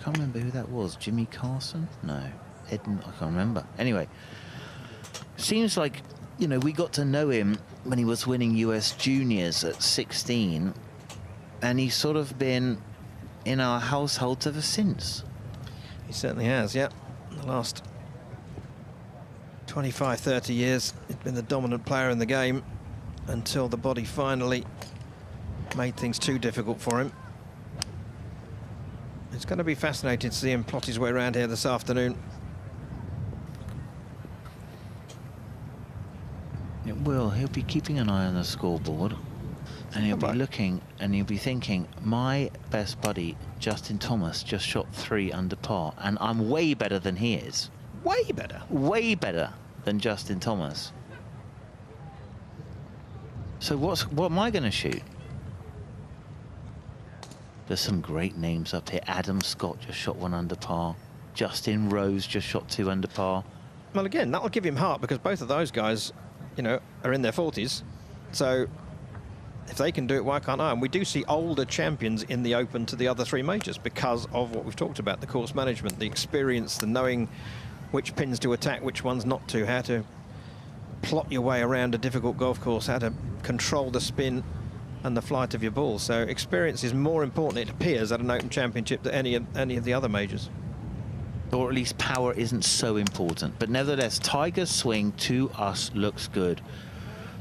S4: Can't remember who that was. Jimmy Carson? No. I can't remember. Anyway, seems like, you know, we got to know him when he was winning US Juniors at 16, and he's sort of been in our households ever since.
S5: He certainly has, yeah. The last 25, 30 years, he's been the dominant player in the game until the body finally made things too difficult for him. It's going to be fascinating to see him plot his way around here this afternoon.
S4: It will. He'll be keeping an eye on the scoreboard, and he'll be looking, and he'll be thinking, my best buddy, Justin Thomas, just shot 3 under par, and I'm way better than he is.
S5: Way better?
S4: Way better than Justin Thomas. So what am I going to shoot? There's some great names up here. Adam Scott just shot 1 under par. Justin Rose just shot 2 under par.
S5: Well, again, that'll give him heart, because both of those guys, you know, are in their 40s. So if they can do it, why can't I? And we do see older champions in the Open to the other 3 majors because of what we've talked about, the course management, the experience, the knowing which pins to attack, which ones not to, how to plot your way around a difficult golf course, how to control the spin and the flight of your ball. So experience is more important, it appears, at an Open Championship than any of the other majors.
S4: Or at least power isn't so important. But nevertheless, Tiger's swing to us looks good.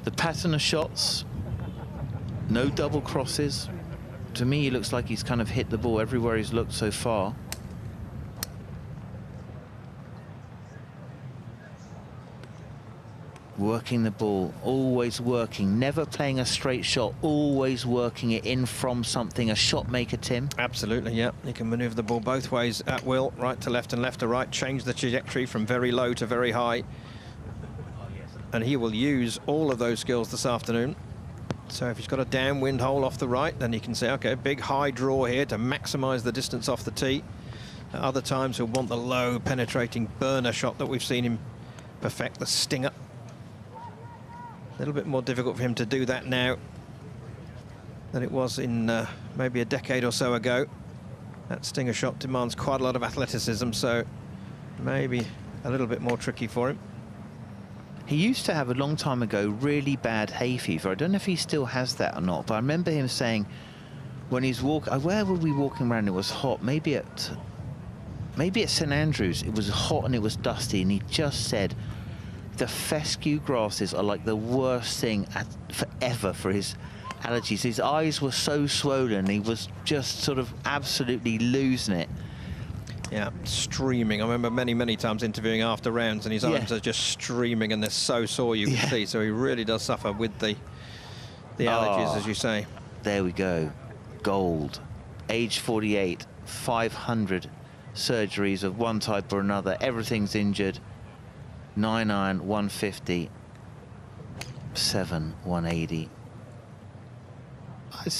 S4: The pattern of shots, no double crosses. To me, he looks like he's kind of hit the ball everywhere he's looked so far. Working the ball, always working, never playing a straight shot, always working it in from something, a shot maker, Tim.
S5: Absolutely, yeah. You can maneuver the ball both ways at will, right to left and left to right, change the trajectory from very low to very high. And he will use all of those skills this afternoon. So if he's got a downwind hole off the right, then he can say, okay, big high draw here to maximize the distance off the tee. At other times, he'll want the low penetrating burner shot that we've seen him perfect, the stinger. A little bit more difficult for him to do that now than it was in maybe a decade or so ago. That stinger shot demands quite a lot of athleticism, so maybe a little bit more tricky for him.
S4: He used to have, a long time ago, really bad hay fever. I don't know if he still has that or not, but I remember him saying when he's walking, where were we walking around? It was hot, maybe at St Andrews. It was hot and it was dusty, and he just said the fescue grasses are like the worst thing forever for his allergies. His eyes were so swollen, he was just sort of absolutely losing it.
S5: Yeah, streaming. I remember many times interviewing after rounds, and his arms are just streaming, and they're so sore, you can see. So he really does suffer with the allergies, as you say.
S4: There we go. Gold. Age 48, 500 surgeries of one type or another. Everything's injured. 9-iron, 150, 7, 180. I'd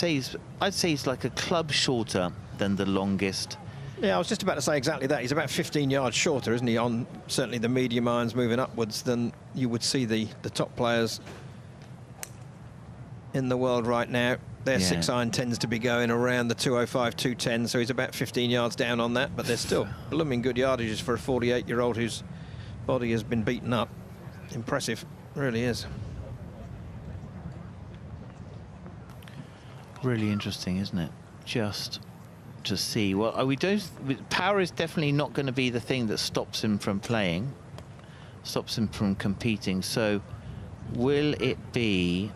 S4: say he's like a club shorter than the longest.
S5: Yeah, I was just about to say exactly that. He's about 15 yards shorter, isn't he, on certainly the medium irons moving upwards than you would see the top players in the world right now. Their 6-iron tends to be going around the 205, 210, so he's about 15 yards down on that, but they're still blooming good yardages for a 48-year-old whose body has been beaten up. Impressive, really is.
S4: Really interesting, isn't it? Just to see. Well, power is definitely not going to be the thing that stops him from playing, stops him from competing. So will it be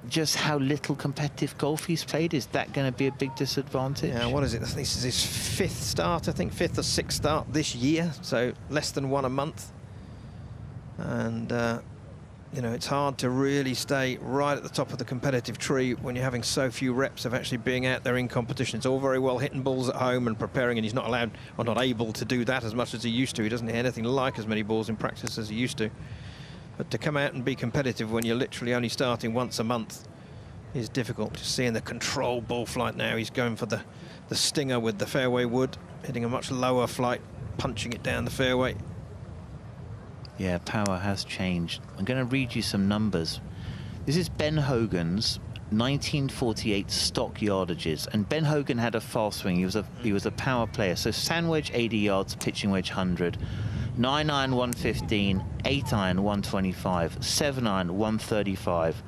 S4: just how little competitive golf he's played? Is that going to be a big disadvantage?
S5: Yeah, what is it? This is his 5th start, I think, 5th or 6th start this year, so less than 1 a month. And, you know, it's hard to really stay right at the top of the competitive tree when you're having so few reps of actually being out there in competition. It's all very well hitting balls at home and preparing, and he's not allowed or not able to do that as much as he used to. He doesn't hit anything like as many balls in practice as he used to. But to come out and be competitive when you're literally only starting once a month is difficult. Just seeing the controlled ball flight now. He's going for the stinger with the fairway wood, hitting a much lower flight, punching it down the fairway.
S4: Yeah, power has changed. I'm going to read you some numbers. This is Ben Hogan's 1948 stock yardages, and Ben Hogan had a fast swing. He was a power player. So sand wedge 80 yards, pitching wedge 100. 9-iron 115, 8-iron 125, 7-iron 135,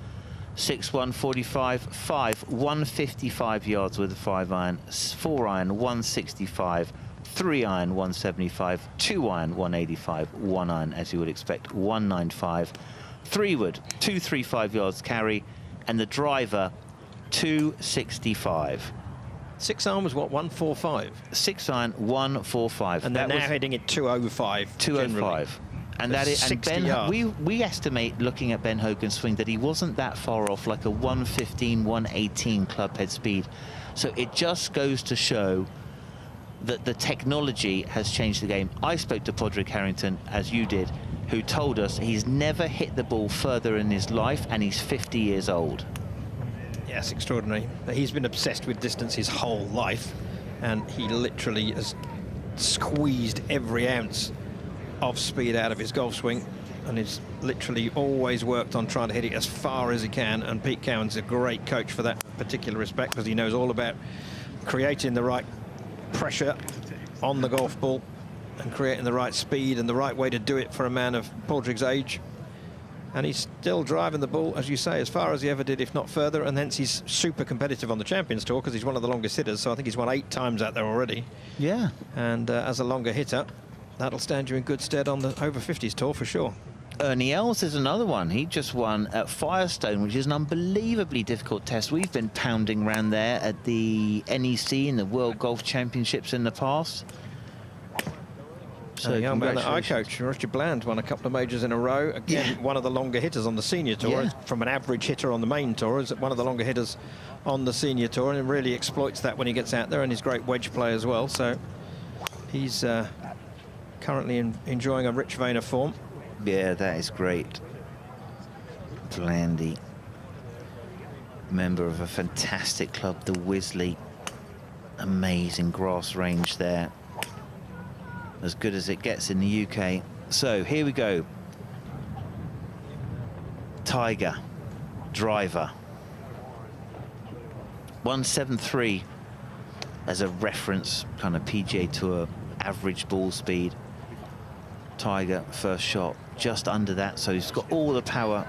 S4: 6-1 45, 5 155 yards with a 5-iron, 4-iron 165, 3-iron 175, 2-iron 185, 1-iron as you would expect 195, 3-wood 235 yards carry, and the driver 265.
S5: 6 iron was what, 145?
S4: 6 iron, 145.
S5: And they're now heading at 205.
S4: 205. And that is, and Ben, we estimate, looking at Ben Hogan's swing, that he wasn't that far off, like a 115, 118 club head speed. So it just goes to show that the technology has changed the game. I spoke to Podrick Harrington, as you did, who told us he's never hit the ball further in his life, and he's 50 years old.
S5: Yes, extraordinary. He's been obsessed with distance his whole life, and he literally has squeezed every ounce of speed out of his golf swing, and he's literally always worked on trying to hit it as far as he can. And Pete Cowan's a great coach for that particular respect, because he knows all about creating the right pressure on the golf ball and creating the right speed and the right way to do it for a man of Padraig's age. And he's still driving the ball, as you say, as far as he ever did, if not further, and hence he's super competitive on the Champions Tour, because he's one of the longest hitters. So I think he's won 8 times out there already.
S4: Yeah.
S5: And as a longer hitter, that'll stand you in good stead on the over 50s tour for sure.
S4: Ernie Els is another one. He just won at Firestone, which is an unbelievably difficult test. We've been pounding around there at the NEC and the World Golf Championships in the past.
S5: So young man that I coach, Richard Bland, won a couple of majors in a row. Again, one of the longer hitters on the senior tour. From an average hitter on the main tour, is one of the longer hitters on the senior tour, and really exploits that when he gets out there, and he's a great wedge play as well. So he's currently enjoying a rich vein of form.
S4: Yeah, that is great. Blandy, member of a fantastic club, the Wisley. Amazing grass range there. As good as it gets in the UK. So here we go. Tiger, driver. 173 as a reference, kind of PGA Tour average ball speed. Tiger, first shot, just under that, so he's got all the power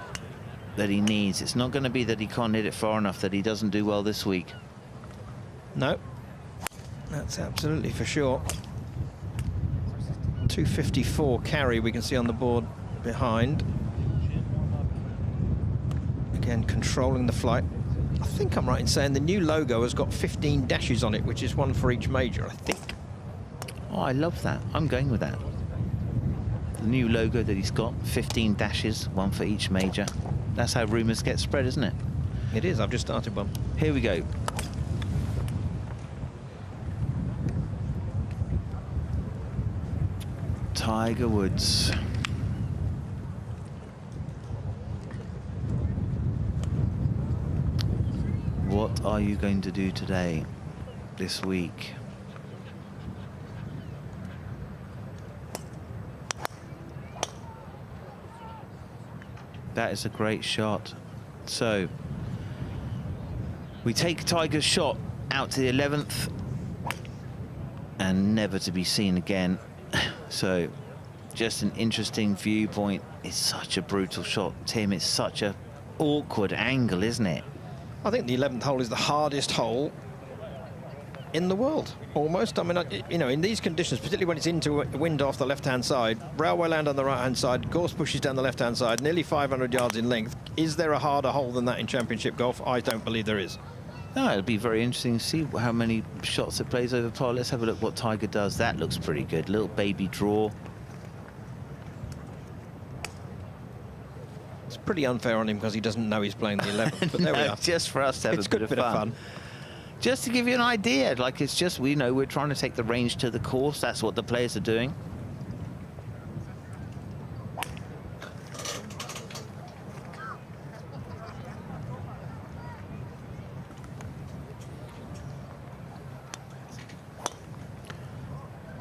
S4: that he needs. It's not going to be that he can't hit it far enough that he doesn't do well this week.
S5: No, that's absolutely for sure. 254 carry we can see on the board behind. Again, controlling the flight. I think I'm right in saying the new logo has got 15 dashes on it, which is one for each major, I think.
S4: Oh, I love that. I'm going with that. The new logo that he's got, 15 dashes, one for each major. That's how rumours get spread, isn't it?
S5: It is. I've just started one.
S4: Here we go. Tiger Woods. What are you going to do today, this week? That is a great shot. So we take Tiger's shot out to the 11th and never to be seen again. So just an interesting viewpoint. It's such a brutal shot, Tim. It's such a awkward angle, isn't it?
S5: I think the 11th hole is the hardest hole in the world, almost. I mean, you know, in these conditions, particularly when it's into wind off the left-hand side, railway land on the right-hand side, gorse bushes down the left-hand side, nearly 500 yards in length. Is there a harder hole than that in championship golf? I don't believe there is.
S4: No, it'll be very interesting to see how many shots it plays over par. Let's have a look what Tiger does. That looks pretty good. Little baby draw.
S5: It's pretty unfair on him because he doesn't know he's playing the 11th, but there we are.
S4: Just for us to have a bit of fun. Just to give you an idea, like, it's just, we know we're trying to take the range to the course. That's what the players are doing.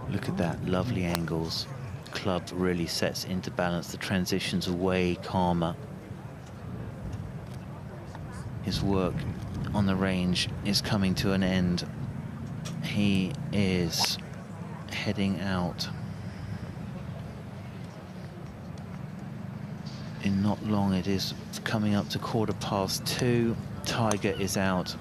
S4: Look at that, lovely angles. Club really sets into balance. The transitions are way calmer. His work on the range is coming to an end. He is heading out in not long. It is coming up to 2:15. Tiger is out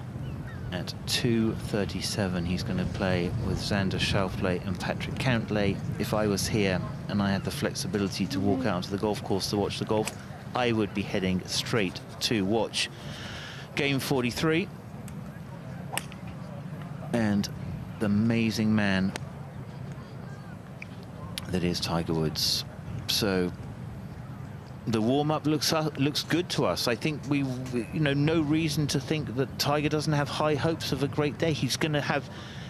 S4: at 2:37. He's going to play with Xander Schauffele and Patrick Cantlay. If I was here and I had the flexibility to walk out onto the golf course to watch the golf, I would be heading straight to watch Game 43. and the amazing man that is Tiger Woods. So the warm-up looks good to us. I think we no reason to think that Tiger doesn't have high hopes of a great day. He's going to have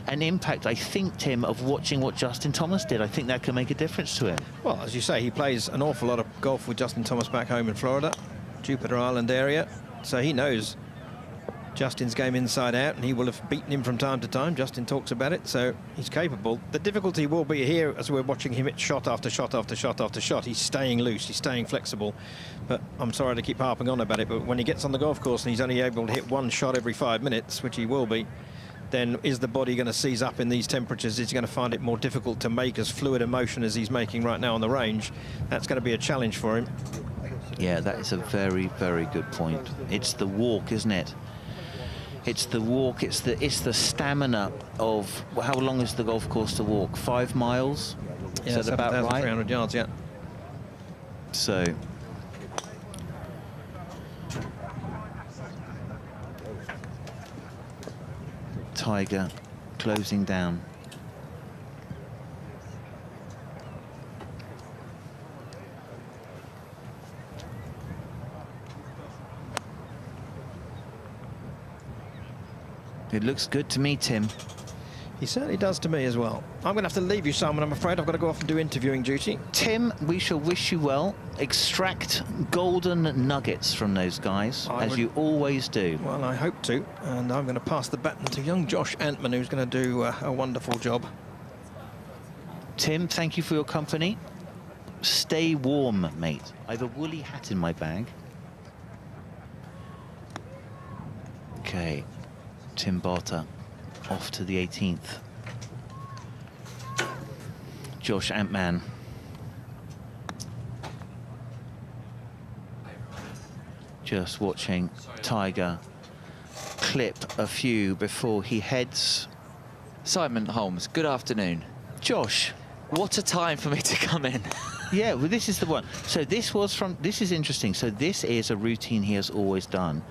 S4: an impact, I think, Tim, of watching what Justin Thomas did. I think that can make a difference to him.
S5: Well, as you say, he plays an awful lot of golf with Justin Thomas back home in Florida, Jupiter Island area, so he knows Justin's game inside out, and he will have beaten him from time to time. Justin talks about it, so he's capable. The difficulty will be here, as we're watching him hit shot after shot after shot after shot. He's staying loose, he's staying flexible, but I'm sorry to keep harping on about it, but when he gets on the golf course and he's only able to hit one shot every 5 minutes, which he will be, then is the body going to seize up in these temperatures? Is he going to find it more difficult to make as fluid a motion as he's making right now on the range? That's going to be a challenge for him.
S4: Yeah, that is a very, very good point. It's the walk, isn't it? It's the walk, it's the stamina of, how long is the golf course to walk? 5 miles?
S5: Yeah,
S4: is that about right?
S5: 7,300 yards, yeah.
S4: So Tiger closing down. It looks good to me, Tim.
S5: He certainly does to me as well. I'm going to have to leave you, Simon, I'm afraid. I've got to go off and do interviewing duty.
S4: Tim, we shall wish you well. Extract golden nuggets from those guys, as you always do.
S5: Well, I hope to. And I'm going to pass the baton to young Josh Antman, who's going to do a wonderful job.
S4: Tim, thank you for your company. Stay warm, mate. I have a woolly hat in my bag. Okay. Tim Barter off to the 18th. Josh Antman. Just watching Tiger clip a few before he heads.
S14: Simon Holmes, good afternoon.
S4: Josh.
S14: What a time for me to come in.
S4: Yeah, well, this is the one. So this is interesting. So this is a routine he has always done.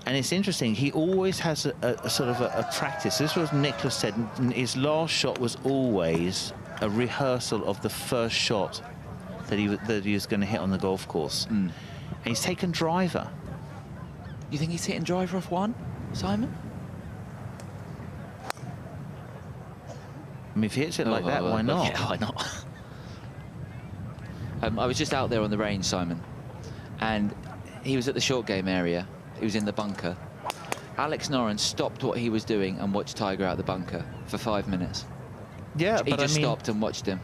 S4: And it's interesting, he always has a sort of a practice. This was Nicholas said, his last shot was always a rehearsal of the first shot that he was going to hit on the golf course. And he's taken driver.
S14: You think he's hitting driver off one, Simon?
S4: I mean, if he hits it like that, why not?
S14: Yeah, why not? I was just out there on the range, Simon, and he was at the short game area. He was in the bunker. Alex Noren stopped what he was doing and watched Tiger out the bunker for 5 minutes.
S4: Yeah,
S14: he just stopped and watched him.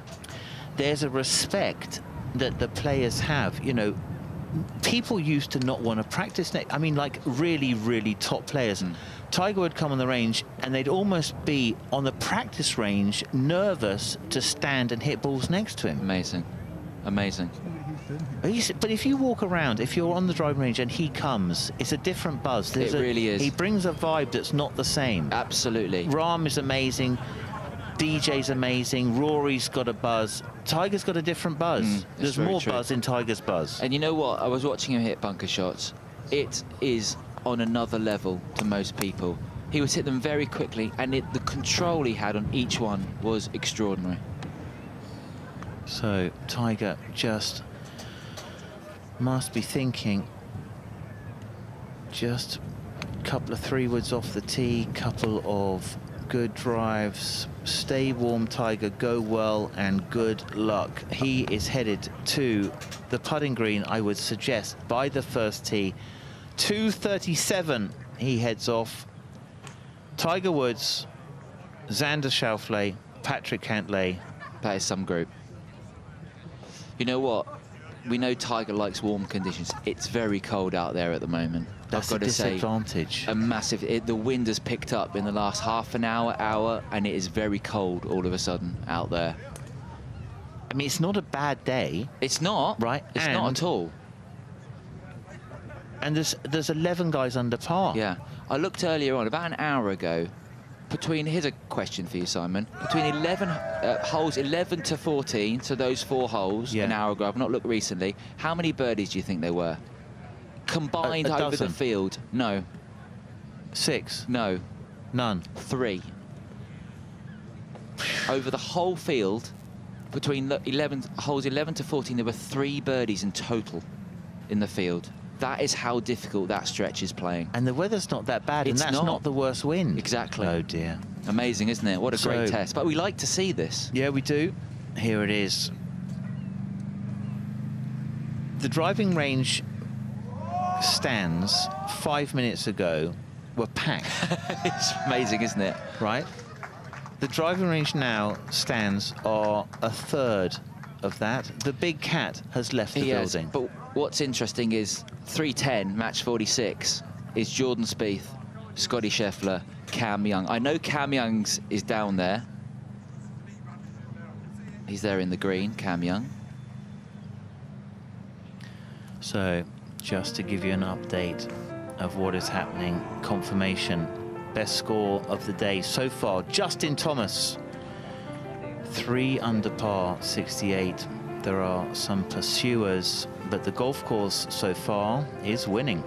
S4: There's a respect that the players have. You know, people used to not want to practice. I mean, like really, really top players. Tiger would come on the range and they'd almost be on the practice range nervous to stand and hit balls next to him.
S14: Amazing. Amazing.
S4: But if you walk around, if you're on the driving range and he comes, it's a different buzz.
S14: It really is.
S4: He brings a vibe that's not the same.
S14: Absolutely.
S4: Rahm is amazing. DJ's amazing. Rory's got a buzz. Tiger's got a different buzz. There's more buzz in Tiger's buzz.
S14: And you know what? I was watching him hit bunker shots. It is on another level to most people. He would hit them very quickly, and the control he had on each one was extraordinary.
S4: So Tiger just must be thinking, just a couple of 3-woods off the tee, couple of good drives. Stay warm, Tiger, go well, and good luck. He is headed to the putting green, I would suggest, by the first tee. 2:37 he heads off. Tiger Woods, Xander Schauffele, Patrick Cantlay.
S14: That is some group. You know what? We know Tiger likes warm conditions. It's very cold out there at the moment.
S4: That's
S14: I've got
S4: a
S14: to say,
S4: disadvantage.
S14: a massive. The wind has picked up in the last half an hour, and it is very cold all of a sudden out there.
S4: I mean, it's not a bad day.
S14: It's not.
S4: Right.
S14: It's not at all.
S4: And there's 11 guys under par.
S14: Yeah. I looked earlier on, about an hour ago, here's a question for you, Simon. Between 11 holes 11 to 14, so those 4 holes, an hour ago, I've not looked recently, how many birdies do you think there were? Combined over the field? No.
S4: 6?
S14: No.
S4: None.
S14: 3. Over the whole field, between holes 11 to 14, there were 3 birdies in total in the field. That is how difficult that stretch is playing.
S4: And the weather's not that bad, and
S14: It's
S4: that's not the worst wind.
S14: Exactly.
S4: Oh, dear.
S14: Amazing, isn't it? What a great test. But we like to see this.
S4: Yeah, we do. Here it is. The driving range stands 5 minutes ago were packed.
S14: It's amazing, isn't it?
S4: Right? The driving range now stands are a third of that. The big cat has left the building.
S14: But what's interesting is 310, match 46, is Jordan Spieth, Scotty Scheffler, Cam Young. I know Cam Young's is down there. He's there in the green, Cam Young.
S4: So, just to give you an update of what is happening, confirmation, best score of the day so far, Justin Thomas, 3 under par, 68. There are some pursuers, but the golf course so far is winning.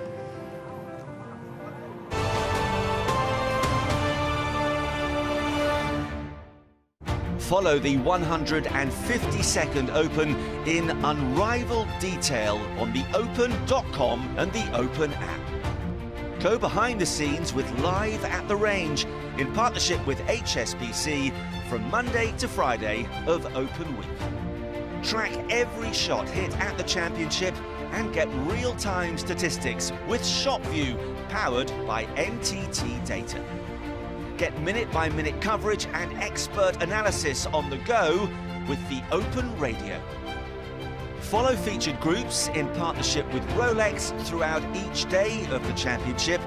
S15: Follow the 152nd Open in unrivaled detail on theopen.com and the Open app. Go behind the scenes with Live at the Range in partnership with HSBC from Monday to Friday of Open Week. Track every shot hit at the championship and get real-time statistics with ShotView, powered by NTT data. Get minute-by-minute coverage and expert analysis on the go with the Open Radio. Follow featured groups in partnership with Rolex throughout each day of the championship,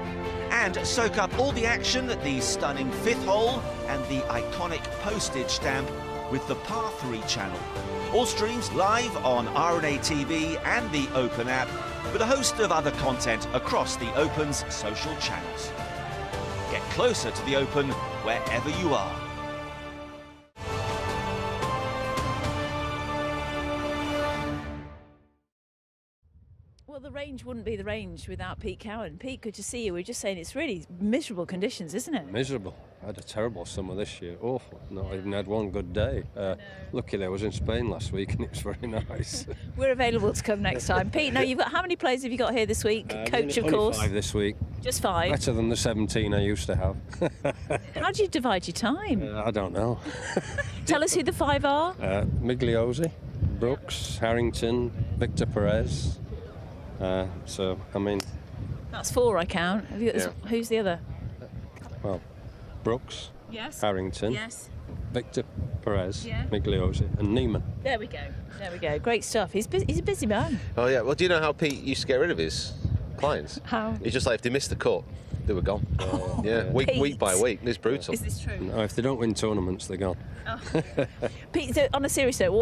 S15: and soak up all the action at the stunning 5th hole and the iconic postage stamp with the Par 3 channel. All streams live on RNA TV and the Open app, with a host of other content across the Open's social channels. Get closer to the Open wherever you are.
S1: Well, the range wouldn't be the range without Pete Cowan. Pete, good to see you. We were just saying it's really miserable conditions, isn't it?
S16: Miserable. I had a terrible summer this year. Awful. Not even had one good day. Luckily, I was in Spain last week and it was very nice.
S1: We're available to come next time. Pete, no, you've got how many players have you got here this week? Coach, of course.
S16: 5 this week.
S1: Just 5.
S16: Better than the 17 I used to have.
S1: How do you divide your time?
S16: I don't know.
S1: Tell us who the 5 are.
S16: Migliozzi, Brooks, Harrington, Victor Perez. So, I mean...
S1: That's 4, I count. Have you got who's the other?
S16: Well, Brooks,
S1: yes.
S16: Harrington,
S1: yes.
S16: Victor Perez, Migliozzi, and Neiman.
S1: There we go. There we go. Great stuff. He's a busy man.
S2: Oh, yeah. Well, do you know how Pete used to get rid of his clients?
S1: How?
S2: He's just like, if they missed the cut, they were gone. Week by week. It's brutal.
S1: Is this true?
S16: No, if they don't win tournaments, they're gone.
S1: Oh. Pete, so on a serious note,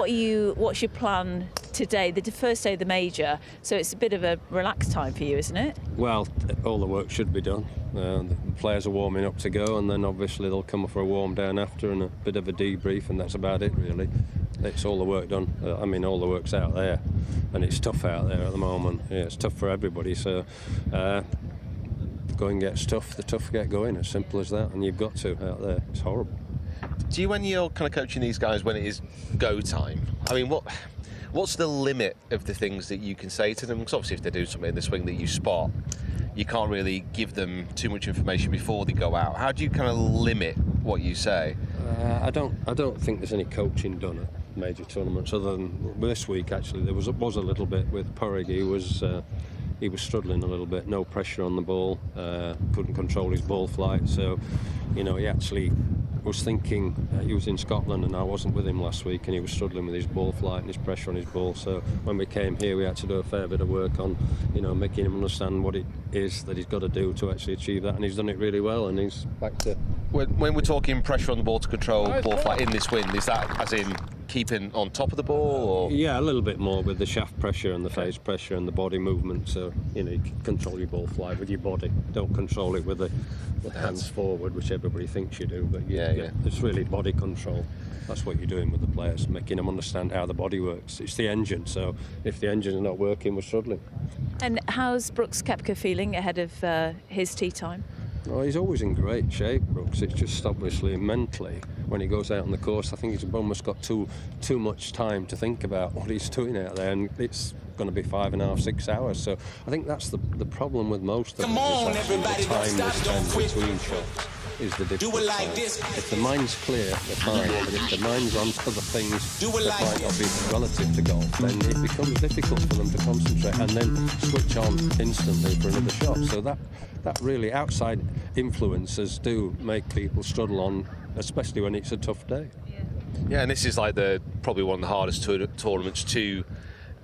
S1: what's your plan today? The first day of the major, so it's a bit of a relaxed time for you, isn't it?
S16: Well, all the work should be done. The players are warming up to go, and then obviously they'll come for a warm down after and a bit of a debrief, and that's about it, really. It's all the work done. I mean, all the work's out there, and it's tough out there at the moment. Yeah, it's tough for everybody, so go and get stuff. The tough get going, as simple as that, and you've got to out there. It's horrible.
S2: Do you, when you're kind of coaching these guys when it is go time, I mean, what's the limit of the things that you can say to them? Because obviously if they do something in the swing that you spot, you can't really give them too much information before they go out. How do you kind of limit what you say?
S16: I don't think there's any coaching done at major tournaments other than this week. Actually, there was a little bit with Purig. He was struggling a little bit. No pressure on the ball. Couldn't control his ball flight. So, he actually was thinking he was in Scotland and I wasn't with him last week, and he was struggling with his ball flight and his pressure on his ball. So when we came here, we had to do a fair bit of work on, making him understand what it is that he's got to do to actually achieve that, and he's done it really well, and he's back to...
S2: When we're talking pressure on the ball to control ball flight in this wind, is that as in keeping on top of the ball? Or?
S16: Yeah, a little bit more with the shaft pressure and the face pressure and the body movement. So, you can control your ball flight with your body. Don't control it with the hands forward, which everybody thinks you do. But it's really body control. That's what you're doing with the players, making them understand how the body works. It's the engine, so if the engine's not working, we're struggling.
S1: And how's Brooks Koepka feeling ahead of his tee time?
S16: Well, he's always in great shape, Brooks. It's just obviously mentally, when he goes out on the course, I think he's almost got too much time to think about what he's doing out there, and it's going to be 5.5, 6 hours. So I think that's the problem with most of them. Come on, everybody, the time they spend between shots is the difficult like this. If the mind's clear, they're fine. But if the mind's on other things that might not be relative to golf, then it becomes difficult for them to concentrate and then switch on instantly for another shot. So that really, outside influences do make people struggle on, especially when it's a tough day.
S2: Yeah, and this is like probably one of the hardest tournaments to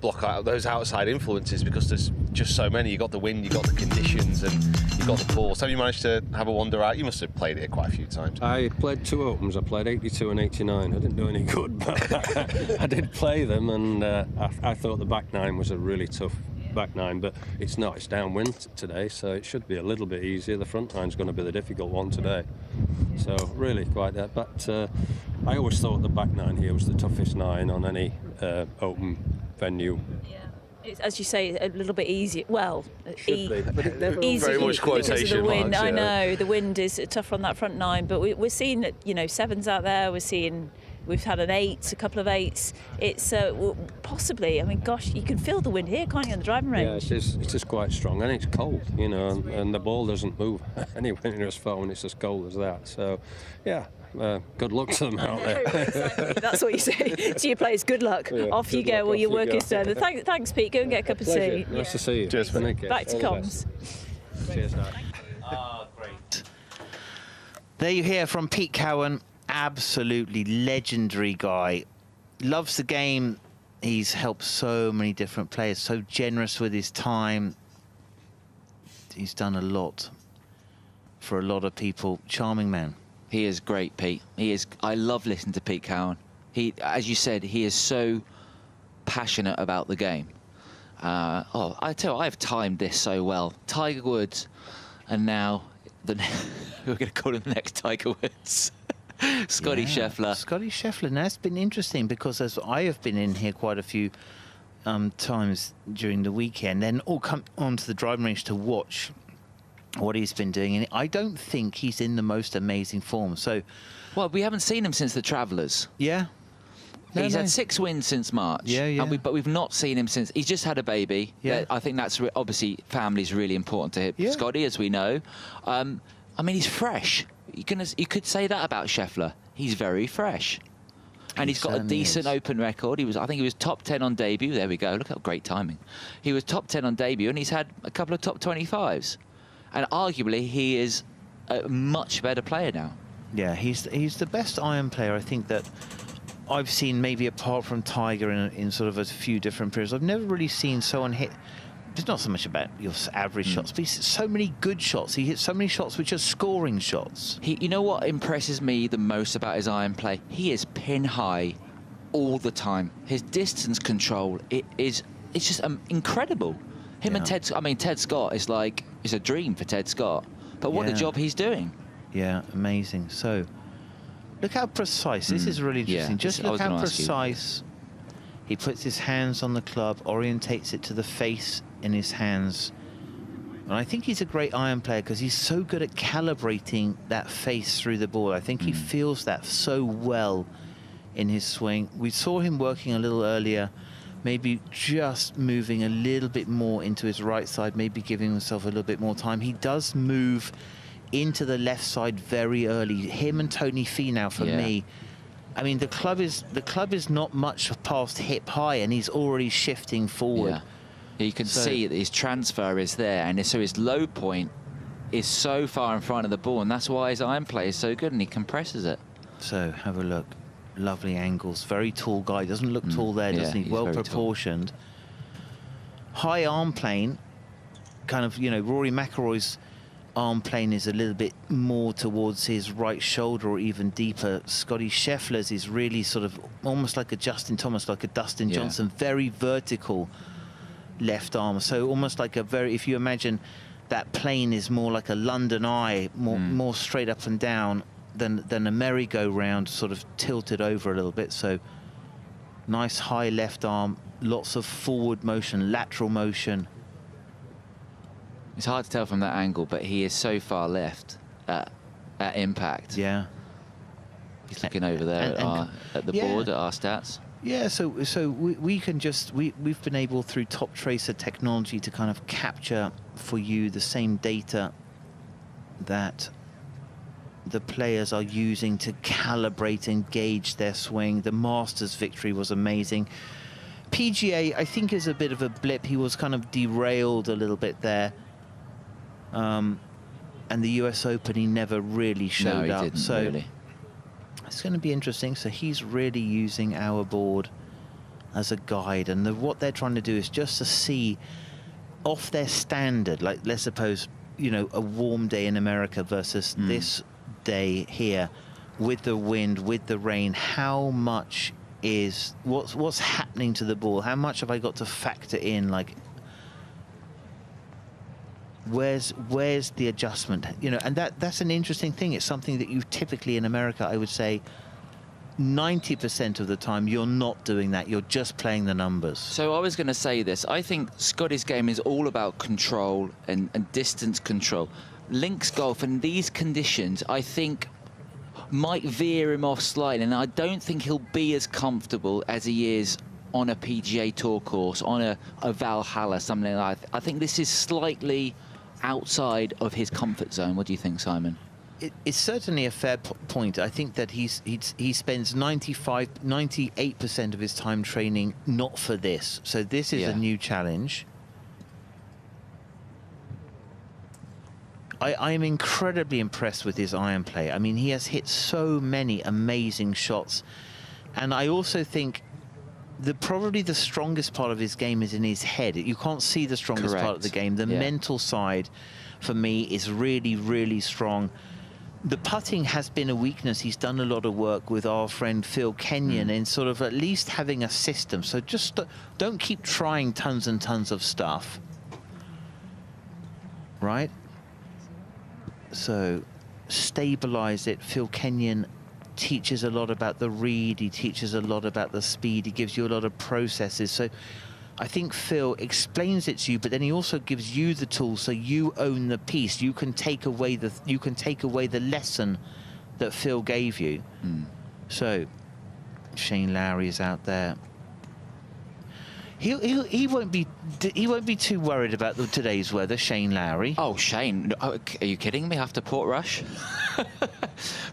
S2: block out those outside influences, because there's just so many. You've got the wind, you've got the conditions, and you've got the course. Have you managed to have a wander out? You must have played it quite a few times.
S16: I played 2 Opens. I played 82 and 89. I didn't do any good, but I did play them, and I thought the back 9 was a really tough back 9, but it's not. It's downwind today, so it should be a little bit easier. The front 9's going to be the difficult one today. So really quite that. But I always thought the back 9 here was the toughest 9 on any Open venue.
S1: Yeah, it's, as you say, a little bit easier. Well,
S2: easy,
S1: very
S2: much quotation
S1: the wind.
S2: marks,
S1: I know the wind is tougher on that front 9, but we're seeing that, you know, 7s out there. We've had an 8, a couple of 8s. It's possibly. I mean, gosh, you can feel the wind here, can't you, on the driving range?
S16: Yeah, it is quite strong, and it's cold, you know, and the ball doesn't move anywhere near as far when it's as cold as that. So, yeah. Good luck to them out there.
S1: Exactly. That's what you say to your players. Good luck. Yeah, off you go. Well, your work is done. Thanks, Pete. Go and get a cup of tea.
S16: Nice to see you.
S2: Cheers,
S1: back to comms.
S16: Cheers, Dad.
S4: Great. There you hear from Pete Cowan. Absolutely legendary guy. Loves the game. He's helped so many different players. So generous with his time. He's done a lot for a lot of people. Charming man.
S14: He is great, Pete. He is. I love listening to Pete Cowan. He, as you said, he is so passionate about the game. I tell you, I've timed this so well. Tiger Woods, and now we're going to call him the next Tiger Woods. Scotty Scheffler.
S4: Scotty Scheffler. Now, it's been interesting because as I have been in here quite a few times during the weekend, then all come onto the driving range to watch what he's been doing, and I don't think he's in the most amazing form. So,
S14: well, we haven't seen him since the Travellers.
S4: Yeah,
S14: he's had 6 wins since March.
S4: Yeah.
S14: But we've not seen him since. He's just had a baby.
S4: Yeah,
S14: I think that's obviously family's really important to him. Yeah. Scotty, as we know. I mean, he's fresh. You could say that about Scheffler. He's very fresh. And he's got a decent Open record. I think he was top 10 on debut. There we go. Look at great timing. He was top 10 on debut, and he's had a couple of top 25s. And arguably, he is a much better player now.
S4: Yeah, he's the best iron player, I think, that I've seen, maybe apart from Tiger in sort of a few different periods. I've never really seen someone hit. It's not so much about your average shots, but he's so many good shots. He hits so many shots which are scoring shots.
S14: You know what impresses me the most about his iron play? He is pin high all the time. His distance control, it's just incredible. Him and Ted Scott is like, it's a dream for Ted Scott. But what a job he's doing.
S4: Yeah, amazing. So, look how precise. This is really interesting. Just look how precise. He puts his hands on the club, orientates it to the face in his hands. And I think he's a great iron player because he's so good at calibrating that face through the ball. I think he feels that so well in his swing. We saw him working a little earlier, maybe just moving a little bit more into his right side, maybe giving himself a little bit more time. He does move into the left side very early. Him and Tony Finau, for me, I mean, the club is not much past hip high, and he's already shifting forward.
S14: Yeah. You can see that his transfer is there, and so his low point is so far in front of the ball, and that's why his iron play is so good, and he compresses it.
S4: So have a look. Lovely angles. Very tall guy. Doesn't look tall there, doesn't he? Well proportioned. High arm plane. Kind of, you know, Rory McIlroy's arm plane is a little bit more towards his right shoulder or even deeper. Scotty Scheffler's is really sort of almost like a Justin Thomas, like a Dustin Johnson. Very vertical left arm. So almost like a very, if you imagine that plane is more like a London Eye, more straight up and down than a merry-go-round, sort of tilted over a little bit. So nice high left arm, lots of forward motion, lateral motion.
S14: It's hard to tell from that angle, but he is so far left at impact.
S4: Yeah.
S14: He's looking over there at the board, at our stats.
S4: Yeah, so we can just, we've been able through Top Tracer technology to kind of capture for you the same data that the players are using to calibrate and gauge their swing. The Masters victory was amazing. PGA, I think, is a bit of a blip. He was kind of derailed a little bit there. And the US Open, he never really showed up.
S14: Didn't,
S4: so
S14: really.
S4: It's going to be interesting. So he's really using our board as a guide. And what they're trying to do is just to see off their standard, like let's suppose, you know, a warm day in America versus this day here with the wind, with the rain, how much is, what's happening to the ball? How much have I got to factor in? Like, where's the adjustment, you know? And that's an interesting thing. It's something that you typically in America, I would say 90% of the time you're not doing that, you're just playing the numbers.
S14: So I was going to say this, I think Scotty's game is all about control and distance control. Links golf in these conditions, I think, might veer him off slightly, and I don't think he'll be as comfortable as he is on a PGA Tour course, on a Valhalla, something like that. I think this is slightly outside of his comfort zone. What do you think, Simon?
S4: It's certainly a fair point. I think that he spends 98% of his time training not for this. So this is a new challenge. I am incredibly impressed with his iron play. I mean, he has hit so many amazing shots. And I also think probably the strongest part of his game is in his head. You can't see the strongest part of the game. The mental side, for me, is really, really strong. The putting has been a weakness. He's done a lot of work with our friend Phil Kenyon in sort of at least having a system. So just don't keep trying tons and tons of stuff. Right? So stabilize it. Phil Kenyon teaches a lot about the read. He teaches a lot about the speed. He gives you a lot of processes. So I think Phil explains it to you, but then he also gives you the tools so you own the piece. You can take away the lesson that Phil gave you. So Shane Lowry is out there. He won't be too worried about today's weather, Shane Lowry.
S14: Oh, Shane, are you kidding me? After Portrush?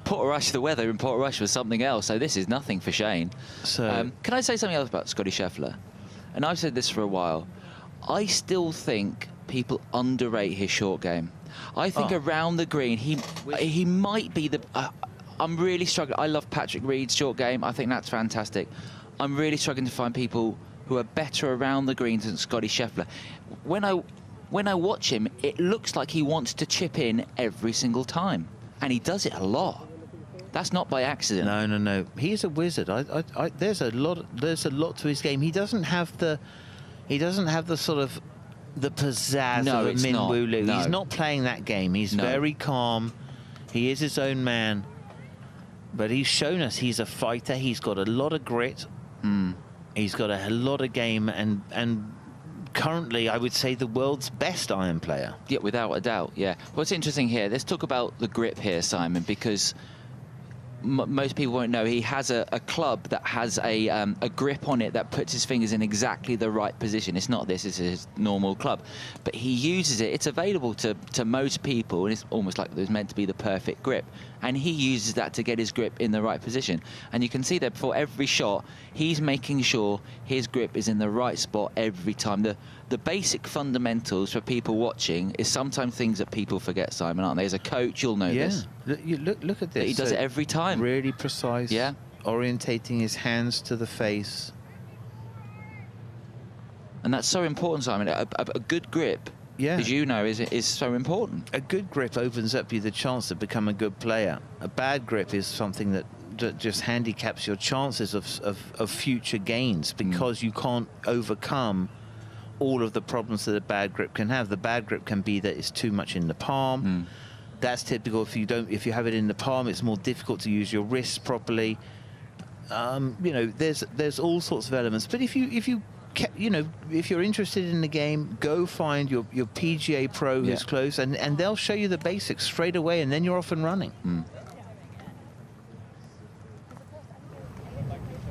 S14: Portrush, the weather in Portrush was something else, so this is nothing for Shane.
S4: So
S14: can I say something else about Scotty Scheffler? And I've said this for a while. I still think people underrate his short game. I think around the green, he might be the... I'm really struggling. I love Patrick Reed's short game. I think that's fantastic. I'm really struggling to find people who are better around the greens than Scotty Scheffler. When I watch him, it looks like he wants to chip in every single time, and he does it a lot. That's not by accident.
S4: No. He's a wizard. There's a lot to his game. He doesn't have the sort of the pizzazz of a Min Woo Lee.
S14: No.
S4: He's not playing that game. He's very calm. He is his own man. But he's shown us he's a fighter. He's got a lot of grit. He's got a lot of game, and currently, I would say, the world's best iron player.
S14: Yeah, without a doubt, yeah. What's interesting here, let's talk about the grip here, Simon, because most people won't know he has a club that has a grip on it that puts his fingers in exactly the right position. It's not this, it's his normal club. But he uses it. It's available to most people, and it's almost like it's meant to be the perfect grip. And he uses that to get his grip in the right position. And you can see that before every shot, he's making sure his grip is in the right spot every time. The basic fundamentals for people watching is sometimes things that people forget, Simon, aren't they? As a coach, you'll know this.
S4: Look at this.
S14: He does it every time.
S4: Really precise.
S14: Yeah.
S4: Orientating his hands to the face.
S14: And that's so important, Simon. A good grip, as you know, is so important.
S4: A good grip opens up you the chance to become a good player. A bad grip is something that just handicaps your chances of future gains, because you can't overcome all of the problems that a bad grip can have. The bad grip can be that it's too much in the palm. That's typical. If you have it in the palm, it's more difficult to use your wrists properly. You know, there's all sorts of elements. But if you you know, if you're interested in the game, go find your PGA pro who's close, and they'll show you the basics straight away, and then you're off and running.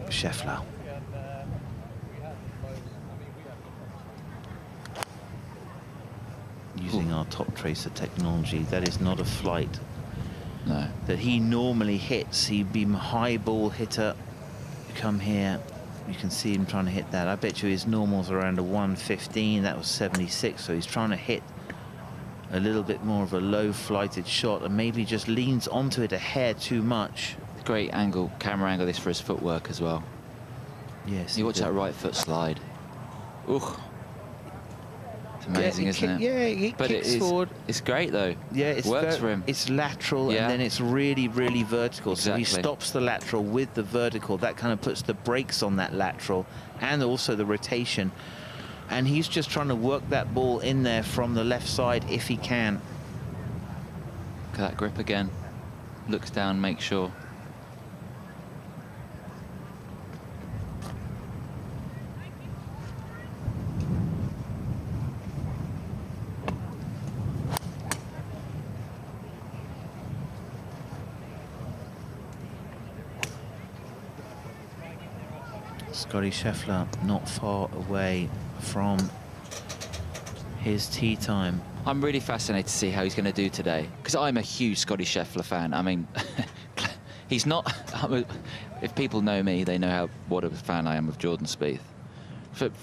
S4: Scheffler. Using our top tracer technology, that is not a flight that he normally hits. He'd be a high ball hitter. Come here, you can see him trying to hit that. I bet you his normal's around a 115. That was 76, so he's trying to hit a little bit more of a low flighted shot, and maybe just leans onto it a hair too much.
S14: Great angle, camera angle this for his footwork as well.
S4: Yes.
S14: You watch that right foot slide. Ooh. It's amazing, isn't it?
S4: Yeah, it kicks forward.
S14: It's great though.
S4: Yeah, it
S14: works for him.
S4: It's lateral, and then it's really, really vertical.
S14: Exactly.
S4: So he stops the lateral with the vertical. That kind of puts the brakes on that lateral, and also the rotation. And he's just trying to work that ball in there from the left side if he can.
S14: Look at that grip again. Looks down, makes sure.
S4: Scotty Scheffler not far away from his tee time.
S14: I'm really fascinated to see how he's going to do today, because I'm a huge Scotty Scheffler fan. I mean, he's not... if people know me, they know what a fan I am of Jordan Spieth.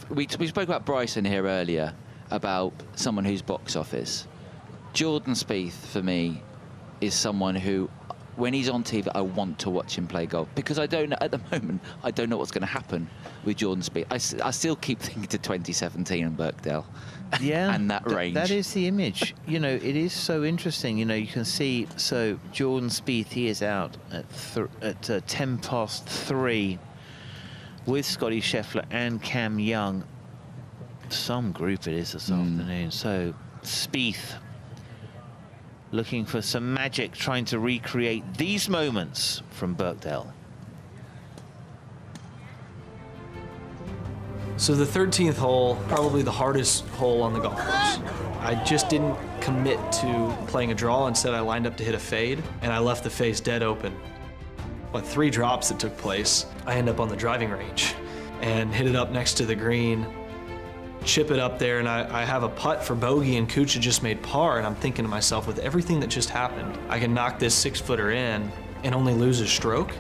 S14: We spoke about Bryson here earlier, about someone who's box office. Jordan Spieth, for me, is someone who, when he's on TV, I want to watch him play golf, because I don't know, at the moment, I don't know what's going to happen with Jordan Spieth. I still keep thinking to 2017 and Birkdale.
S4: Yeah,
S14: and that range.
S4: That is the image. You know, it is so interesting. You know, you can see, so Jordan Spieth, he is out at 10 past 3 with Scotty Scheffler and Cam Young. Some group it is this afternoon. So Spieth looking for some magic, trying to recreate these moments from Birkdale.
S17: So the 13th hole, probably the hardest hole on the golf course. I just didn't commit to playing a draw. Instead, I lined up to hit a fade, and I left the face dead open. With 3 drops that took place, I end up on the driving range and hit it up next to the green, chip it up there, and I have a putt for bogey, and Kuchar just made par, and I'm thinking to myself, with everything that just happened, I can knock this 6-footer in and only lose a stroke.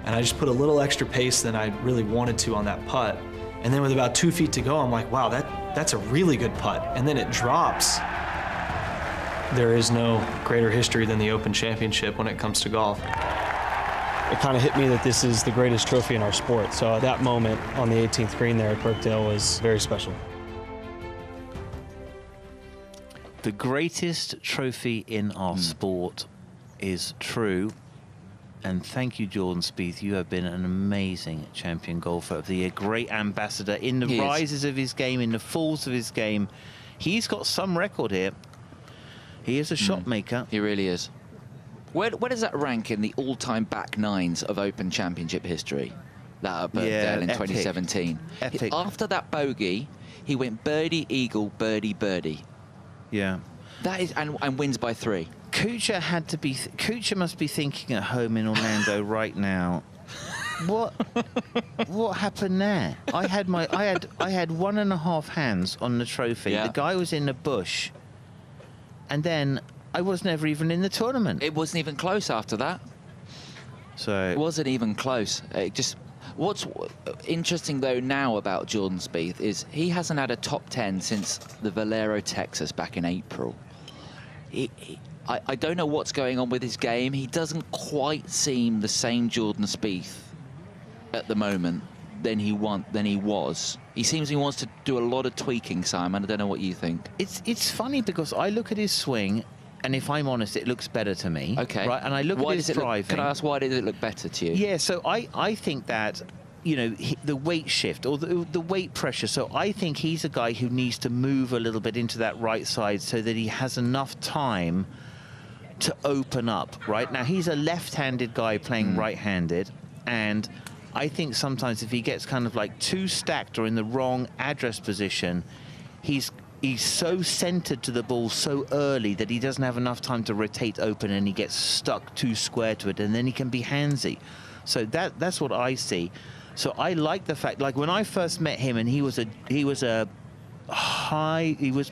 S17: And I just put a little extra pace than I really wanted to on that putt. And then with about 2 feet to go, I'm like, wow, that's a really good putt. And then it drops. There is no greater history than the Open Championship when it comes to golf.
S18: It kind of hit me that this is the greatest trophy in our sport. So that moment on the 18th green there at Birkdale was very special.
S4: The greatest trophy in our sport is true. And thank you, Jordan Spieth. You have been an amazing champion golfer of the year. Great ambassador in the rises of his game, in the falls of his game. He's got some record here. He is a shot maker.
S14: He really is. Where does that rank in the all-time back nines of Open Championship history? That at Birkdale in 2017.
S4: Epic.
S14: After that bogey, he went birdie, eagle, birdie, birdie.
S4: Yeah.
S14: That is, and wins by 3.
S4: Kuchar had to be. Kuchar must be thinking at home in Orlando right now. What happened there? I had 1.5 hands on the trophy.
S14: Yeah.
S4: The guy was in the bush, and then I was never even in the tournament.
S14: It wasn't even close after that.
S4: So
S14: it wasn't even close. It just. What's interesting though now about Jordan Spieth is he hasn't had a top 10 since the Valero, Texas, back in April. I don't know what's going on with his game. He doesn't quite seem the same Jordan Spieth at the moment than he was. He seems he wants to do a lot of tweaking, Simon. I don't know what you think.
S4: It's funny because I look at his swing, and if I'm honest, it looks better to me.
S14: Okay.
S4: Right, and I look at his driving.
S14: Can I ask, why does it look better to you?
S4: Yeah, so I think that, you know, the weight shift or the weight pressure. So I think he's a guy who needs to move a little bit into that right side so that he has enough time to open up. Right now, he's a left-handed guy playing right-handed, and I think sometimes if he gets kind of like too stacked or in the wrong address position, he's so centered to the ball so early that he doesn't have enough time to rotate open, and he gets stuck too square to it, and then he can be handsy. So that's what I see. So I like the fact, like when I first met him, and he was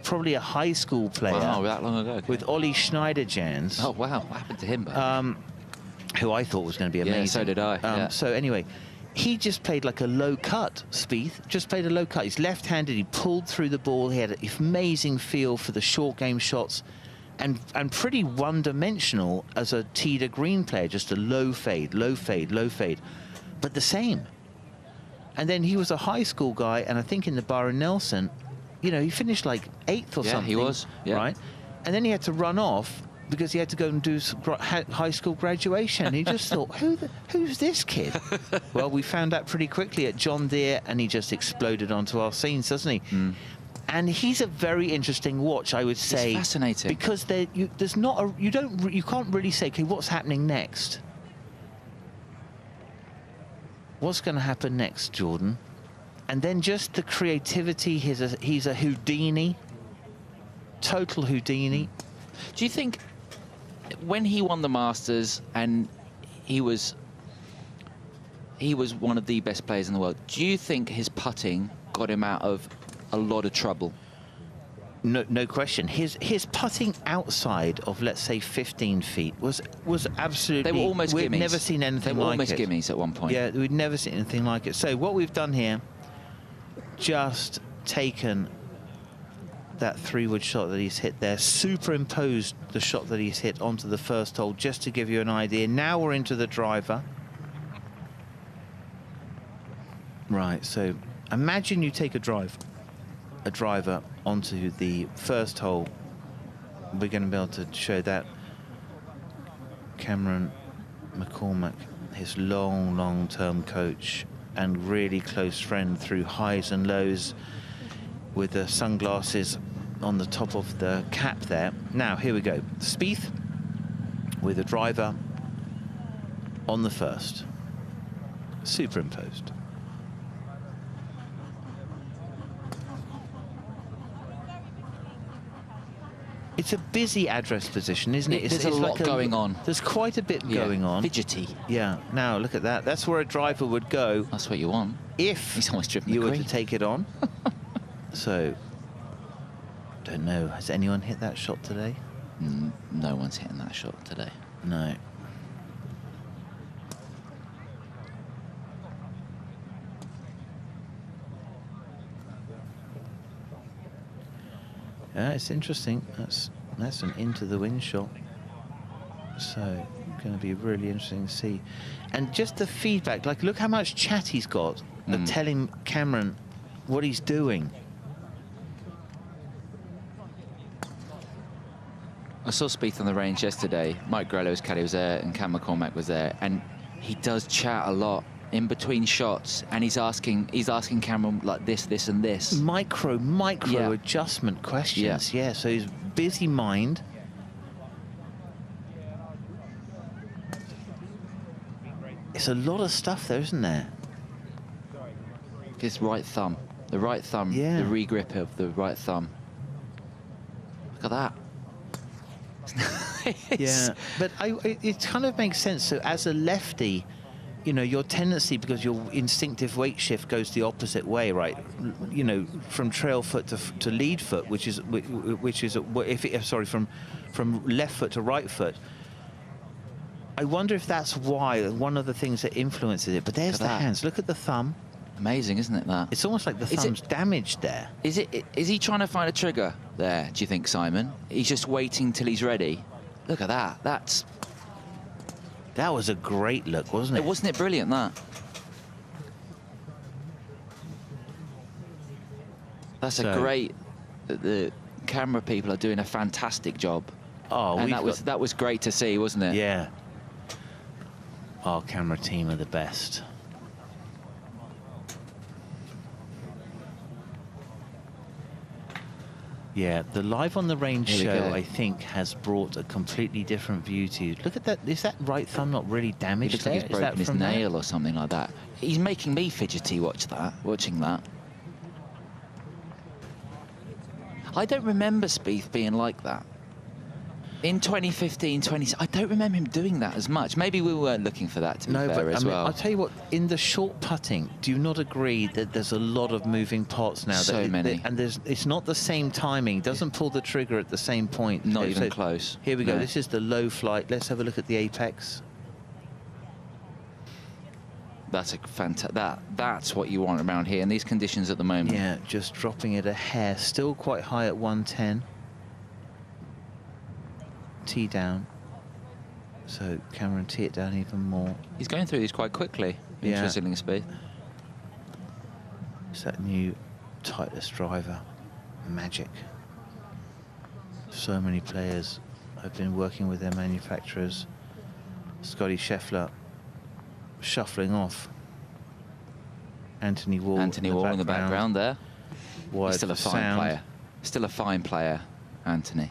S4: probably a high school player.
S14: Wow, that long ago. Okay.
S4: With Ollie Schneiderjans.
S14: Oh wow, what happened to him?
S4: Who I thought was going to be amazing.
S14: Yeah, so did I. Yeah.
S4: So anyway, he just played like a low cut, Spieth. Just played a low cut. He's left-handed. He pulled through the ball. He had an amazing feel for the short game shots, and pretty one-dimensional as a tee to green player. Just a low fade, low fade, low fade, but the same. And then he was a high school guy, and I think in the Byron Nelson, you know, he finished like 8th or something.
S14: Yeah, he was. Yeah.
S4: Right, and then he had to run off because he had to go and do some high school graduation. He just thought, who's this kid? Well, we found out pretty quickly at John Deere, and he just exploded onto our scenes, doesn't he? Mm. And he's a very interesting watch, I would say.
S14: It's fascinating.
S4: Because there's not a, you can't really say, okay, what's happening next? What's going to happen next, Jordan? And then just the creativity. He's a Houdini, total Houdini.
S14: Do you think when he won the Masters and he was one of the best players in the world, do you think his putting got him out of a lot of trouble?
S4: No question. His putting outside of, let's say, 15 feet was absolutely...
S14: They were almost gimmies.
S4: We'd never seen anything like it.
S14: They were almost gimmies at one point.
S4: Yeah, we'd never seen anything like it. So what we've done here, just taken that 3-wood shot that he's hit there, superimposed the shot that he's hit onto the first hole, just to give you an idea. Now we're into the driver. Right, so imagine you take a driver onto the first hole. We're going to be able to show that. Cameron McCormack, his long-term coach and really close friend through highs and lows, with the sunglasses on the top of the cap there. Now, here we go. Spieth with a driver on the first. Superimposed. It's a busy address position, isn't it?
S14: There's a lot going on.
S4: There's quite a bit going on.
S14: Fidgety.
S4: Yeah. Now, look at that. That's where a driver would go.
S14: That's what you want.
S4: If
S14: he's almost driven
S4: you
S14: the
S4: were
S14: green.
S4: to take it on. So, don't know. Has anyone hit that shot today?
S14: No one's hitting that shot today.
S4: No. Yeah, it's interesting. That's an into the wind shot. So, going to be really interesting to see. And just the feedback, like, look how much chat he's got of telling Cameron what he's doing.
S14: I saw Spieth on the range yesterday. Mike Grello's caddy was there, and Cam McCormack was there, and he does chat a lot in between shots, and he's asking Cameron like this, and this.
S4: Micro adjustment questions. Yeah. So he's busy mind. It's a lot of stuff there, isn't there?
S14: His right thumb, the right thumb, the regrip of the right thumb. Look at that.
S4: Yeah, but it kind of makes sense. So as a lefty, you know, your tendency, because your instinctive weight shift goes the opposite way, right? You know, from trail foot to lead foot, which is from left foot to right foot. I wonder if that's why, one of the things that influences it. But there's the hands. Look at the thumb.
S14: Amazing, isn't it, that?
S4: It's almost like the thumb's damaged there.
S14: Is he trying to find a trigger there, do you think, Simon? He's just waiting till he's ready. Look at that.
S4: That was a great look, wasn't it?
S14: Wasn't it brilliant, that? That's a great... The camera people are doing a fantastic job.
S4: Oh,
S14: and that was great to see, wasn't it?
S4: Yeah. Our camera team are the best. Yeah, the live on the range
S14: Here we
S4: show,
S14: go.
S4: I think, has brought a completely different view to you. Look at that. Is that right thumb not really
S14: He
S4: damaged
S14: looks
S4: there?
S14: like he's
S4: Is that
S14: broken his
S4: from
S14: nail or something like that. He's making me fidgety watching that. I don't remember Spieth being like that. In 2015, I don't remember him doing that as much. Maybe we weren't looking for that, to be fair, as well.
S4: I'll tell you what, in the short putting, do you not agree that there's a lot of moving parts now?
S14: So many.
S4: And it's not the same timing. Doesn't pull the trigger at the same point.
S14: Not even close.
S4: Here we go.
S14: No.
S4: This is the low flight. Let's have a look at the apex.
S14: That's a that's what you want around here in these conditions at the moment.
S4: Yeah, just dropping it a hair. Still quite high at 110. Tee down. So Cameron tee it down even more.
S14: He's going through these quite quickly.
S4: Yeah.
S14: Interesting speed.
S4: It's that new Titleist driver magic. So many players have been working with their manufacturers. Scotty Scheffler shuffling off. Anthony Wall.
S14: Anthony Wall in the background there.
S4: Wide
S14: He's still a fine
S4: sound.
S14: player. Still a fine player, Anthony.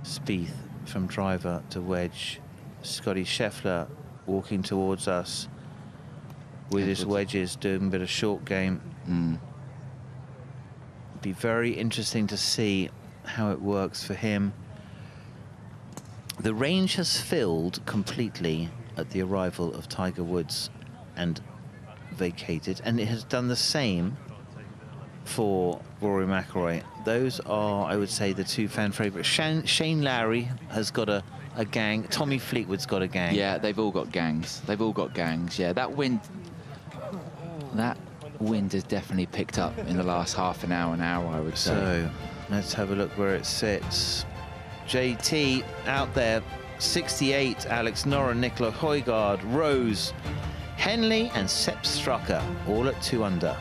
S4: Spieth from driver to wedge. Scotty Scheffler walking towards us with his wedges, doing a bit of short game. Be very interesting to see how it works for him. The range has filled completely at the arrival of Tiger Woods and vacated, and it has done the same for Rory McIlroy. Those are, I would say, the two fan favourites. Shane Lowry has got a gang. Tommy Fleetwood's got a gang.
S14: Yeah, they've all got gangs. They've all got gangs. Yeah, that wind has definitely picked up in the last half an hour, I would say.
S4: So let's have a look where it sits. JT out there, 68. Alex Noren, Nicola Højgaard, Rose, Henley and Sepp Straka, all at 2 under.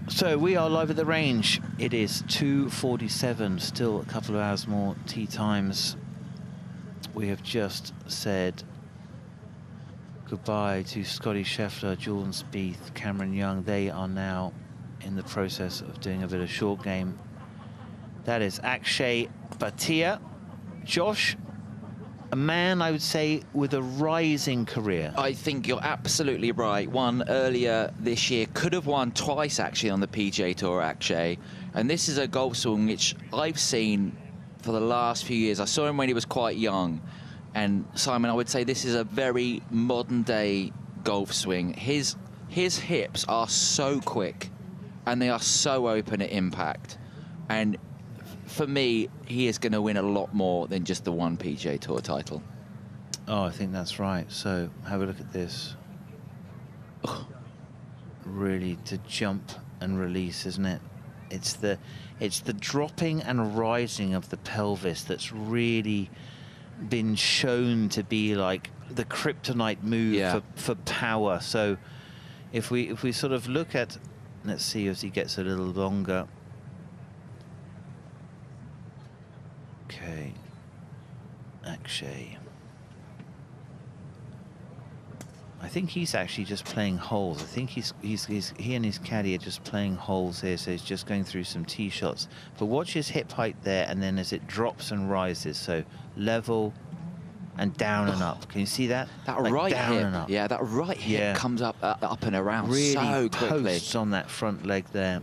S4: So we are live at the range. It is 2:47, still a couple of hours more tee times. We have just said goodbye to Scotty Scheffler, Jordan Spieth, Cameron Young. They are now in the process of doing a bit of short game. That is Akshay Bhatia. Josh, a man, I would say, with a rising career.
S14: I think you're absolutely right. Won earlier this year, could have won twice actually on the PGA Tour, Akshay. And this is a golf swing which I've seen for the last few years. I saw him when he was quite young. And Simon, I would say this is a very modern day golf swing. His hips are so quick and they are so open at impact. And for me, he is going to win a lot more than just the one PGA Tour title.
S4: Oh, I think that's right. So have a look at this. Oh, really to jump and release, isn't it? It's the dropping and rising of the pelvis that's really been shown to be like the kryptonite move for power. So if we sort of look at, let's see as he gets a little longer. Okay, Akshay. I think he's actually just playing holes. I think he and his caddy are just playing holes here, so he's just going through some tee shots. But watch his hip height there, and then as it drops and rises, so level and down and up. Can you see that?
S14: That
S4: like
S14: right
S4: down
S14: hip,
S4: and up.
S14: yeah, that right hip comes up and around
S4: really
S14: so quickly.
S4: Posts on that front leg there.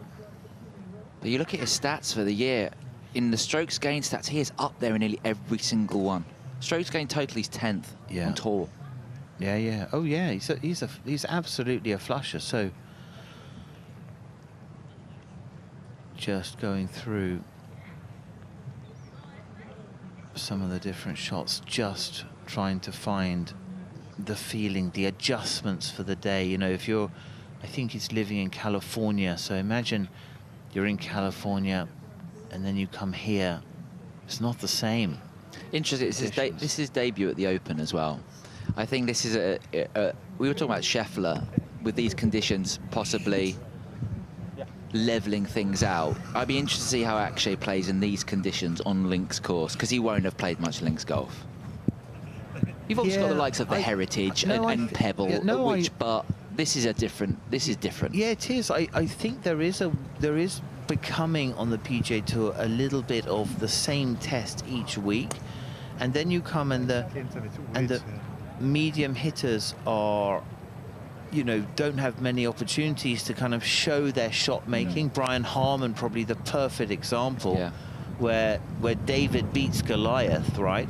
S14: But you look at his stats for the year. In the strokes gained stats, he is up there in nearly every single one. Strokes gained total, he's 10th on tour.
S4: Yeah, yeah. Oh, yeah. He's absolutely a flusher. So just going through some of the different shots, just trying to find the feeling, the adjustments for the day. You know, if you're, I think he's living in California. So imagine you're in California and then you come here. It's not the same.
S14: Interesting. This is his debut at the Open as well. I think this is we were talking about Scheffler with these conditions possibly leveling things out. I'd be interested to see how Akshay plays in these conditions on links course, because he won't have played much links golf. You've also got the likes of the Heritage and Pebble, but this is different.
S4: Yeah, it is. I think there is becoming on the PGA Tour a little bit of the same test each week, and then you come and the medium hitters are, you know, don't have many opportunities to kind of show their shot making. Brian Harman probably the perfect example, where David beats Goliath, right?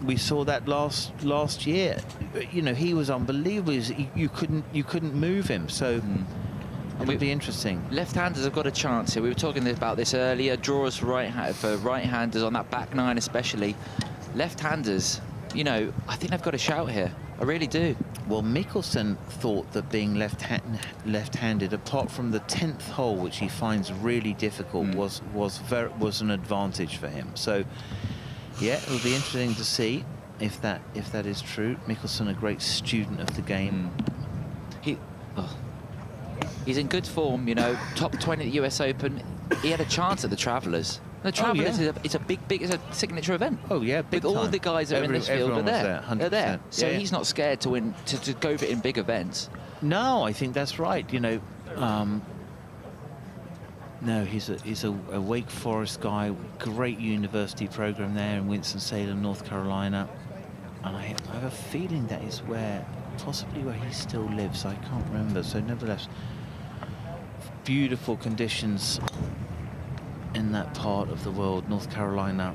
S4: We saw that last year. You know, he was unbelievable. You couldn't move him. So it'll be interesting.
S14: Left-handers have got a chance here. We were talking about this earlier. Draws for right-handers on that back nine, especially. Left-handers, you know, I think they've got a shout here. I really do.
S4: Well, Mickelson thought that being left-handed, apart from the 10th hole, which he finds really difficult, was an advantage for him. So, yeah, it'll be interesting to see if that is true. Mickelson, a great student of the game.
S14: He's in good form, you know. Top 20 at the US Open. He had a chance at the Travellers. The Travellers is a it's a signature event.
S4: Oh yeah, big
S14: with
S4: time.
S14: all the guys that are in this field are there. They're there. So he's not scared to win to go for it in big events.
S4: No, I think that's right. You know, no, he's a Wake Forest guy. Great university program there in Winston-Salem, North Carolina, and I have a feeling that is possibly where he still lives. I can't remember. So nevertheless, beautiful conditions in that part of the world, North Carolina.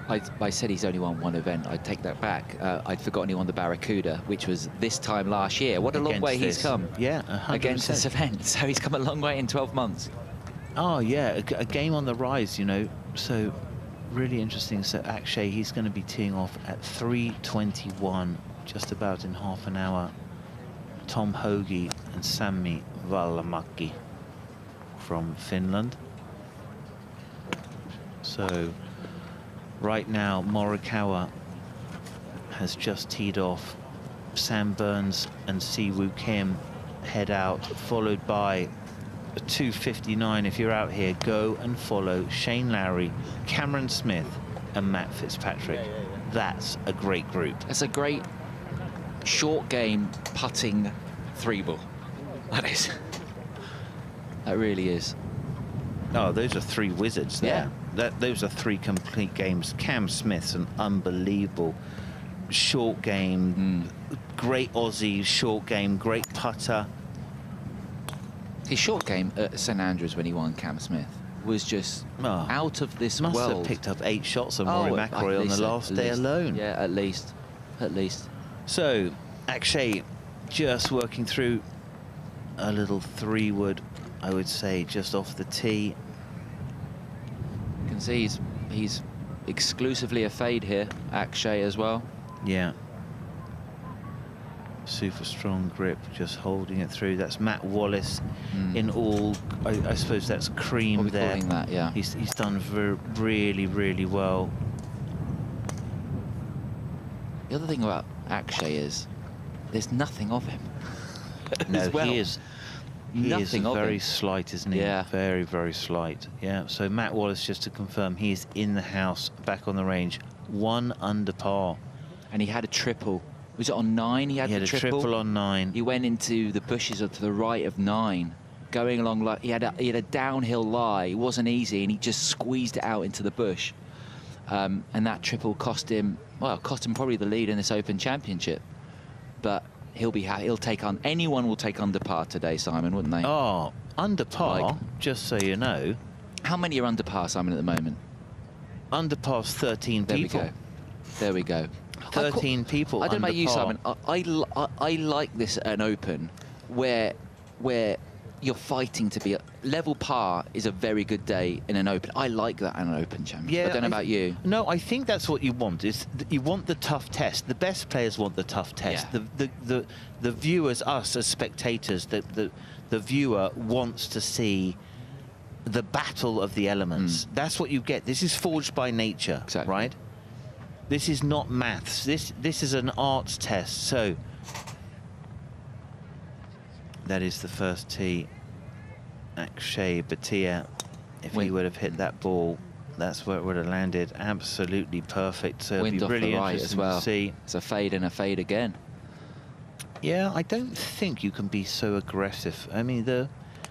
S14: I said he's only won one event. I'd take that back. I'd forgotten he won the Barracuda, which was this time last year. What a long way he's come.
S4: Yeah, 100%.
S14: Against this event. So he's come a long way in 12 months.
S4: Oh, yeah, a game on the rise, you know. So really interesting. So Akshay, he's going to be teeing off at 3:21, just about in half an hour. Tom Hoge and Sami Valamäki from Finland. So right now, Morikawa has just teed off. Sam Burns and Siwoo Kim head out, followed by a 2:59. If you're out here, go and follow Shane Lowry, Cameron Smith and Matt Fitzpatrick. That's a great group.
S14: That's a great short game putting three ball. That is. That really is.
S4: Oh, those are three wizards there. Those are three complete games. Cam Smith's an unbelievable short game, great Aussie short game, great putter.
S14: His short game at St Andrews when he won, Cam Smith, was just out of this world.
S4: Must have picked up 8 shots on Rory McIlroy on the last day alone.
S14: Yeah, at least.
S4: So, Akshay just working through a little 3-wood, I would say, just off the tee.
S14: You can see he's exclusively a fade here, Akshay as well.
S4: Yeah. Super strong grip, just holding it through. That's Matt Wallace in all, I suppose that's cream there.
S14: That, yeah.
S4: He's done really, really well.
S14: The other thing about Akshay is there's nothing of him.
S4: No, he is very
S14: him.
S4: slight, isn't he?
S14: Yeah.
S4: Very, very slight. Yeah, so Matt Wallace, just to confirm, he is in the house, back on the range, 1 under par.
S14: And he had a triple Was it on 9? He had the
S4: a triple on 9.
S14: He went into the bushes to the right of 9, going along like he had a downhill lie. It wasn't easy, and he just squeezed it out into the bush. And that triple cost him probably the lead in this Open Championship. But he'll be happy. He'll take on anyone will take under par today, Simon, wouldn't they?
S4: Oh, under par. Just so you know.
S14: How many are under par, Simon, at the moment?
S4: Under par's 13 people.
S14: There we go.
S4: 13 people.
S14: I don't know about you,
S4: par.
S14: Simon. I like this at an Open where you're fighting to be level par is a very good day in an Open. I like that in an Open Championship. I don't know about you.
S4: No, I think that's what you want. You want the tough test. The best players want the tough test.
S14: Yeah.
S4: The viewers, us as spectators, the viewer wants to see the battle of the elements. That's what you get. This is forged by nature, right? This is not maths. This is an arts test. So that is the first tee. Akshay Bhatia, if he would have hit that ball, that's where it would have landed. Absolutely perfect. So
S14: Wind
S4: it'll be
S14: off
S4: really
S14: the right
S4: interesting
S14: as well.
S4: to see.
S14: It's a fade and a fade again.
S4: Yeah, I don't think you can be so aggressive. I mean,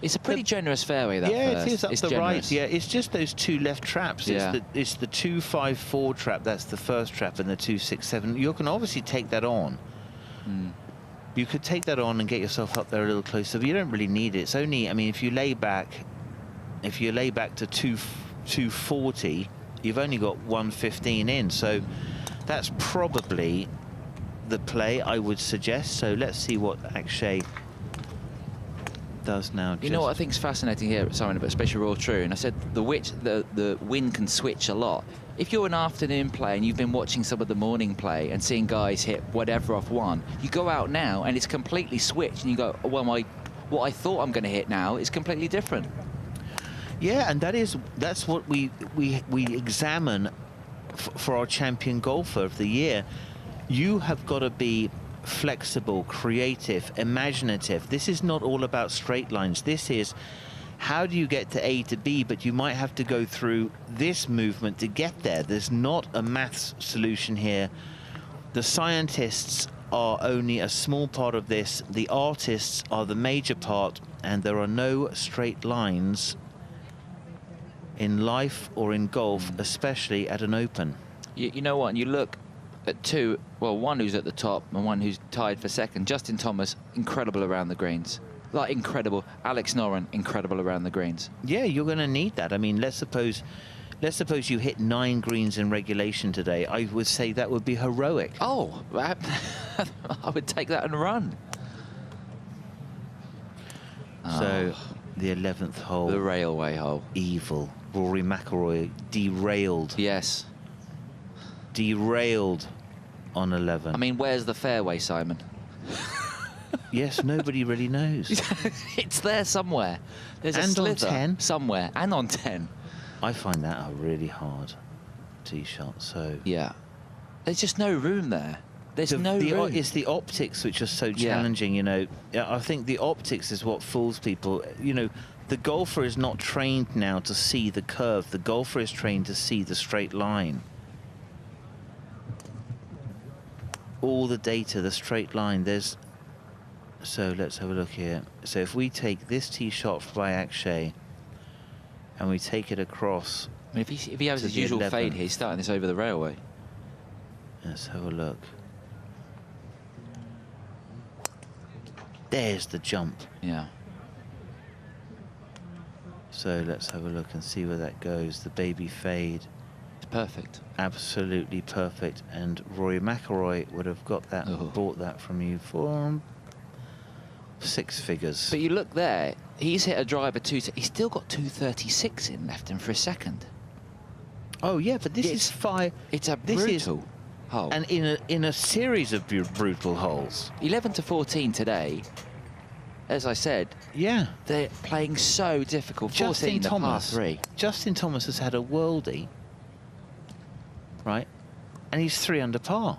S14: it's a pretty generous fairway, that
S4: yeah,
S14: first.
S4: it is up
S14: it's
S4: the
S14: generous.
S4: right. Yeah, it's just those 2 left traps.
S14: Yeah.
S4: It's the 2-5-4 trap. That's the first trap, and the 2-6-7. You can obviously take that on. You could take that on and get yourself up there a little closer, but you don't really need it. It's only, I mean, if you lay back to 240, you've only got 115 in. So that's probably the play I would suggest. So let's see what Akshay does now.
S14: You know what I think is fascinating here, Simon, but especially Royal Troon. I said the wind can switch a lot. If you're an afternoon play and you've been watching some of the morning play and seeing guys hit whatever off one, you go out now and it's completely switched, and you go, well, what I thought I'm going to hit now is completely different.
S4: Yeah, and that's what we examine for our champion golfer of the year. You have got to be flexible, creative, imaginative. This is not all about straight lines. This is how do you get to A to B, but you might have to go through this movement to get there. There's not a maths solution here. The scientists are only a small part of this. The artists are the major part, and there are no straight lines in life or in golf, especially at an Open.
S14: You know what? And you look at two, well, one who's at the top and one who's tied for second. Justin Thomas, incredible around the greens. Like, incredible. Alex Noren, incredible around the greens.
S4: Yeah, you're going to need that. I mean, let's suppose you hit 9 greens in regulation today. I would say that would be heroic.
S14: Oh, I would take that and run.
S4: So, the 11th hole.
S14: The railway hole.
S4: Evil. Rory McIlroy derailed.
S14: Yes.
S4: Derailed on 11.
S14: I mean, where's the fairway, Simon?
S4: Yes, nobody really knows.
S14: It's there somewhere. There's a slither on 10 somewhere, and on 10.
S4: I find that a really hard tee shot. So
S14: yeah, there's just no room there. There's no room.
S4: It's the optics which are so challenging. You know, I think the optics is what fools people. You know, the golfer is not trained now to see the curve. The golfer is trained to see the straight line. All the data, the straight line. So let's have a look here. So if we take this tee shot by Akshay and we take it across.
S14: I mean, if he has his usual fade here, he's starting this over the railway.
S4: Let's have a look. There's the jump.
S14: Yeah.
S4: So let's have a look and see where that goes. The baby fade.
S14: It's perfect.
S4: Absolutely perfect. And Rory McIlroy would have got that and bought that from you for 6 figures.
S14: But you look there, he's hit a driver he's still got 236 in left him for a second.
S4: Oh yeah, but this is 5.
S14: It's a brutal hole.
S4: And in a series of brutal holes.
S14: 11 to 14 today. As I said,
S4: yeah,
S14: they're playing so difficult. 14,
S4: Justin Thomas,
S14: par 3.
S4: Justin Thomas has had a worldie, right? And he's 3 under par.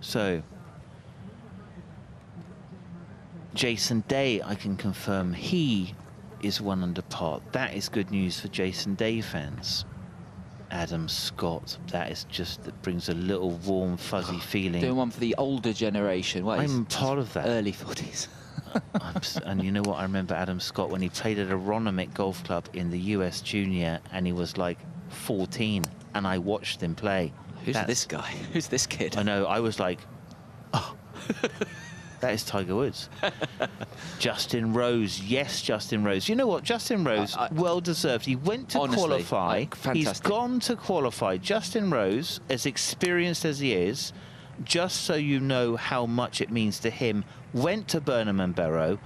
S4: So Jason Day, I can confirm, he is 1 under par. That is good news for Jason Day fans. Adam Scott. That brings a little warm, fuzzy feeling.
S14: Doing one for the older generation. Well,
S4: I'm part of that.
S14: Early 40s.
S4: And you know what? I remember Adam Scott when he played at Aronimink Golf Club in the US Junior, and he was like 14, and I watched him play.
S14: Who's this guy? Who's this kid?
S4: I know. I was like, oh, that is Tiger Woods. Justin Rose. Yes, Justin Rose. You know what? Justin Rose, well deserved. He went to qualify. He's gone to qualify. Justin Rose, as experienced as he is, just so you know how much it means to him, went to Burnham and Barrow,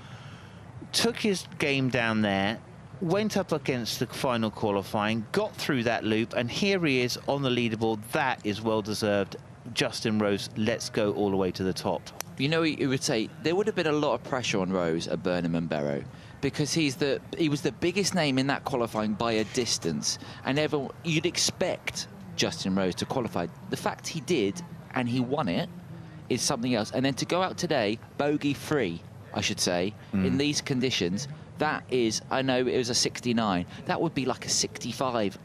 S4: took his game down there, went up against the final qualifying, got through that loop, and here he is on the leaderboard. That is well deserved. Justin Rose, let's go all the way to the top.
S14: You know, he would say there would have been a lot of pressure on Rose at Burnham and Barrow because he was the biggest name in that qualifying by a distance, and you'd expect Justin Rose to qualify. The fact he did and he won it is something else. And then to go out today, bogey-free, I should say, in these conditions, that is, I know it was a 69, that would be like a 65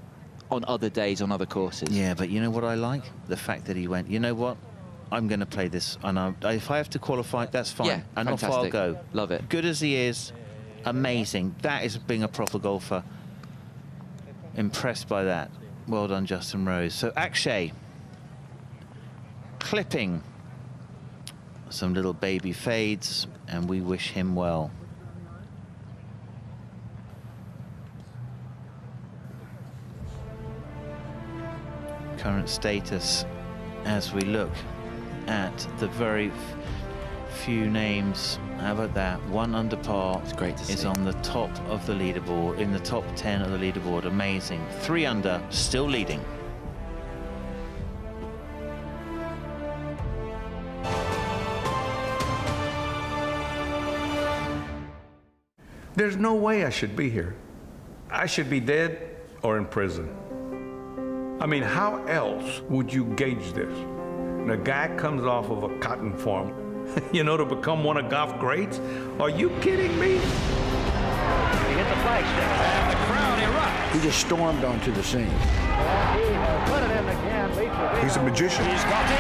S14: on other days, on other courses.
S4: Yeah, but you know what I like? The fact that he went, you know what? I'm going to play this, and if I have to qualify, that's fine.
S14: Yeah,
S4: and
S14: fantastic.
S4: off I'll go.
S14: Love it.
S4: Good as he is, amazing. That is being a proper golfer. Impressed by that. Well done, Justin Rose. So Akshay, clipping some little baby fades, and we wish him well. Current status as we look at the very few names. How about that? 1 under par.
S14: It's great to see.
S4: Is on the top of the leaderboard, in the top 10 of the leaderboard. Amazing. 3 under, still leading.
S19: There's no way I should be here. I should be dead or in prison. I mean, how else would you gauge this? And a guy comes off of a cotton farm, you know, to become one of golf greats? Are you kidding me?
S20: He hit the flagstick, and the crowd erupts.
S21: He just stormed onto the scene.
S20: And he has put it in again.
S21: He's a magician.
S20: He's got it.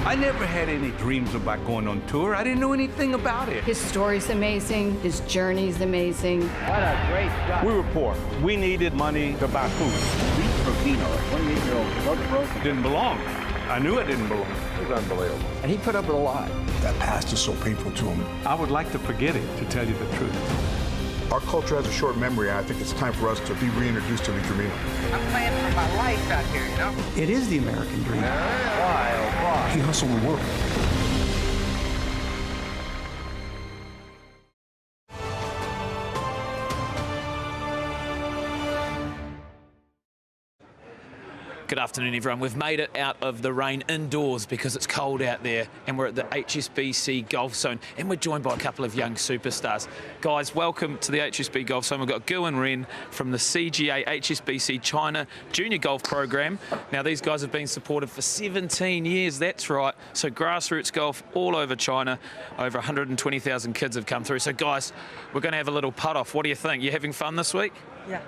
S19: I never had any dreams about going on tour. I didn't know anything about it.
S22: His story's amazing. His journey's amazing.
S20: What a great shot.
S19: We were poor. We needed money to buy food.
S21: Rufino, a 28-year-old broke.
S19: Didn't belong. I knew it didn't belong.
S21: It was unbelievable. And he put up with a lot. That past is so painful to him.
S19: I would like to forget it, to tell you the truth.
S21: Our culture has a short memory, and I think it's time for us to be reintroduced to the Camino.
S20: I'm playing for my life out here, you know?
S21: It is the American dream.
S20: Why, oh, why?
S21: He hustled the world.
S3: Good afternoon, everyone. We've made it out of the rain indoors because it's cold out there, and we're at the HSBC Golf Zone, and we're joined by a couple of young superstars. Guys, welcome to the HSBC Golf Zone. We've got Gu and Ren from the CGA HSBC China Junior Golf Program. Now, these guys have been supported for 17 years, that's right. So grassroots golf all over China. Over 120,000 kids have come through. So, guys, we're going to have a little putt-off. What do you think? You having fun this week?
S23: Yeah.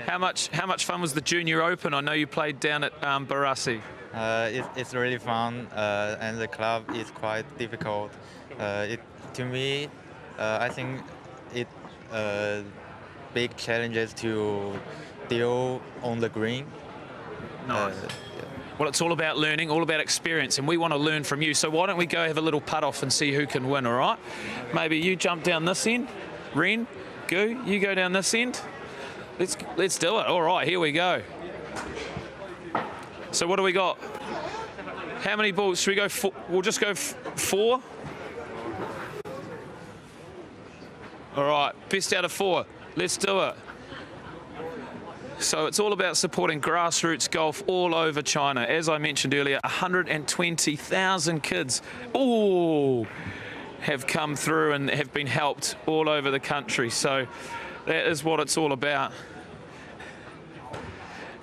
S3: How much fun was the Junior Open? I know you played down at Barassi.
S23: It's really fun, and the club is quite difficult. To me, I think it big challenges to deal on the green.
S3: Nice. Well, it's all about learning, all about experience, and we want to learn from you. So why don't we go have a little putt-off and see who can win, all right? Maybe you jump down this end. Ren, Gu, you go down this end. Let's do it. All right, here we go. So what do we got? How many balls? Should we go four? We'll just go 4. All right, best out of 4. Let's do it. So it's all about supporting grassroots golf all over China. As I mentioned earlier, 120,000 kids have come through and have been helped all over the country. So that is what it's all about.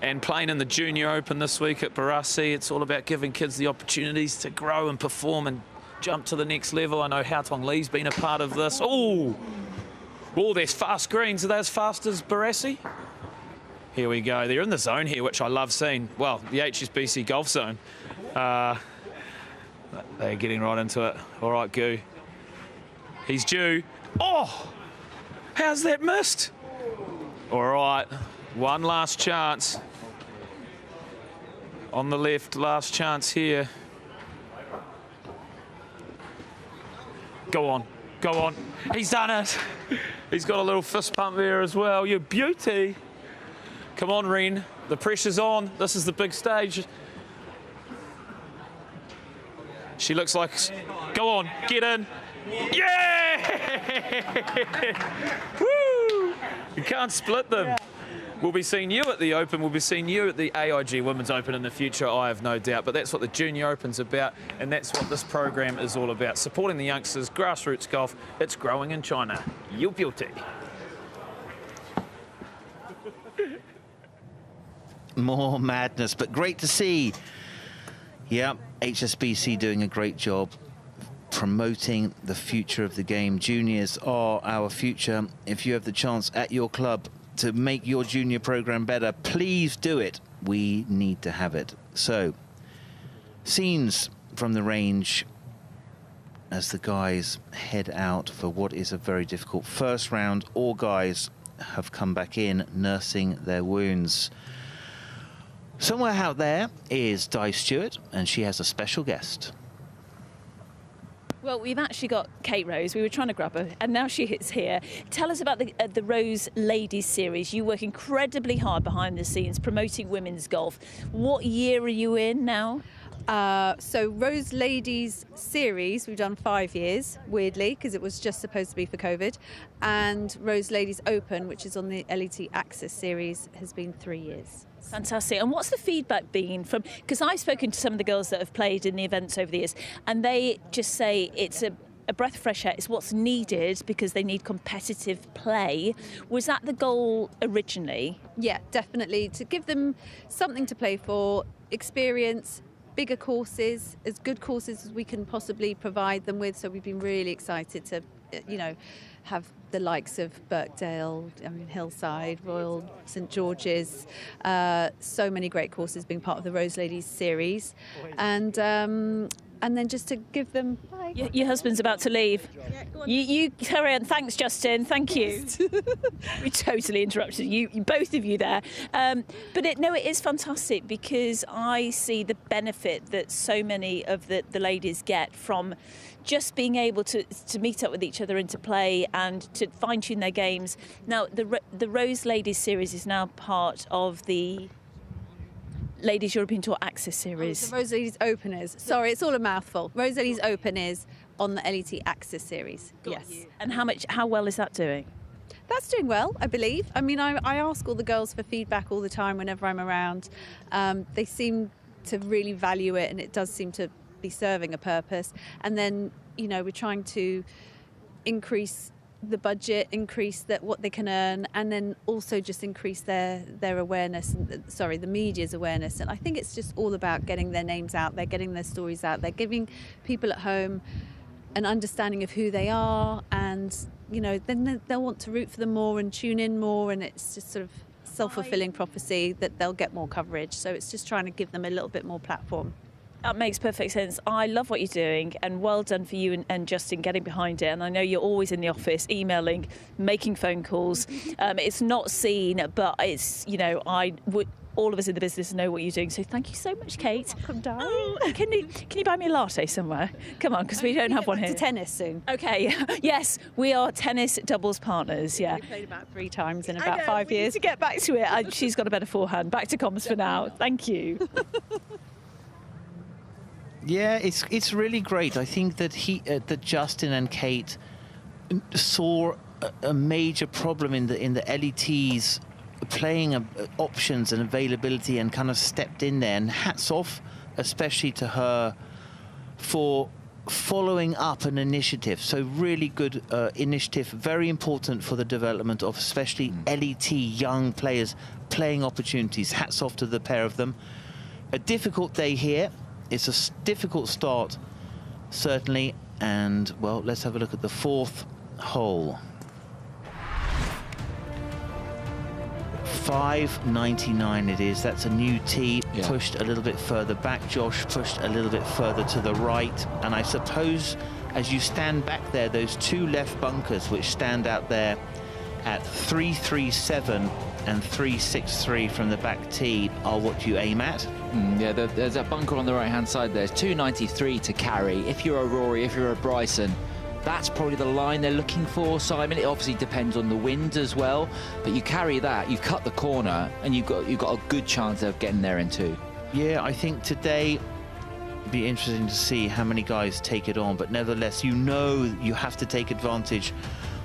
S3: And playing in the Junior Open this week at Barassi, it's all about giving kids the opportunities to grow and perform and jump to the next level. I know Hao Tong Lee's been a part of this. Oh, there's fast greens. Are they as fast as Barassi? Here we go. They're in the zone here, which I love seeing. Well, the HSBC golf zone. They're getting right into it. All right, Gu. He's due. Oh! How's that missed? All right, one last chance. On the left, last chance here. Go on, go on. He's done it. He's got a little fist pump there as well. You beauty. Come on, Ren. The pressure's on. This is the big stage. She looks like... Go on, get in. Yeah! Woo! You can't split them. Yeah. We'll be seeing you at the Open. We'll be seeing you at the AIG Women's Open in the future, I have no doubt. But that's what the Junior Open's about, and that's what this program is all about. Supporting the youngsters, grassroots golf. It's growing in China. You beauty.
S4: More madness, but great to see. Yeah, HSBC doing a great job promoting the future of the game. Juniors are our future. If you have the chance at your club to make your junior program better, please do it. We need to have it. So, scenes from the range as the guys head out for what is a very difficult first round. All guys have come back in nursing their wounds. Somewhere out there is Di Stewart, and she has a special guest.
S1: Well, we've actually got Kate Rose. We were trying to grab her, and now she is here. Tell us about the Rose Ladies Series. You work incredibly hard behind the scenes promoting women's golf. What year are you in now?
S6: So Rose Ladies Series, we've done 5 years, weirdly, because it was just supposed to be for COVID. And Rose Ladies Open, which is on the LET Access Series, has been 3 years.
S1: Fantastic. And what's the feedback been from, because I've spoken to some of the girls that have played in the events over the years, and they just say it's a breath of fresh air. It's what's needed because they need competitive play. Was that the goal originally?
S6: Yeah, definitely. To give them something to play for, experience, bigger courses, as good courses as we can possibly provide them with. So we've been really excited to, you know, have the likes of Birkdale, Hillside, Royal St George's, so many great courses being part of the Rose Ladies Series, and then just to give them...
S1: Your husband's about to leave.
S6: Yeah, go on.
S1: You carry on. Thanks, Justin. Thank you. We totally interrupted you, both of you there. But it is fantastic because I see the benefit that so many of the ladies get from just being able to meet up with each other and to play and to fine-tune their games. Now, the Rose Ladies Series is now part of the Ladies European Tour Access Series.
S6: The Rose Ladies Open is. Sorry, it's all a mouthful. Rose Ladies Open is on the LET Access Series. Yes.
S1: And how well is that doing?
S6: That's doing well, I believe. I mean, I ask all the girls for feedback all the time whenever I'm around. They seem to really value it, and it does seem to be serving a purpose. And then, you know, we're trying to increase the budget, increase what they can earn, and then also just increase their awareness, the media's awareness. And I think it's just all about getting their names out there, getting their stories out there, giving people at home an understanding of who they are, and, you know, then they'll want to root for them more and tune in more, and it's just sort of self-fulfilling prophecy that they'll get more coverage. So it's just trying to give them a little bit more platform.
S1: That makes perfect sense. I love what you're doing, and well done for you and Justin getting behind it. And I know you're always in the office, emailing, making phone calls. It's not seen, but it's, you know, all of us in the business know what you're doing. So thank you so much, Kate.
S6: Welcome, darling.
S1: Oh, can you buy me a latte somewhere? Come on, because we don't have one here.
S6: To tennis soon.
S1: Okay. Yes, we are tennis doubles partners. Yeah.
S6: We played about 3 times in about 5 years.
S1: To get back to it, she's got a better forehand. Back to comms for now. Thank you.
S4: Yeah, it's really great. I think that that Justin and Kate saw a major problem in the LETs playing options and availability, and kind of stepped in there. And hats off, especially to her, for following up an initiative. So really good initiative, very important for the development of especially LET young players, playing opportunities. Hats off to the pair of them. A difficult day here. It's a difficult start, certainly, and, well, let's have a look at the 4th hole. 5.99 it is. That's a new tee, pushed a little bit further back. Josh pushed a little bit further to the right. And I suppose as you stand back there, those two left bunkers which stand out there at 337 and 363 from the back tee are what you aim at.
S14: Yeah, there's a bunker on the right-hand side. There's 293 to carry. If you're a Rory, if you're a Bryson, that's probably the line they're looking for, Simon. It obviously depends on the wind as well, but you carry that, you've cut the corner, and you've got a good chance of getting there in two.
S4: Yeah, I think today it'd be interesting to see how many guys take it on, but nevertheless, you know you have to take advantage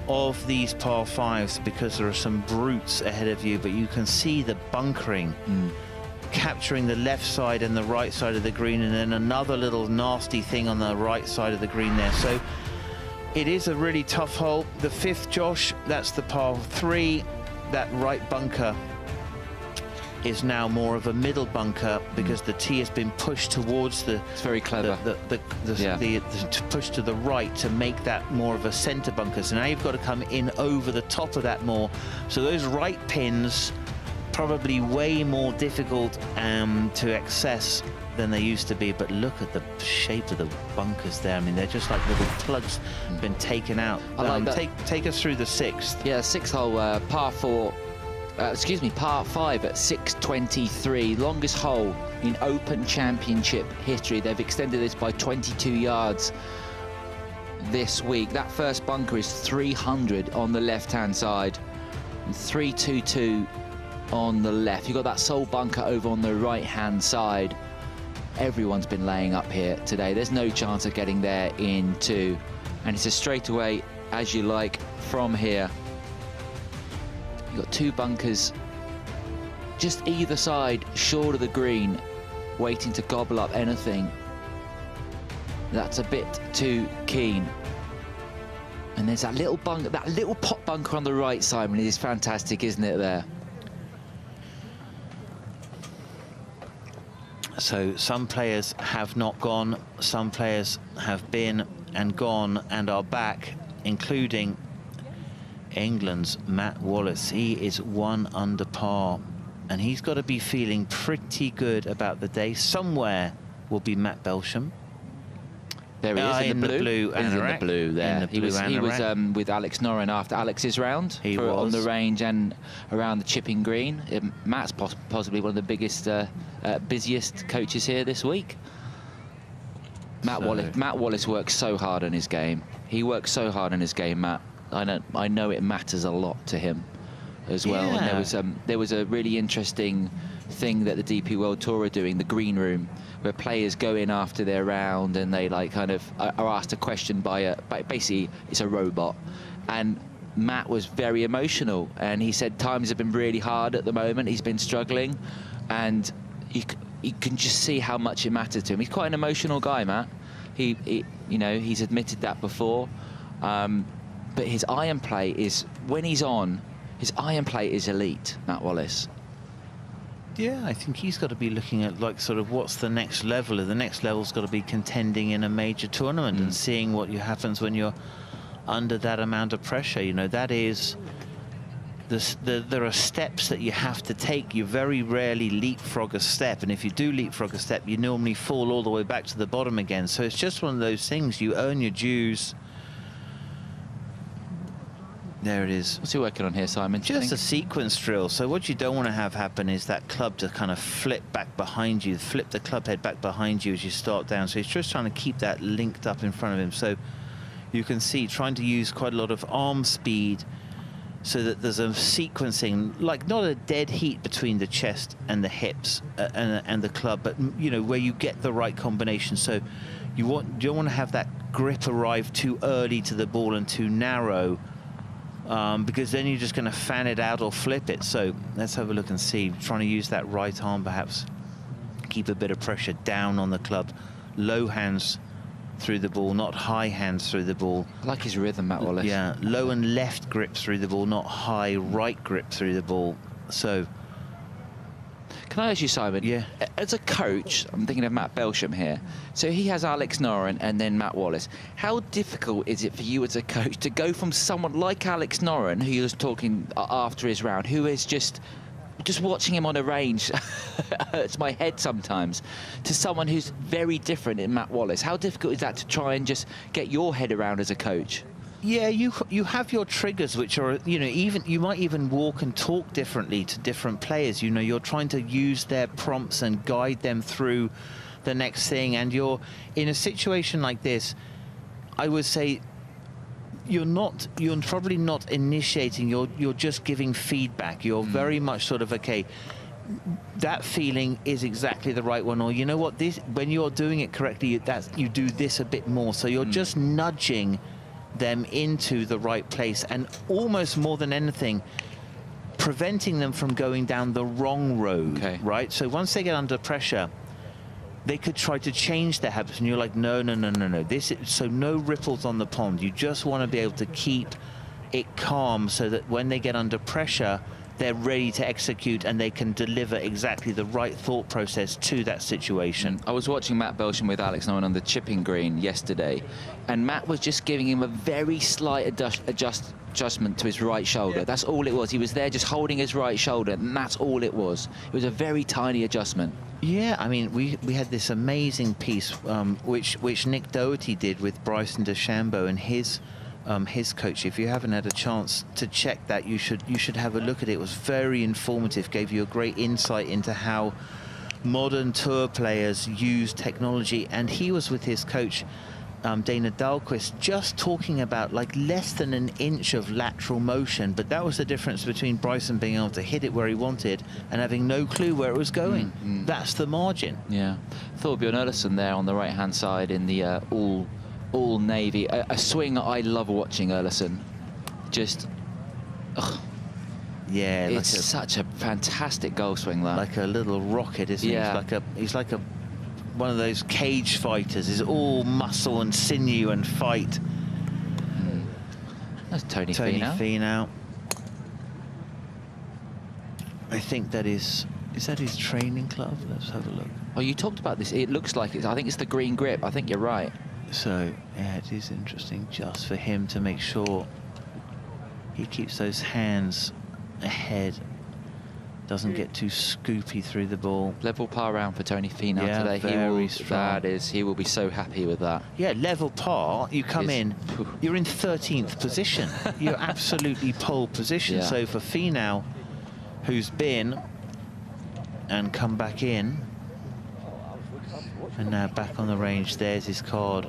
S4: of these par fives because there are some brutes ahead of you, but you can see the bunkering. Capturing the left side and the right side of the green, and then another little nasty thing on the right side of the green there. So it is a really tough hole. The fifth, Josh, that's the par 3. That right bunker is now more of a middle bunker because the tee has been pushed towards the...
S14: It's very clever.
S4: The push to the right to make that more of a centre bunker. So now you've got to come in over the top of that more. So those right pins probably way more difficult to access than they used to be, but look at the shape of the bunkers there. I mean, they're just like little plugs been taken out.
S14: I like that.
S4: Take us through the sixth.
S14: Yeah, sixth hole, par 5 at 623, longest hole in Open Championship history. They've extended this by 22 yards this week. That first bunker is 300 on the left-hand side, and 322 on the left. You've got that sole bunker over on the right-hand side. Everyone's been laying up here today. There's no chance of getting there in two. And it's a straightaway as you like from here. You've got two bunkers just either side, short of the green, waiting to gobble up anything that's a bit too keen. And there's that little bunker, that little pot bunker on the right, Simon. It is fantastic, isn't it, there?
S4: So some players have not gone, some players have been and gone and are back, including England's Matt Wallace. He is 1 under par, and he's got to be feeling pretty good about the day. Somewhere will be Matt Belsham.
S14: There he is in the blue.
S4: He's in the blue there.
S14: He was with Alex Noren after Alex's round.
S4: He was
S14: on the range and around the chipping green. Matt's possibly one of the biggest, busiest coaches here this week. Matt Wallace works so hard on his game. He works so hard on his game, Matt. I know it matters a lot to him as well.
S4: Yeah.
S14: And there was a really interesting thing that the DP World Tour are doing, the green room, where players go in after their round and they like kind of are asked a question by basically it's a robot. And Matt was very emotional, and he said times have been really hard at the moment. He's been struggling, and you can just see how much it mattered to him. He's quite an emotional guy, Matt. He you know, he's admitted that before. But his iron play is, when he's on, his iron play is elite, Matt Wallace.
S4: Yeah, I think he's got to be looking at like sort of what's the next level. The next level's got to be contending in a major tournament and seeing what happens when you're under that amount of pressure. You know, that is there are steps that you have to take. You very rarely leapfrog a step, and if you do leapfrog a step, you normally fall all the way back to the bottom again. So it's just one of those things. You earn your dues. There it is.
S14: What's he working on here, Simon?
S4: Just a sequence drill. So what you don't want to have happen is that club to kind of flip back behind you, flip the club head back behind you as you start down. So he's just trying to keep that linked up in front of him. So you can see trying to use quite a lot of arm speed so that there's a sequencing, like not a dead heat between the chest and the hips and the club, but you know, where you get the right combination. So you don't want to have that grip arrive too early to the ball and too narrow. Because then you're just going to fan it out or flip it. So let's have a look and see. Trying to use that right arm, perhaps. Keep a bit of pressure down on the club. Low hands through the ball, not high hands through the ball.
S14: I like his rhythm, Matt Wallace.
S4: Yeah, low and left grip through the ball, not high right grip through the ball. So...
S14: Can I ask you, Simon?
S4: Yeah.
S14: As a coach, I'm thinking of Matt Belsham here. So he has Alex Noren and then Matt Wallace. How difficult is it for you as a coach to go from someone like Alex Noren, who you was talking after his round, who is just just watching him on a range hurts my head sometimes, to someone who's very different in Matt Wallace. How difficult is that to try and just get your head around as a coach?
S4: Yeah, you have your triggers, which are, you know, even you might even walk and talk differently to different players. You know, you're trying to use their prompts and guide them through the next thing. And you're in a situation like this, I would say you're probably not initiating. You're just giving feedback. You're very much sort of, okay, that feeling is exactly the right one, or you know what, this, when you're doing it correctly, you do this a bit more. So you're just nudging them into the right place, and almost more than anything, preventing them from going down the wrong road, right? So once they get under pressure, they could try to change their habits, and you're like, no. So no ripples on the pond. You just want to be able to keep it calm so that when they get under pressure, they're ready to execute and they can deliver exactly the right thought process to that situation.
S14: I was watching Matt Belsham with Alex Noren on the chipping green yesterday, and Matt was just giving him a very slight adjustment to his right shoulder. That's all it was. He was there just holding his right shoulder, and that's all it was. It was a very tiny adjustment.
S4: Yeah, I mean, we had this amazing piece which Nick Doherty did with Bryson DeChambeau and his coach. If you haven't had a chance to check that, you should have a look at it. It was very informative, gave you a great insight into how modern tour players use technology. And he was with his coach, Dana Dahlquist, just talking about like less than an inch of lateral motion, but that was the difference between Bryson being able to hit it where he wanted and having no clue where it was going. That's the margin.
S14: Yeah. Thorbjorn Olesen there on the right-hand side in the all navy, a swing I love watching. Olesen, just,
S4: yeah,
S14: it's such a fantastic goal swing. That,
S4: like a little rocket, isn't he? He's like a one of those cage fighters. Is all muscle and sinew and fight.
S14: That's Tony Finau.
S4: I think that is that his training club? Let's have a look.
S14: Oh, you talked about this. It looks like I think it's the green grip. I think you're right.
S4: So, yeah, it is interesting just for him to make sure he keeps those hands ahead, doesn't get too scoopy through the ball.
S14: Level par round for Tony Finau today.
S4: Very strong.
S14: He will be so happy with that.
S4: Yeah, level par, you come in, you're in 13th position. You're absolutely pole position.
S14: Yeah.
S4: So for Finau, who's been and come back in, and now back on the range, there's his card.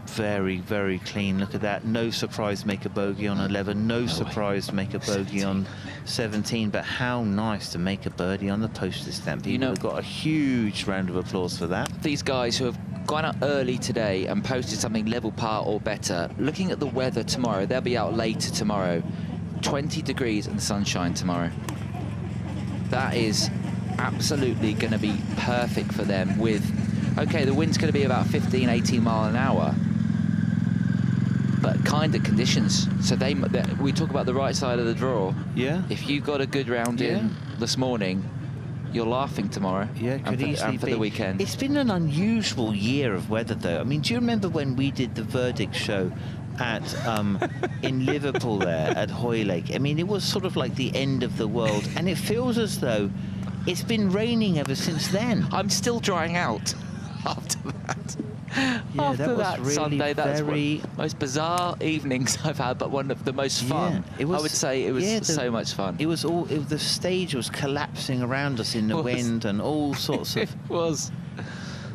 S4: Very, very clean. Look at that. No surprise make a bogey on 11. No surprise make a bogey on 17. But how nice to make a birdie on the postage stamp. You know, we've got a huge round of applause for that.
S14: These guys who have gone out early today and posted something level par or better, looking at the weather tomorrow, they'll be out later tomorrow. 20 degrees and sunshine tomorrow. That is absolutely going to be perfect for them with, okay, the wind's going to be about 15, 18 mile an hour, but kind of conditions. So we talk about the right side of the draw.
S4: Yeah.
S14: If you got a good round in this morning, you're laughing tomorrow.
S4: Yeah, could easily
S14: for the weekend.
S4: It's been an unusual year of weather, though. I mean, do you remember when we did the verdict show at in Liverpool there at Hoylake? I mean, it was sort of like the end of the world, and it feels as though it's been raining ever since then.
S14: I'm still drying out after that.
S4: Yeah,
S14: after that
S4: really
S14: Sunday, that's one of the most bizarre evenings I've had, but one of the most fun.
S4: It was,
S14: I would say it was so much fun.
S4: It was the stage was collapsing around us in the wind and all sorts of...
S14: It was.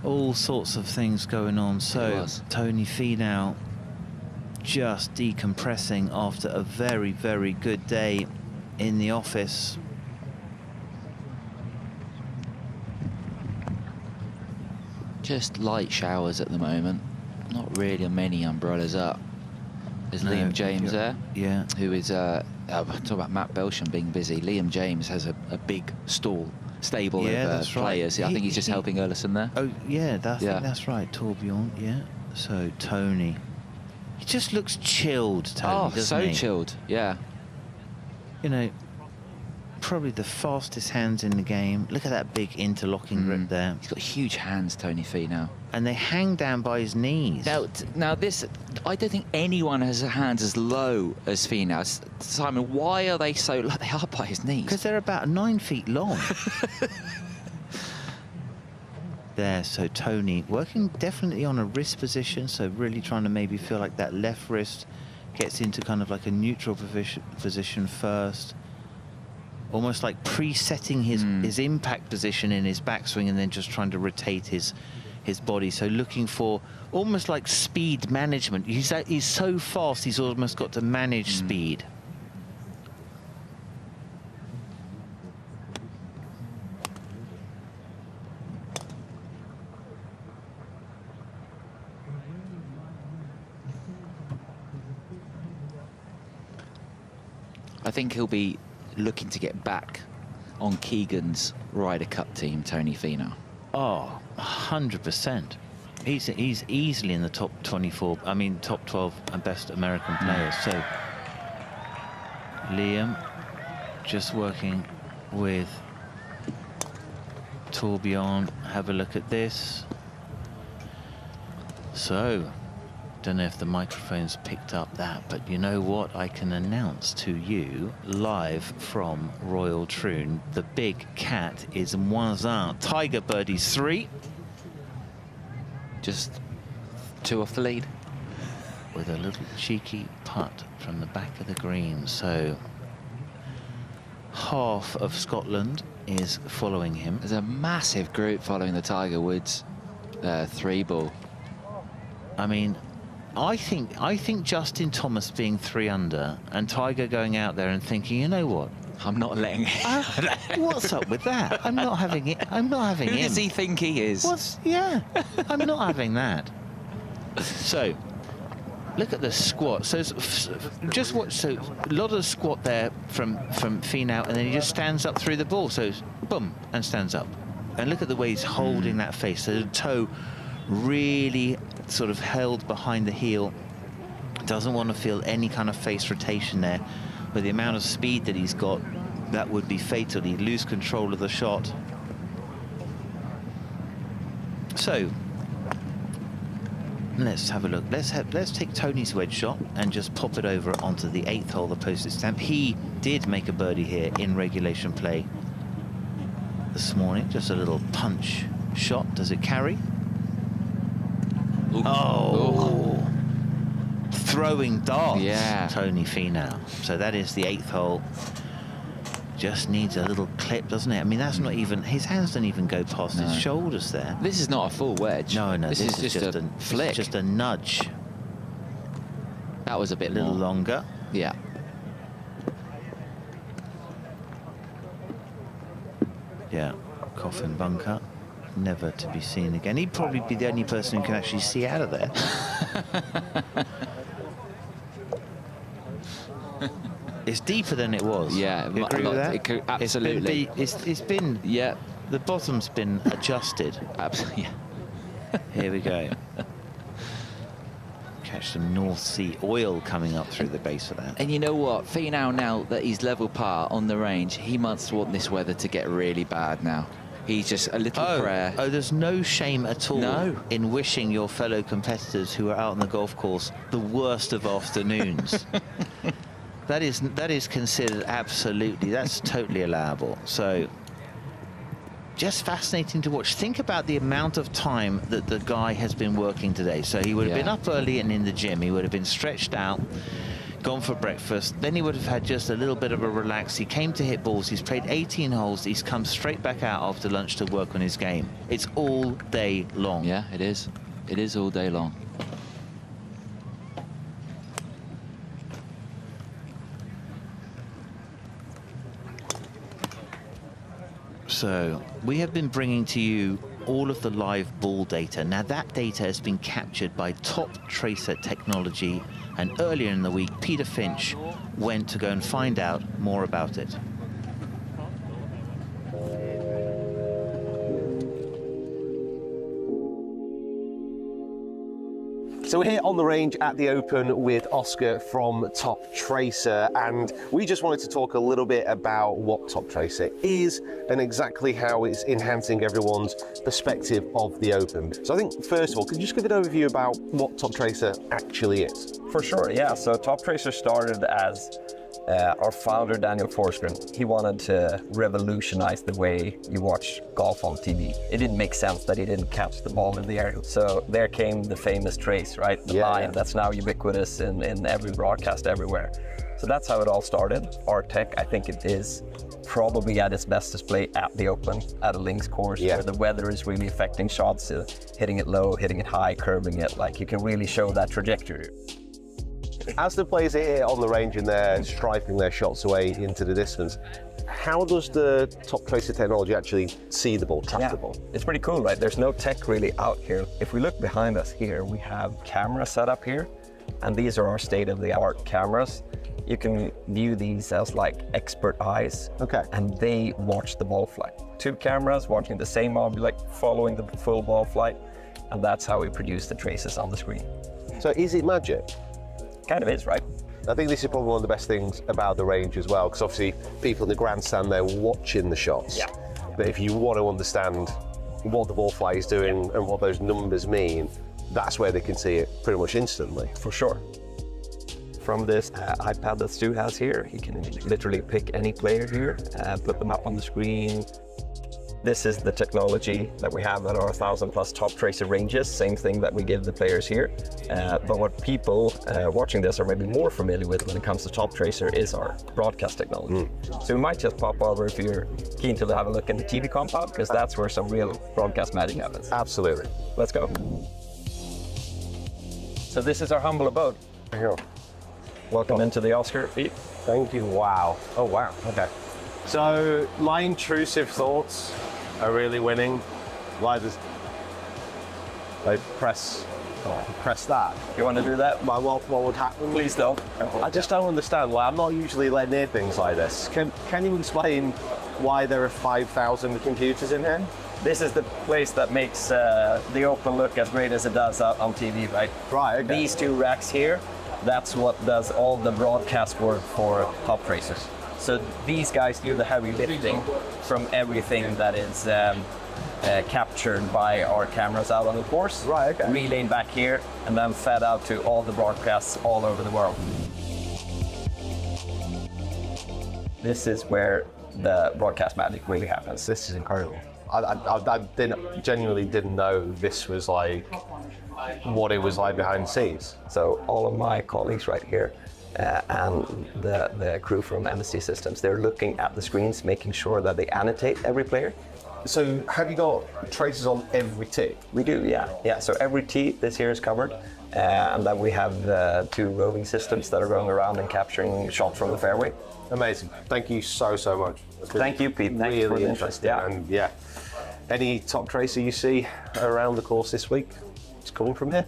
S4: All sorts of things going on. So Tony Finau just decompressing after a very, very good day in the office.
S14: Just light showers at the moment. Not really many umbrellas up. There's Liam James there.
S4: Yeah.
S14: Who is, talk about Matt Belsham being busy. Liam James has a big stable of players. Right. I think he's just helping Olesen there.
S4: Oh, yeah, I think that's right. Thorbjorn, yeah. So, Tony. He just looks chilled, Tony, doesn't he?
S14: So chilled, yeah.
S4: You know, probably the fastest hands in the game. Look at that big interlocking grip there.
S14: He's got huge hands, Tony Finau.
S4: And they hang down by his knees.
S14: Now this, I don't think anyone has hands as low as Finau. Simon, why are they so low? They are by his knees.
S4: Because they're about 9 feet long. There, so Tony working definitely on a wrist position, so really trying to maybe feel like that left wrist gets into kind of like a neutral position first. Almost like presetting his impact position in his backswing and then just trying to rotate his body. So looking for almost like speed management. He's so fast, he's almost got to manage speed.
S14: I think he'll be looking to get back on Keegan's Ryder Cup team, Tony Finau.
S4: Oh, 100%. He's easily in the top 24, I mean top 12 best American players. So Liam just working with Torbjorn. Have a look at this. So, don't know if the microphones picked up that, but you know what? I can announce to you live from Royal Troon, the big cat is Moisin. Tiger birdies 3.
S14: Just 2 off the lead.
S4: With a little cheeky putt from the back of the green. So half of Scotland is following him.
S14: There's a massive group following the Tiger Woods 3-ball.
S4: I mean, I think Justin Thomas being 3 under and Tiger going out there and thinking, you know what?
S14: I'm not letting it.
S4: What's up with that? I'm not having it. I'm not having
S14: Who
S4: him.
S14: does he think he is?
S4: Yeah, I'm not having that. So, look at the squat. So just watch. So a lot of squat there from Finau, and then he just stands up through the ball. So boom, and stands up. And look at the way he's holding that face. So the toe really sort of held behind the heel. Doesn't want to feel any kind of face rotation there. With the amount of speed that he's got, that would be fatal. He'd lose control of the shot. So let's have a look. Let's take Tony's wedge shot and just pop it over onto the 8th hole, the postage stamp. He did make a birdie here in regulation play this morning. Just a little punch shot. Does it carry?
S14: Ooh.
S4: Oh. Ooh. Throwing darts,
S14: yeah.
S4: Tony Finau. So that is the 8th hole. Just needs a little clip, doesn't it? I mean, that's not even, his hands don't even go past his shoulders there.
S14: This is not a full wedge.
S4: No,
S14: this is just a flick.
S4: Just a nudge.
S14: That was a bit
S4: little
S14: more
S4: longer.
S14: Yeah.
S4: Yeah, coffin bunker. Never to be seen again. He'd probably be the only person who can actually see out of there. It's deeper than it was.
S14: Yeah,
S4: you agree with that?
S14: Absolutely.
S4: It's been.
S14: Yeah.
S4: The bottom's been adjusted.
S14: Absolutely.
S4: Here we go. Catch some North Sea oil coming up through the base of that.
S14: And you know what? Finau, now that he's level par on the range, he must want this weather to get really bad now. He's just a little prayer.
S4: Oh, there's no shame at all in wishing your fellow competitors who are out on the golf course the worst of afternoons. That is considered absolutely, that's totally allowable. So, just fascinating to watch. Think about the amount of time that the guy has been working today. So he would have been up early and in the gym. He would have been stretched out, gone for breakfast. Then he would have had just a little bit of a relax. He came to hit balls. He's played 18 holes. He's come straight back out after lunch to work on his game. It's all day long.
S14: Yeah, it is. It is all day long.
S4: So we have been bringing to you all of the live ball data. Now that data has been captured by Top Tracer technology, and earlier in the week Peter Finch went to go and find out more about it.
S2: So we're here on the range at the Open with Oscar from Top Tracer, and we just wanted to talk a little bit about what Top Tracer is and exactly how it's enhancing everyone's perspective of the Open. So I think, first of all, could you just give an overview about what Top Tracer actually is?
S7: For sure, yeah. So Top Tracer started as our founder, Daniel Forsgren. He wanted to revolutionize the way you watch golf on TV. It didn't make sense that he didn't catch the ball in the air. So there came the famous trace, right? The line that's now ubiquitous in every broadcast everywhere. So that's how it all started. Our tech, I think it is probably at its best display at the Open, at a links course, where the weather is really affecting shots, hitting it low, hitting it high, curving it. Like, you can really show that trajectory.
S2: As the players are here on the range and they're striping their shots away into the distance, how does the Top Tracer technology actually see the ball, track the ball?
S7: It's pretty cool, right? There's no tech really out here. If we look behind us here, we have cameras set up here, and these are our state-of-the-art cameras. You can view these as like expert eyes, and they watch the ball flight. 2 cameras watching the same object, following the full ball flight, and that's how we produce the traces on the screen.
S2: So is it magic?
S7: Kind of is, right?
S2: I think this is probably one of the best things about the range as well, because obviously people in the grandstand, they're watching the shots.
S7: Yeah.
S2: But if you want to understand what the ball flight is doing and what those numbers mean, that's where they can see it pretty much instantly.
S7: For sure. From this iPad that Stu has here, he can literally pick any player here, put them up on the screen. This is the technology that we have at our 1,000+ Top Tracer ranges, same thing that we give the players here. But what people watching this are maybe more familiar with when it comes to Top Tracer is our broadcast technology. So we might just pop over if you're keen to have a look in the TV compound, because that's where some real broadcast magic happens.
S2: Absolutely.
S7: Let's go. So this is our humble abode.
S2: Here.
S7: Welcome into the Oscar.
S2: Thank you. Wow. Oh, wow. Okay. So my intrusive thoughts are really winning. Why does I press that?
S7: You want to do that?
S2: What would happen?
S7: Please don't.
S2: I just don't understand why. I'm not usually let near things like this. Can you explain why there are 5,000 computers in here?
S7: This is the place that makes the Open look as great as it does out on TV, right?
S2: Right, okay.
S7: These 2 racks here, that's what does all the broadcast work for Top Tracers. So these guys do the heavy lifting from everything that is captured by our cameras out on the course, relayed back here, and then fed out to all the broadcasts all over the world. This is where the broadcast magic really happens.
S2: This is incredible. I genuinely didn't know this was like what it was like behind the scenes.
S7: So all of my colleagues right here and the crew from MSC Systems, they're looking at the screens, making sure that they annotate every player.
S2: So have you got traces on every tee?
S7: We do, yeah. So every tee this here is covered, and then we have 2 roving systems that are going around and capturing shots from the fairway.
S2: Amazing. Thank you so much.
S7: Thank you, Pete. Thanks for the interest.
S2: And any Top Tracer you see around the course this week, it's coming from here.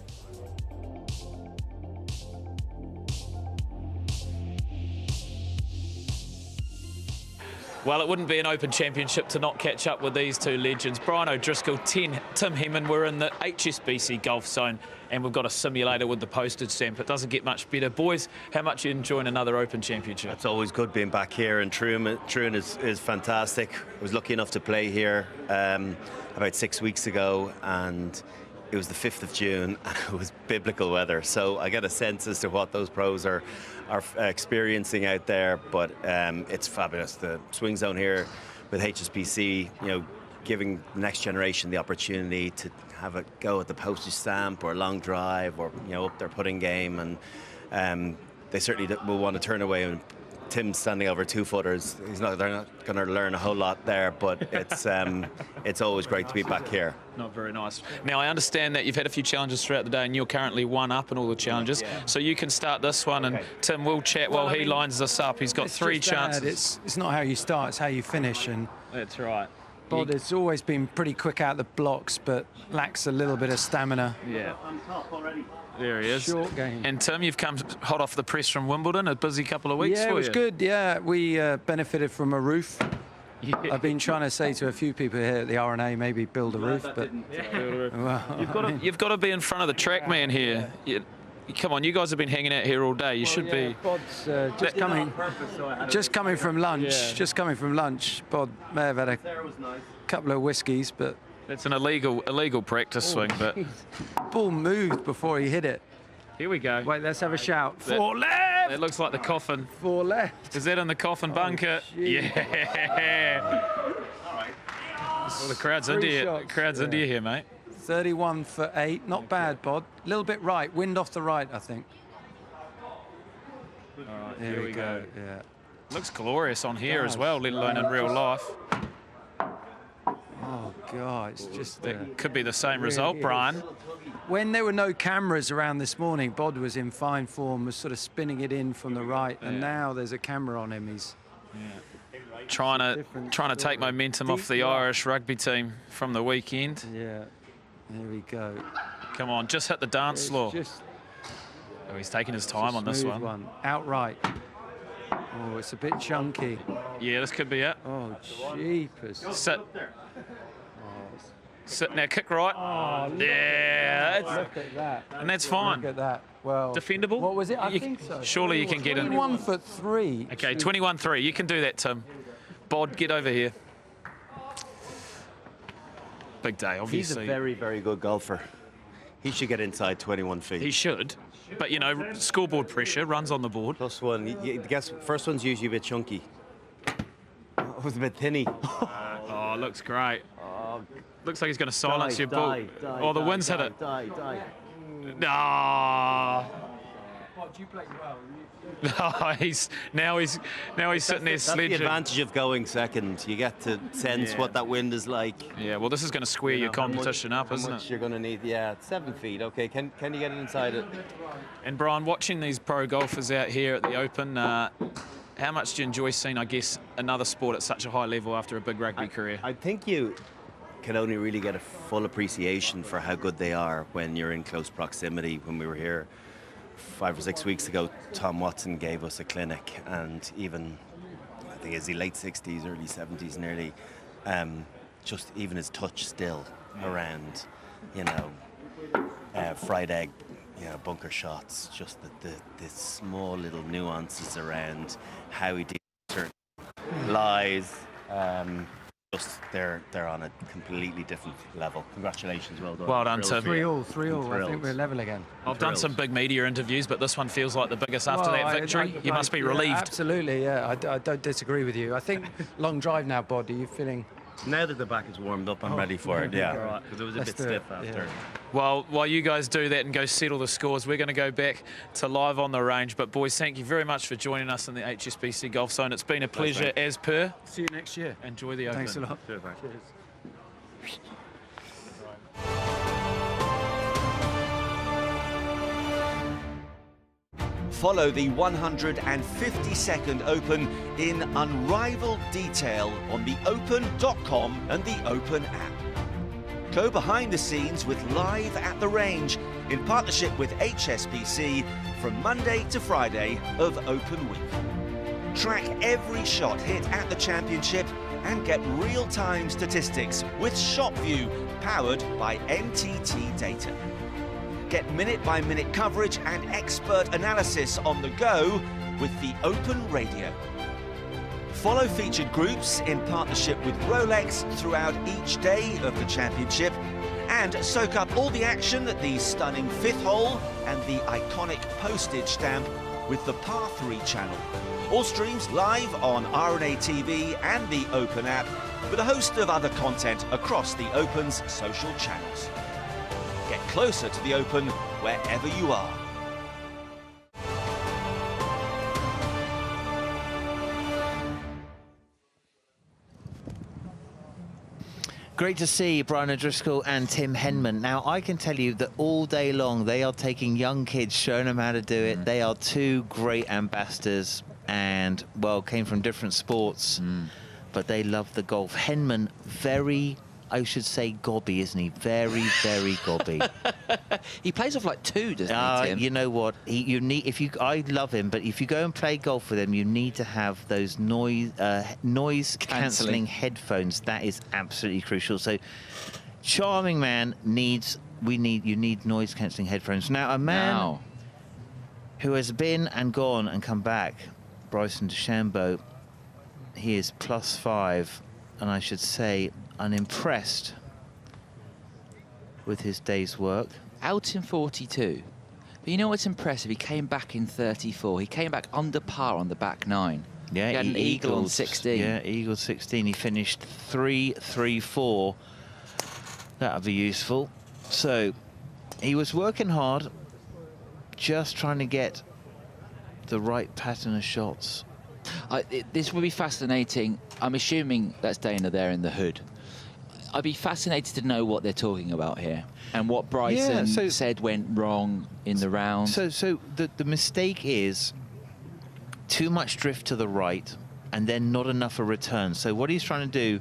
S3: Well, it wouldn't be an Open Championship to not catch up with these 2 legends. Brian O'Driscoll, Tim Hemman. We're in the HSBC Golf Zone, and we've got a simulator with the postage stamp. It doesn't get much better. Boys, how much are you enjoying another Open Championship?
S8: It's always good being back here, and Troon is fantastic. I was lucky enough to play here about 6 weeks ago, and it was the 5th of June, and it was biblical weather. So I get a sense as to what those pros are experiencing out there, but it's fabulous. The swing zone here with HSBC, giving the next generation the opportunity to have a go at the postage stamp or a long drive or up their putting game, and they certainly will want to turn away. And Tim's standing over 2-footers. They're not going to learn a whole lot there, but it's always great to be back here.
S3: Not very nice. Now, I understand that you've had a few challenges throughout the day, and you're currently 1 up in all the challenges. So you can start this one, and Tim will chat while he lines us up. He's got 3 chances.
S9: It's not how you start, it's how you finish. And
S3: that's right.
S9: Bod has always been pretty quick out the blocks, but lacks a little bit of stamina.
S3: Yeah. There he is.
S9: Short game.
S3: And Tim, you've come hot off the press from Wimbledon, a busy couple of weeks for you.
S9: Yeah, it was good. Yeah, we benefited from a roof I've been trying to say to a few people here at the RNA, maybe build a roof, but well,
S3: you've got to be in front of the track man here. Come on, you guys have been hanging out here all day. You should be.
S9: Bod's just coming from lunch.
S3: Yeah.
S9: Just coming from lunch. Bod may have had a couple of whiskies, but
S3: that's an illegal practice swing. But
S9: ball moved before he hit it.
S3: Here we go.
S9: Wait, let's have a shout. For left.
S3: It looks like the coffin.
S9: For left.
S3: Is that in the coffin bunker? Yeah. Well, the crowd's into you. Crowd's into you here, mate.
S9: 31 for 8. Not bad, Bod. A little bit right. Wind off the right, I think.
S3: All right, here we go.
S9: Yeah.
S3: Looks glorious on here as well, let alone in real life.
S9: Oh, God. It's just...
S3: That could be the same result, Brian.
S9: When there were no cameras around this morning, Bod was in fine form, was sort of spinning it in from the right, and now there's a camera on him. He's
S3: trying to take momentum off the Irish rugby team from the weekend.
S9: Yeah. Here we go.
S3: Come on, just hit the dance floor. Oh, he's taking his time on this one.
S9: Outright. Oh, it's a bit chunky.
S3: Yeah, this could be it.
S9: Oh, jeepers.
S3: Sit. Sit now, kick right.
S9: Oh,
S3: yeah.
S9: Look at that.
S3: And that's fine.
S9: Look at that. Well,
S3: defendable?
S9: What was it? I think so.
S3: Surely you can get in.
S9: 21 for 3.
S3: Okay, 21-3. You can do that, Tim. Bod, get over here. Big day, obviously.
S8: He's a very, very good golfer. He should get inside 21 feet.
S3: He should. But, you know, scoreboard pressure, runs on the board.
S8: +1. Guess first one's usually a bit chunky. It was a bit thinny.
S3: Oh, looks great. Looks like he's going to silence your ball. Oh, the wind's hit it. No.
S9: What, you played well?
S3: No, he's sitting there sledging.
S8: That's the advantage of going second. You get to sense what that wind is like.
S3: Yeah, well, this is going to square your competition up, isn't it?
S8: How much you're going to need? Yeah, 7 feet. Okay, can you get it inside it?
S3: And Brian, watching these pro golfers out here at the Open, how much do you enjoy seeing, I guess, another sport at such a high level after a big rugby career?
S8: I think you can only really get a full appreciation for how good they are when you're in close proximity. When we were here 5 or 6 weeks ago, Tom Watson gave us a clinic, and even, I think it's the late 60s, early 70s nearly, just even his touch still around, you know, fried egg, you know, bunker shots, just the small little nuances around how he did certain lies. Just they're on a completely different level. Congratulations, well done.
S3: Well done, Tim.
S9: 3-all. I think we're level again.
S3: I've done some big media interviews, but this one feels like the biggest after that victory. You must be relieved.
S9: Absolutely, yeah. I don't disagree with you. I think long drive now, Bod. Are you feeling?
S8: Now that the back is warmed up, I'm ready for it. Yeah, because it was a bit stiff after.
S3: Well, while you guys do that and go settle the scores, we're going to go back to live on the range. But boys, thank you very much for joining us in the HSBC Golf Zone. It's been a pleasure as per.
S9: See you next year.
S3: Enjoy the Open.
S9: Thanks a lot.
S8: Cheers.
S15: Follow the 152nd Open in unrivaled detail on the Open.com and the Open app. Go behind the scenes with Live at the Range in partnership with HSBC from Monday to Friday of Open Week. Track every shot hit at the championship and get real-time statistics with ShotView, powered by NTT Data. Get minute-by-minute coverage and expert analysis on the go with the Open Radio. Follow featured groups in partnership with Rolex throughout each day of the championship, and soak up all the action at the stunning fifth hole and the iconic postage stamp with the Par 3 channel. All streams live on RNA TV and the Open app, with a host of other content across the Open's social channels. Get closer to the Open wherever you are.
S4: Great to see Brian O'Driscoll and Tim Henman. Now, I can tell you that all day long they are taking young kids, showing them how to do it. They are two great ambassadors and, well, came from different sports, but they love the golf. Henman, very I should say, gobby, isn't he? Very, very gobby.
S14: He plays off like 2, doesn't he, Tim?
S4: You know what? I love him, but if you go and play golf with him, you need to have those noise cancelling headphones. That is absolutely crucial. So, charming man you need noise cancelling headphones. Now, a man who has been and gone and come back, Bryson DeChambeau, he is +5, and I should say unimpressed with his day's work.
S14: Out in 42. But you know what's impressive? He came back in 34. He came back under par on the back 9.
S4: Yeah,
S14: he had an eagle on 16.
S4: Yeah, eagle 16. He finished 3-3-4. That'll be useful. So he was working hard, just trying to get the right pattern of shots.
S14: This would be fascinating. I'm assuming that's Dana there in the hood. I'd be fascinated to know what they're talking about here and what Bryson said went wrong in the round.
S4: So the mistake is too much drift to the right and then not enough a return. So what he's trying to do,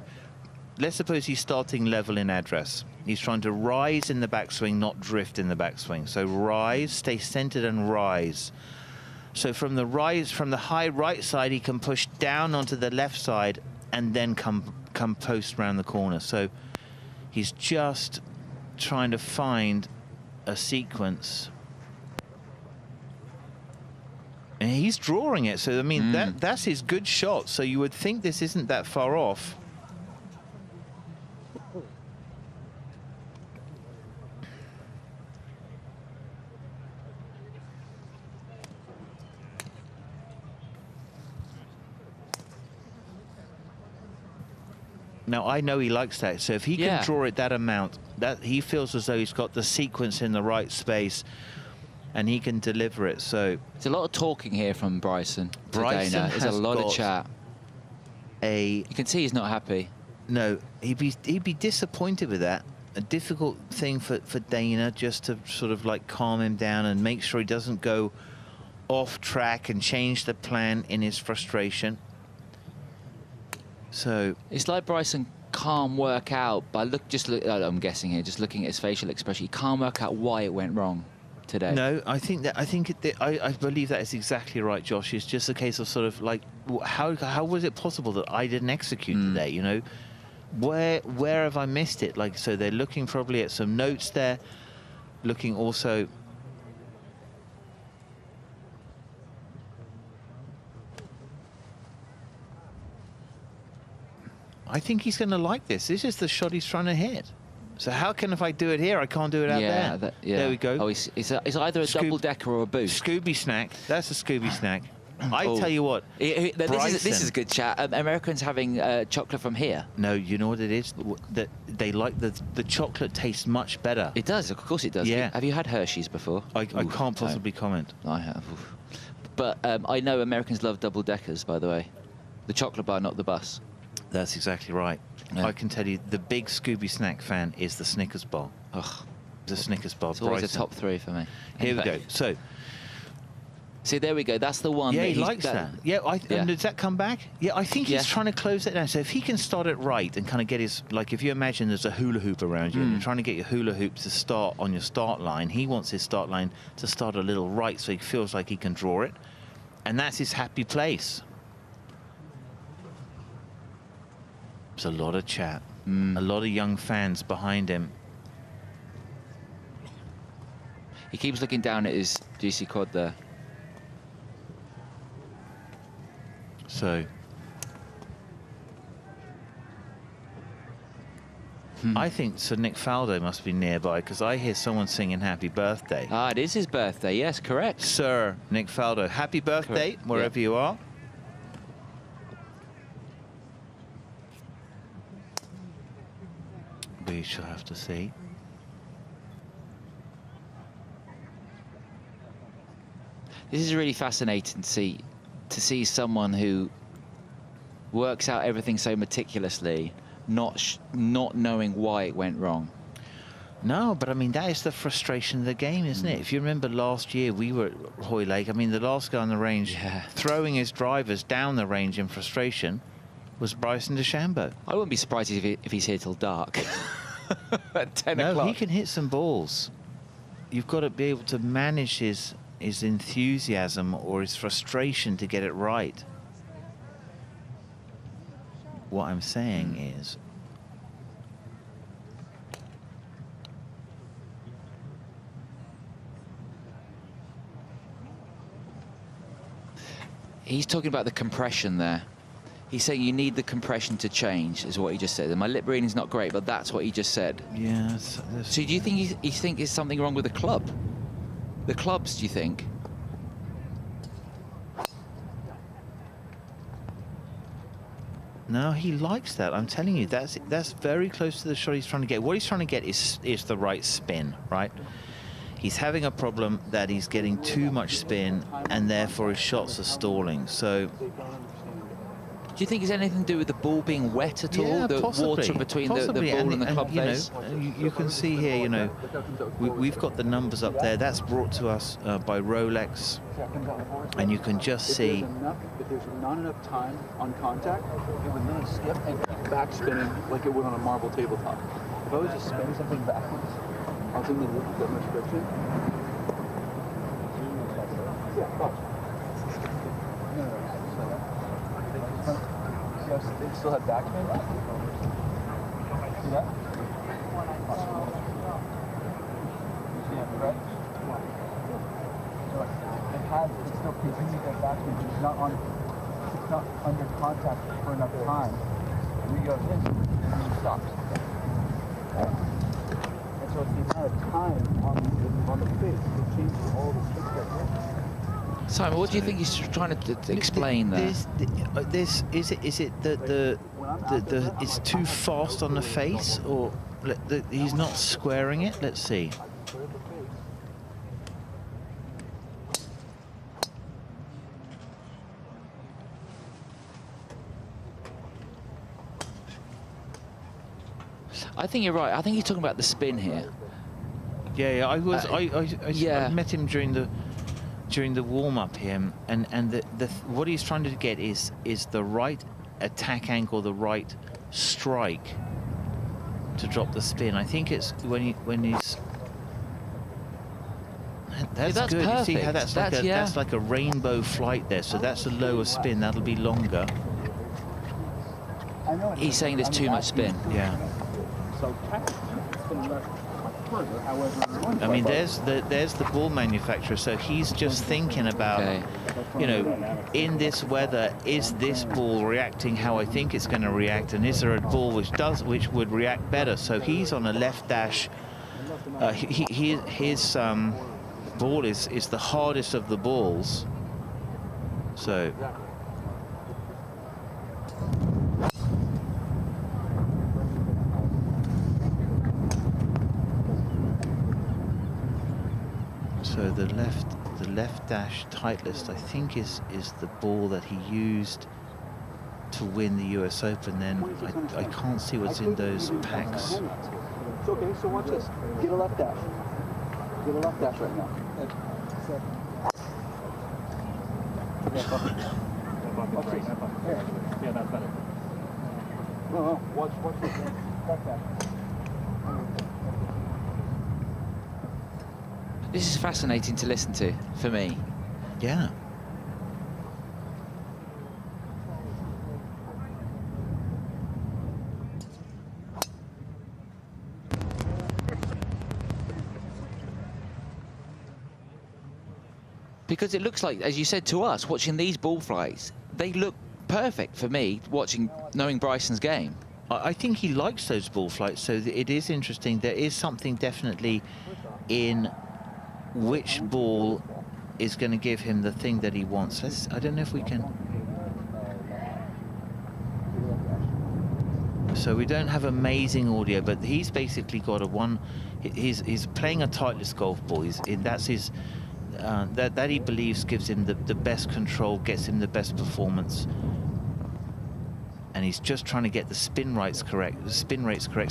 S4: let's suppose he's starting level in address. He's trying to rise in the backswing, not drift in the backswing. So rise, stay centered and rise. So from the high right side, he can push down onto the left side and then come post round the corner. So he's just trying to find a sequence. And he's drawing it. So, I mean, that's his good shot. So you would think this isn't that far off. Now, I know he likes that, so if he can draw it that amount, that he feels as though he's got the sequence in the right space and he can deliver it. So
S14: there's a lot of talking here from Bryson to Dana. There's a lot of chat. You can see he's not happy.
S4: No, he'd be disappointed with that. A difficult thing for Dana, just to sort of like calm him down and make sure he doesn't go off track and change the plan in his frustration. So
S14: it's like Bryson can't work out, but I'm guessing here, just looking at his facial expression, he can't work out why it went wrong today.
S4: No, I believe that is exactly right, Josh. It's just a case of sort of like, how was it possible that I didn't execute today? You know, where have I missed it? Like, so they're looking probably at some notes there, looking also. I think he's going to like this. This is the shot he's trying to hit. So how can, if I do it here, I can't do it out there? There we go.
S14: Oh, it's either a double-decker or a boost.
S4: Scooby snack. That's a Scooby snack. I tell you what.
S14: This is a good chat. Americans having chocolate from here.
S4: No, you know what it is? That they like the chocolate tastes much better.
S14: It does. Of course it does.
S4: Yeah.
S14: Have you had Hershey's before?
S4: I can't possibly comment.
S14: I have. But I know Americans love double-deckers, by the way. The chocolate bar, not the bus.
S4: That's exactly right.
S14: Yeah.
S4: I can tell you the big Scooby snack fan is the Snickers bar.
S14: Ugh.
S4: The Snickers bar.
S14: It's always a top 3 for me.
S4: Here we go. So.
S14: See, there we go. That's the one.
S4: Yeah, he likes that. Yeah, and does that come back? Yeah, I think he's trying to close it down. So if he can start it right and kind of get his, like if you imagine there's a hula hoop around you and you're trying to get your hula hoop to start on your start line, he wants his start line to start a little right so he feels like he can draw it. And that's his happy place. There's a lot of chat, a lot of young fans behind him.
S14: He keeps looking down at his GC quad there.
S4: So I think Sir Nick Faldo must be nearby because I hear someone singing happy birthday.
S14: Ah, it is his birthday. Yes, correct.
S4: Sir Nick Faldo, happy birthday, wherever you are. We shall have to see.
S14: This is really fascinating to see someone who works out everything so meticulously, not knowing why it went wrong.
S4: No, but I mean, that is the frustration of the game, isn't it? If you remember last year, we were at Hoylake. I mean, the last guy on the range throwing his drivers down the range in frustration was Bryson DeChambeau.
S14: I wouldn't be surprised if he's here till dark. At 10
S4: no,
S14: o'clock.
S4: he can hit some balls. You've got to be able to manage his enthusiasm or his frustration to get it right. What I'm saying is,
S14: he's talking about the compression there. He's saying you need the compression to change, is what he just said. And my lip reading's not great, but that's what he just said.
S4: Yeah.
S14: So do you think you think there's something wrong with the club? The clubs, do you think?
S4: no, he likes that. I'm telling you, that's very close to the shot he's trying to get. What he's trying to get is the right spin, right? He's having a problem that he's getting too much spin, and therefore his shots are stalling. So,
S14: do you think it's anything to do with the ball being wet at all?
S4: Yeah,
S14: The
S4: possibly,
S14: water between the ball and the club face?
S4: You can see here, you know, we've got the numbers up there. That's brought to us by Rolex, and you can just see.
S10: If there's not enough time on contact, it would literally skip and keep back spinning like it would on a marble tabletop. If I was just spinning something backwards, I was in the loop that much friction. Yeah, watch. They still have backspin. See that? Yeah, right? It's still continuing that backspin, but it's not under contact for enough time. And he goes in and he stops. And so it's the amount of time on the face that changes all the tricks that work.
S14: Simon, what do you think he's trying to explain there?
S4: Is it the it's too fast on the face, or he's not squaring it? Let's see.
S14: I think you're right. I think he's talking about the spin here.
S4: Yeah, I met him during the warm-up here, and what he's trying to get is the right attack angle, the right strike to drop the spin. I think it's when he's. That's good.
S14: Perfect.
S4: You see how that's like a rainbow flight there. So that's a lower spin. That'll be longer.
S14: He's saying there's too much spin.
S4: Yeah.
S10: So it's been left further, however.
S4: I mean, there's the ball manufacturer, so he's just thinking about, you know, in this weather, is this ball reacting how I think it's going to react, and is there a ball which would react better? So he's on a left dash. His ball is the hardest of the balls. So. So the left dash Titleist, I think, is the ball that he used to win the US Open. Then I can't see what's in those packs.
S10: It's okay, so watch this. Get a left dash. Get a left dash right now. Yeah, that's better. No, watch this. Left dash.
S14: This is fascinating to listen to, for me.
S4: Yeah.
S14: Because it looks like, as you said to us, watching these ball flights, they look perfect for me, knowing Bryson's game.
S4: I think he likes those ball flights, so it is interesting. There is something definitely in which ball is going to give him the thing that he wants. I don't know if we can. So we don't have amazing audio, but he's basically got he's playing a Titleist golf ball. That's his. That he believes gives him the best control, gets him the best performance, and he's just trying to get the spin rates correct.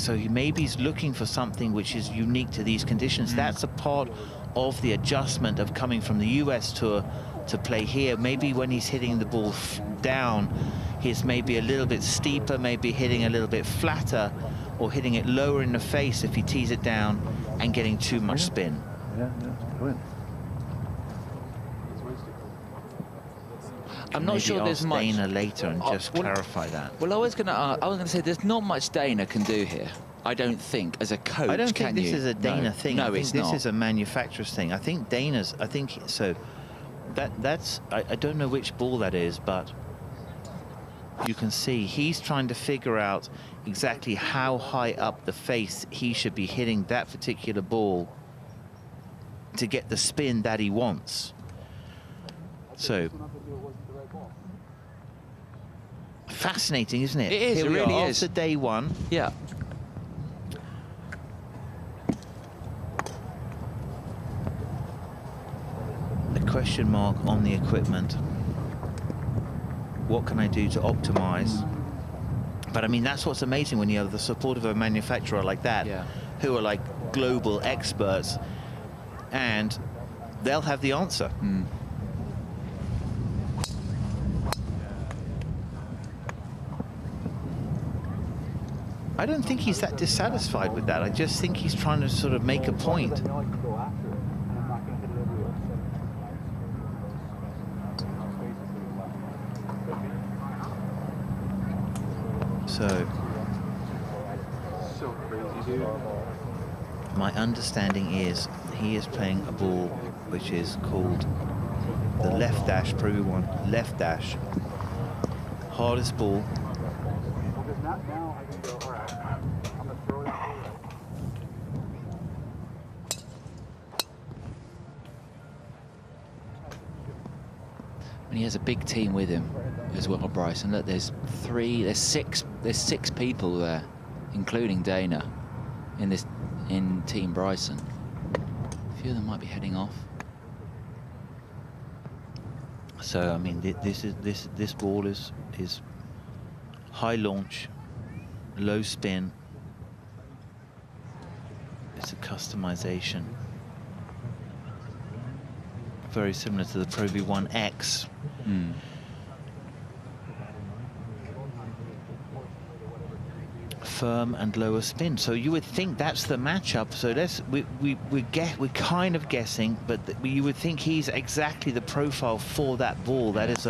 S4: So maybe he's looking for something which is unique to these conditions. That's a part of the adjustment of coming from the US tour to play here. Maybe when he's hitting the ball down, he's maybe a little bit steeper, maybe hitting a little bit flatter, or hitting it lower in the face if he tees it down and getting too much spin.
S14: I'm not sure there's much.
S4: Dana later and just clarify that.
S14: Well, I was going to say there's not much Dana can do here. I don't think as a coach.
S4: I don't think this is a Dana thing.
S14: No,
S4: I think
S14: it's
S4: this
S14: not.
S4: is a manufacturer's thing. I think Dana's. I think so. That's. I don't know which ball that is, but you can see he's trying to figure out exactly how high up the face he should be hitting that particular ball to get the spin that he wants. So fascinating, isn't it?
S14: It is.
S4: Here
S14: It
S4: we
S14: really
S4: are
S14: is.
S4: after day one.
S14: Yeah.
S4: A question mark on the equipment. What can I do to optimize? But I mean, that's what's amazing when you have the support of a manufacturer like that, who are like global experts, and they'll have the answer. I don't think he's that dissatisfied with that. I just think he's trying to sort of make a point. So
S10: crazy, dude.
S4: My understanding is he is playing a ball which is called the left dash, Pro V1 left dash. Hardest ball.
S14: And he has a big team with him as well, Bryce. And look, there's six people there, including Dana, in Team Bryson. A few of them might be heading off.
S4: So I mean, this ball is high launch, low spin. It's a customization, very similar to the Pro V1X. Firm and lower spin. So you would think that's the matchup. So we're kind of guessing, but you would think he's exactly the profile for that ball. That is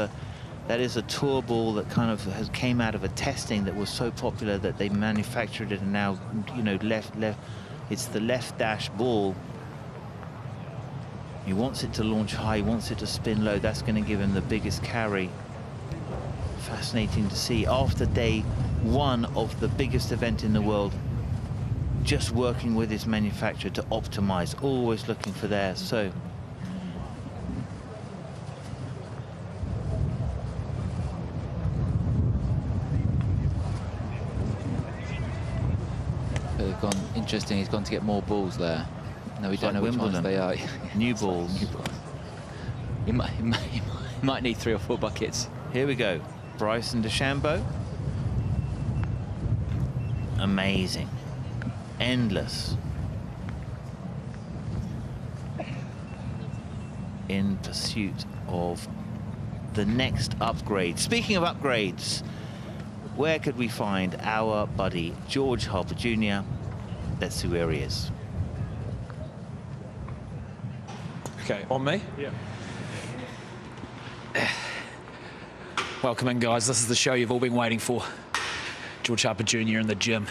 S4: a tour ball that kind of came out of a testing that was so popular that they manufactured it, and now, you know, left. It's the left dash ball. He wants it to launch high, he wants it to spin low. That's going to give him the biggest carry. Fascinating to see after day one of the biggest event in the world, just working with his manufacturer to optimize, always looking for there. So
S14: They've gone interesting. He's gone to get more balls there. No, we don't know which ones they are.
S4: New balls.
S14: He might need 3 or 4 buckets.
S4: Here we go. Bryson DeChambeau. Amazing. Endless. In pursuit of the next upgrade. Speaking of upgrades, where could we find our buddy George Harper Jr.? Let's see where he is.
S3: Okay, on me?
S10: Yeah.
S3: Welcome in, guys. This is the show you've all been waiting for. George Harper Jr. in the gym.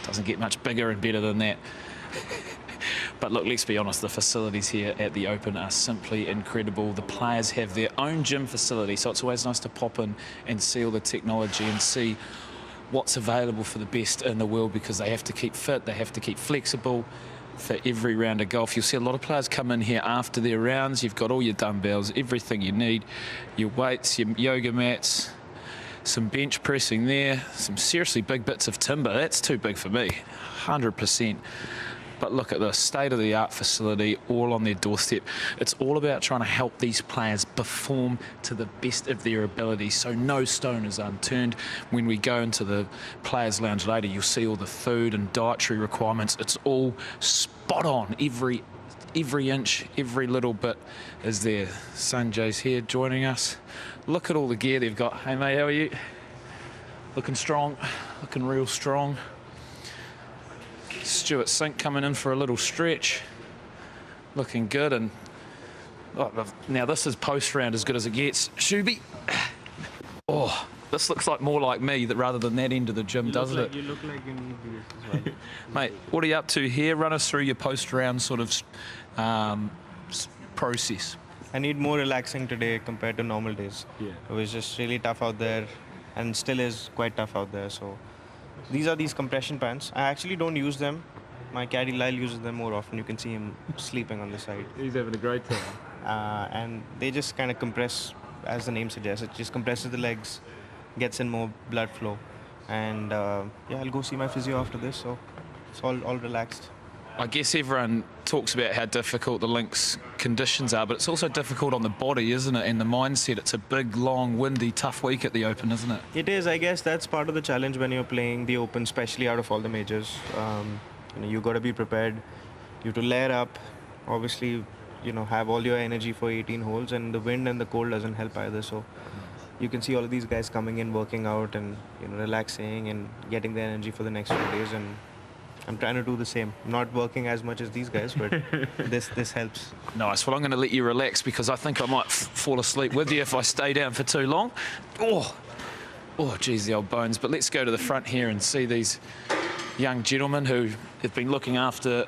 S3: Doesn't get much bigger and better than that. But look, let's be honest, the facilities here at the Open are simply incredible. The players have their own gym facility, so it's always nice to pop in and see all the technology and see what's available for the best in the world, because they have to keep fit, they have to keep flexible for every round of golf. You'll see a lot of players come in here after their rounds. You've got all your dumbbells, everything you need, your weights, your yoga mats, some bench pressing there, some seriously big bits of timber. That's too big for me, 100%. But look at the state-of-the-art facility, all on their doorstep. It's all about trying to help these players perform to the best of their ability, so no stone is unturned. When we go into the players' lounge later, you'll see all the food and dietary requirements. It's all spot on, every every inch, every little bit is there. Sanjay's here joining us. Look at all the gear they've got. Hey mate, how are you? Looking strong, looking real strong. Stuart Sink coming in for a little stretch. Looking good. And now this is post round as good as it gets. Shuby. Oh, this looks like more like me rather than that end of the gym, doesn't it?
S11: You look like you need this as well.
S3: Mate, what are you up to here? Run us through your post-round sort of process.
S11: I need more relaxing today compared to normal days.
S3: Yeah.
S11: It was just really tough out there and still is quite tough out there. So these are these compression pants. I actually don't use them. My caddy Lyle uses them more often. You can see him sleeping on the side.
S3: He's having a great time.
S11: And they just kind of compress, as the name suggests. It just compresses the legs, gets in more blood flow. And yeah, I'll go see my physio after this, so it's all relaxed.
S3: I guess everyone talks about how difficult the links conditions are, but it's also difficult on the body, isn't it? And the mindset. It's a big, long, windy, tough week at the Open, isn't it?
S11: It is. I guess that's part of the challenge when you're playing the Open, especially out of all the majors. You got to be prepared. You have to layer up. Obviously, have all your energy for 18 holes, and the wind and the cold doesn't help either. So you can see all of these guys coming in, working out, and relaxing and getting their energy for the next few days. And I'm trying to do the same. I'm not working as much as these guys, but this helps.
S3: Nice. Well, I'm going to let you relax because I think I might fall asleep with you if I stay down for too long. Oh, geez, the old bones. But let's go to the front here and see these young gentlemen who have been looking after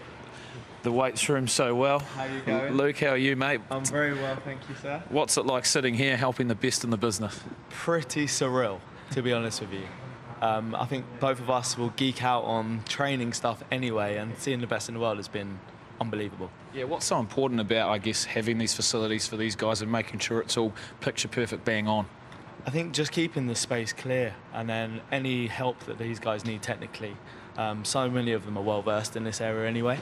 S3: the weights room so well.
S12: How are you going?
S3: Luke, how are you, mate?
S12: I'm very well, thank you, sir.
S3: What's it like sitting here helping the best in the business?
S12: Pretty surreal, to be honest with you. I think both of us will geek out on training stuff anyway, and seeing the best in the world has been unbelievable.
S3: Yeah, what's so important about, I guess, having these facilities for these guys and making sure it's all picture perfect, bang on?
S12: I think just keeping the space clear, and then any help that these guys need technically. So many of them are well versed in this area anyway,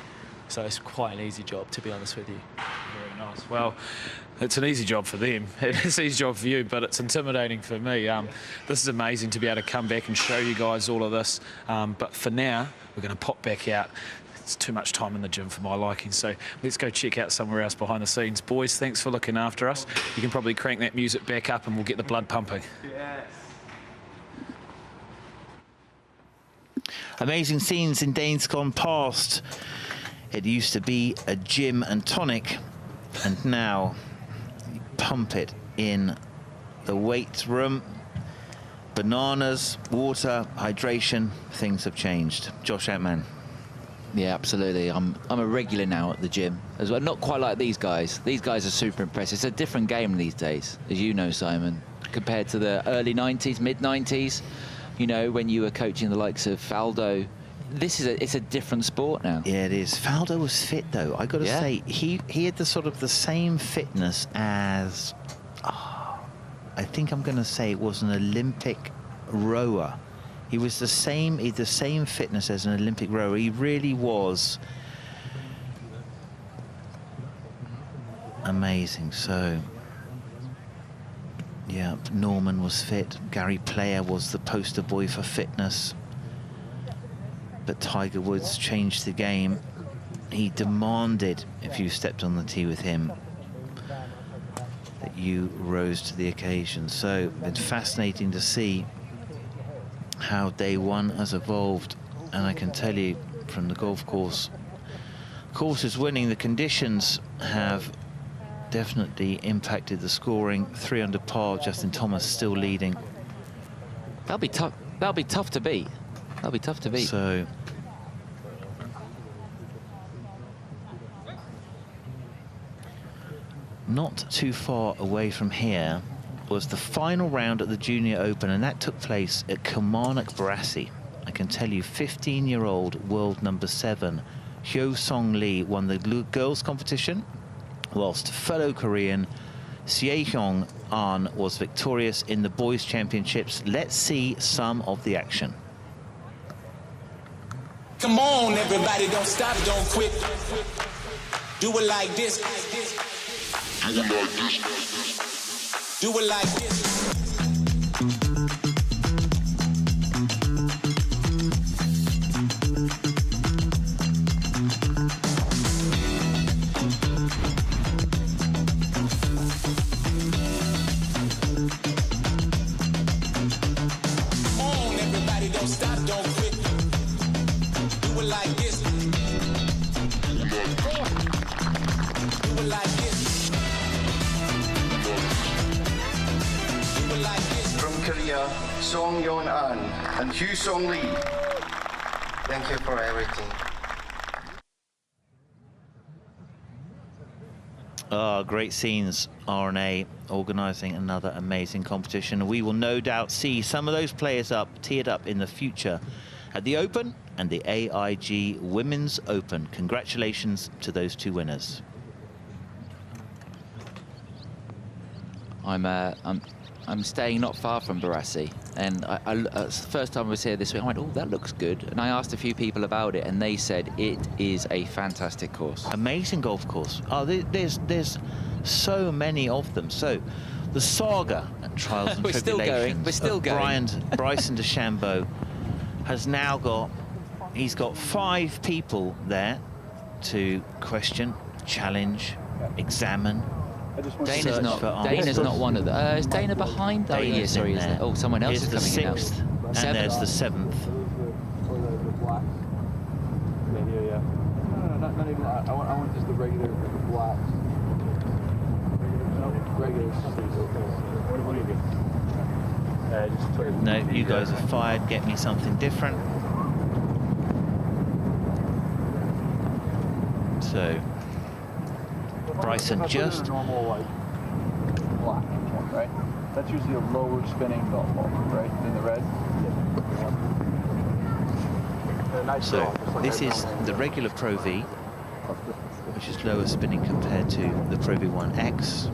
S12: so it's quite an easy job, to be honest with you.
S3: Very nice. Well, it's an easy job for them. It's an easy job for you, but it's intimidating for me. This is amazing to be able to come back and show you guys all of this. But for now, we're going to pop back out. It's too much time in the gym for my liking, so let's go check out somewhere else behind the scenes. Boys, thanks for looking after us. You can probably crank that music back up and we'll get the blood pumping.
S12: Yes.
S4: Amazing scenes in days gone past. It used to be a gym and tonic, and now you pump it in the weight room. Bananas, water, hydration, things have changed. Josh Outman.
S14: Yeah, absolutely. I'm a regular now at the gym as well. Not quite like these guys. These guys are super impressive. It's a different game these days, as you know, Simon, compared to the early 90s, mid-90s. When you were coaching the likes of Faldo. It's a different sport now.
S4: Yeah, it is. Faldo was fit, though. I got to say, he had the same fitness as, I think I'm going to say it was an Olympic rower. He was the same fitness as an Olympic rower. He really was amazing. So, yeah, Norman was fit. Gary Player was the poster boy for fitness. But Tiger Woods changed the game. He demanded, if you stepped on the tee with him, that you rose to the occasion. So it's fascinating to see how day one has evolved. And I can tell you from the golf course, courses winning, the conditions have definitely impacted the scoring. 3 under par, Justin Thomas still leading.
S14: That'll be tough. That'll be tough to beat. That'll be tough to beat.
S4: So not too far away from here was the final round at the Junior Open, and that took place at Kilmarnock Barassi. I can tell you, 15-year-old world number 7 Hyo Song Lee won the girls competition, whilst fellow Korean Seo-hyung Ahn was victorious in the boys championships. Let's see some of the action.
S13: Come on, everybody, don't stop, don't quit. Do it like this. Do it like this. Do it like this.
S5: Korea, Song Yeon-an and Hyu Song-lee. Thank you for everything.
S4: Great scenes, RNA organising another amazing competition. We will no doubt see some of those players teed up in the future at the Open and the AIG Women's Open. Congratulations to those two winners.
S14: I'm staying not far from Barassi, and the first time I was here this week, I went, oh, that looks good. And I asked a few people about it, and they said it is a fantastic course.
S4: Amazing golf course. Oh, there's so many of them. So the saga and trials and tribulations.
S14: We're still going.
S4: Bryson DeChambeau has now got 5 people there to question, challenge, examine.
S14: Dana's not one of them. Is Dana behind? Oh, yeah, sorry. Oh, someone else is coming in now.
S4: Here's the 6th, and there's the 7th.
S10: Yeah. No, not even that. I want just the regular blacks. No, regular. What do you get?
S4: No, you guys are fired. Get me something different. So Bryson just
S10: normal, like, black one, right? That's usually a lower spinning golf ball, right, than the red.
S4: So this is the regular Pro V, which is lower spinning compared to the Pro V1X.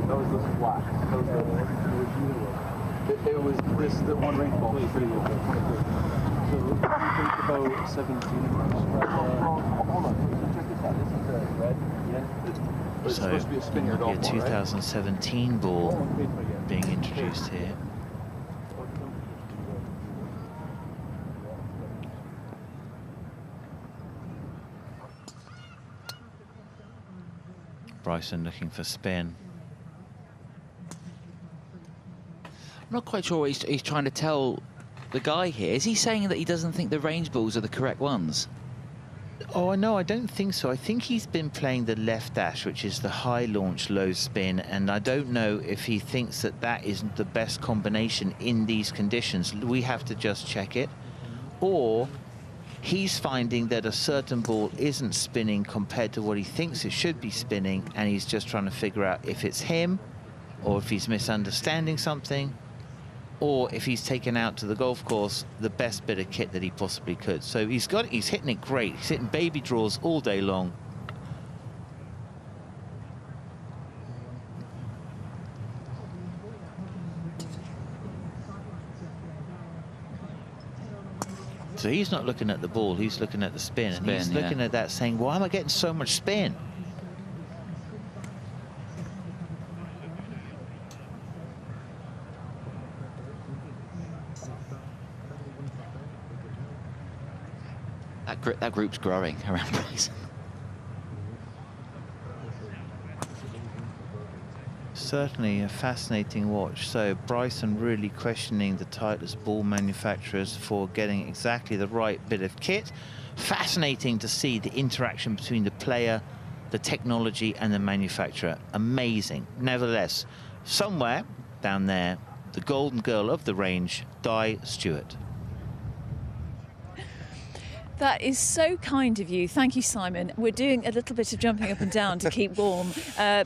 S10: That was the black. It was the one range ball was pretty good. So about 17. Hold on. Check this out. This is a red. Yeah. It's supposed to be a spinning golf ball,
S4: 2017 ball being introduced here. Bryson looking for spin.
S14: I'm not quite sure what he's trying to tell the guy here. Is he saying that he doesn't think the range balls are the correct ones?
S4: Oh, no, I don't think so. I think he's been playing the left dash, which is the high launch, low spin, and I don't know if he thinks that that isn't the best combination in these conditions. We have to just check it. Or he's finding that a certain ball isn't spinning compared to what he thinks it should be spinning, and he's just trying to figure out if it's him or if he's misunderstanding something, or if he's taken out to the golf course the best bit of kit that he possibly could. So he's hitting it great. He's hitting baby draws all day long. So he's not looking at the ball, he's looking at the spin, and he's looking at that saying, why am I getting so much spin?
S14: That group's growing around Bryson.
S4: Certainly a fascinating watch. So Bryson really questioning the Titleist ball manufacturers for getting exactly the right bit of kit. Fascinating to see the interaction between the player, the technology, and the manufacturer. Amazing. Nevertheless, somewhere down there, the golden girl of the range, Di Stewart.
S1: That is so kind of you. Thank you, Simon. We're doing a little bit of jumping up and down to keep warm.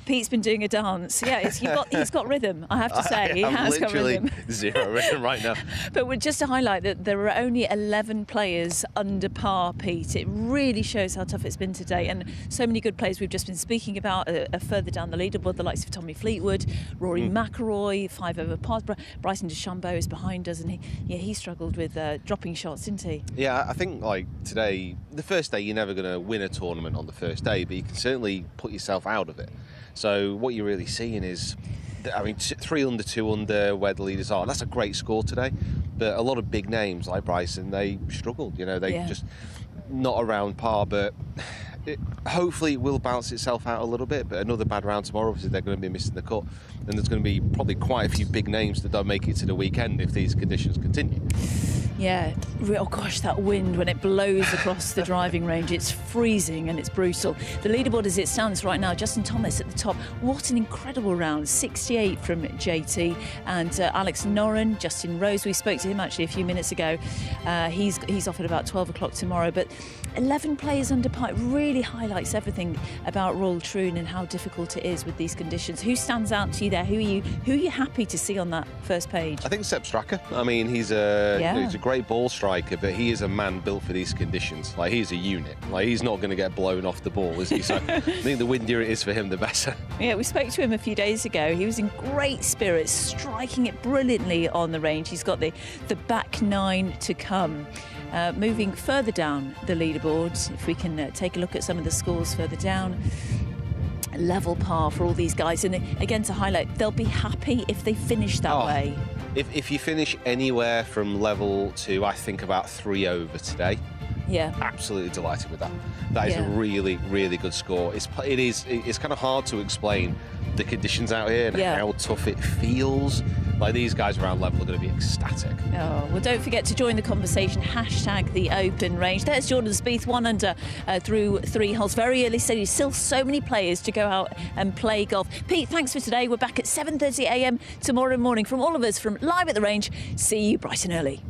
S1: Pete's been doing a dance. Yeah, he's got rhythm, I have to say. He has got rhythm.
S2: Zero rhythm right now.
S1: But just to highlight that there are only 11 players under par, Pete. It really shows how tough it's been today. And so many good players we've just been speaking about are further down the leaderboard, the likes of Tommy Fleetwood, Rory McIlroy, 5 over par. Bryson DeChambeau is behind us, and he struggled with dropping shots, didn't he?
S2: Yeah, I think like today, the first day, you're never going to win a tournament on the first day, but you can certainly put yourself out of it. So what you're really seeing is, I mean, 3 under, 2 under, where the leaders are. That's a great score today. But a lot of big names like Bryson, they struggled. You know, they just not around par. But hopefully it will bounce itself out a little bit. But another bad round tomorrow, obviously they're going to be missing the cut. And there's going to be probably quite a few big names that don't make it to the weekend if these conditions continue.
S1: Yeah, oh gosh, that wind when it blows across the driving range, it's freezing and it's brutal. The leaderboard as it stands right now, Justin Thomas at the top. What an incredible round, 68 from JT, and Alex Noren, Justin Rose, we spoke to him actually a few minutes ago. He's off at about 12 o'clock tomorrow, but 11 players under par. It really highlights everything about Royal Troon and how difficult it is with these conditions. Who stands out to you there? Who are you happy to see on that first page?
S2: I think Sepp Straka. I mean, he's a great ball striker, but he is a man built for these conditions. Like, he's a unit. Like, he's not going to get blown off the ball, is he? So I think the windier it is for him, the better.
S1: Yeah, we spoke to him a few days ago. He was in great spirits, striking it brilliantly on the range. He's got the back nine to come. Moving further down the leaderboard, if we can take a look at some of the scores further down. Level par for all these guys, and again to highlight, they'll be happy if they finish that way.
S2: If you finish anywhere from level to, I think, about 3 over today,
S1: yeah,
S2: absolutely delighted with that. That is a really, really good score. It's kind of hard to explain the conditions out here and how tough it feels. Like, these guys around level are going to be ecstatic.
S1: Oh, well, don't forget to join the conversation. Hashtag the open range. There's Jordan Spieth, 1 under through 3 holes. Very early stage. Still so many players to go out and play golf. Pete, thanks for today. We're back at 7:30 a.m. tomorrow morning. From all of us from Live at the Range, see you bright and early.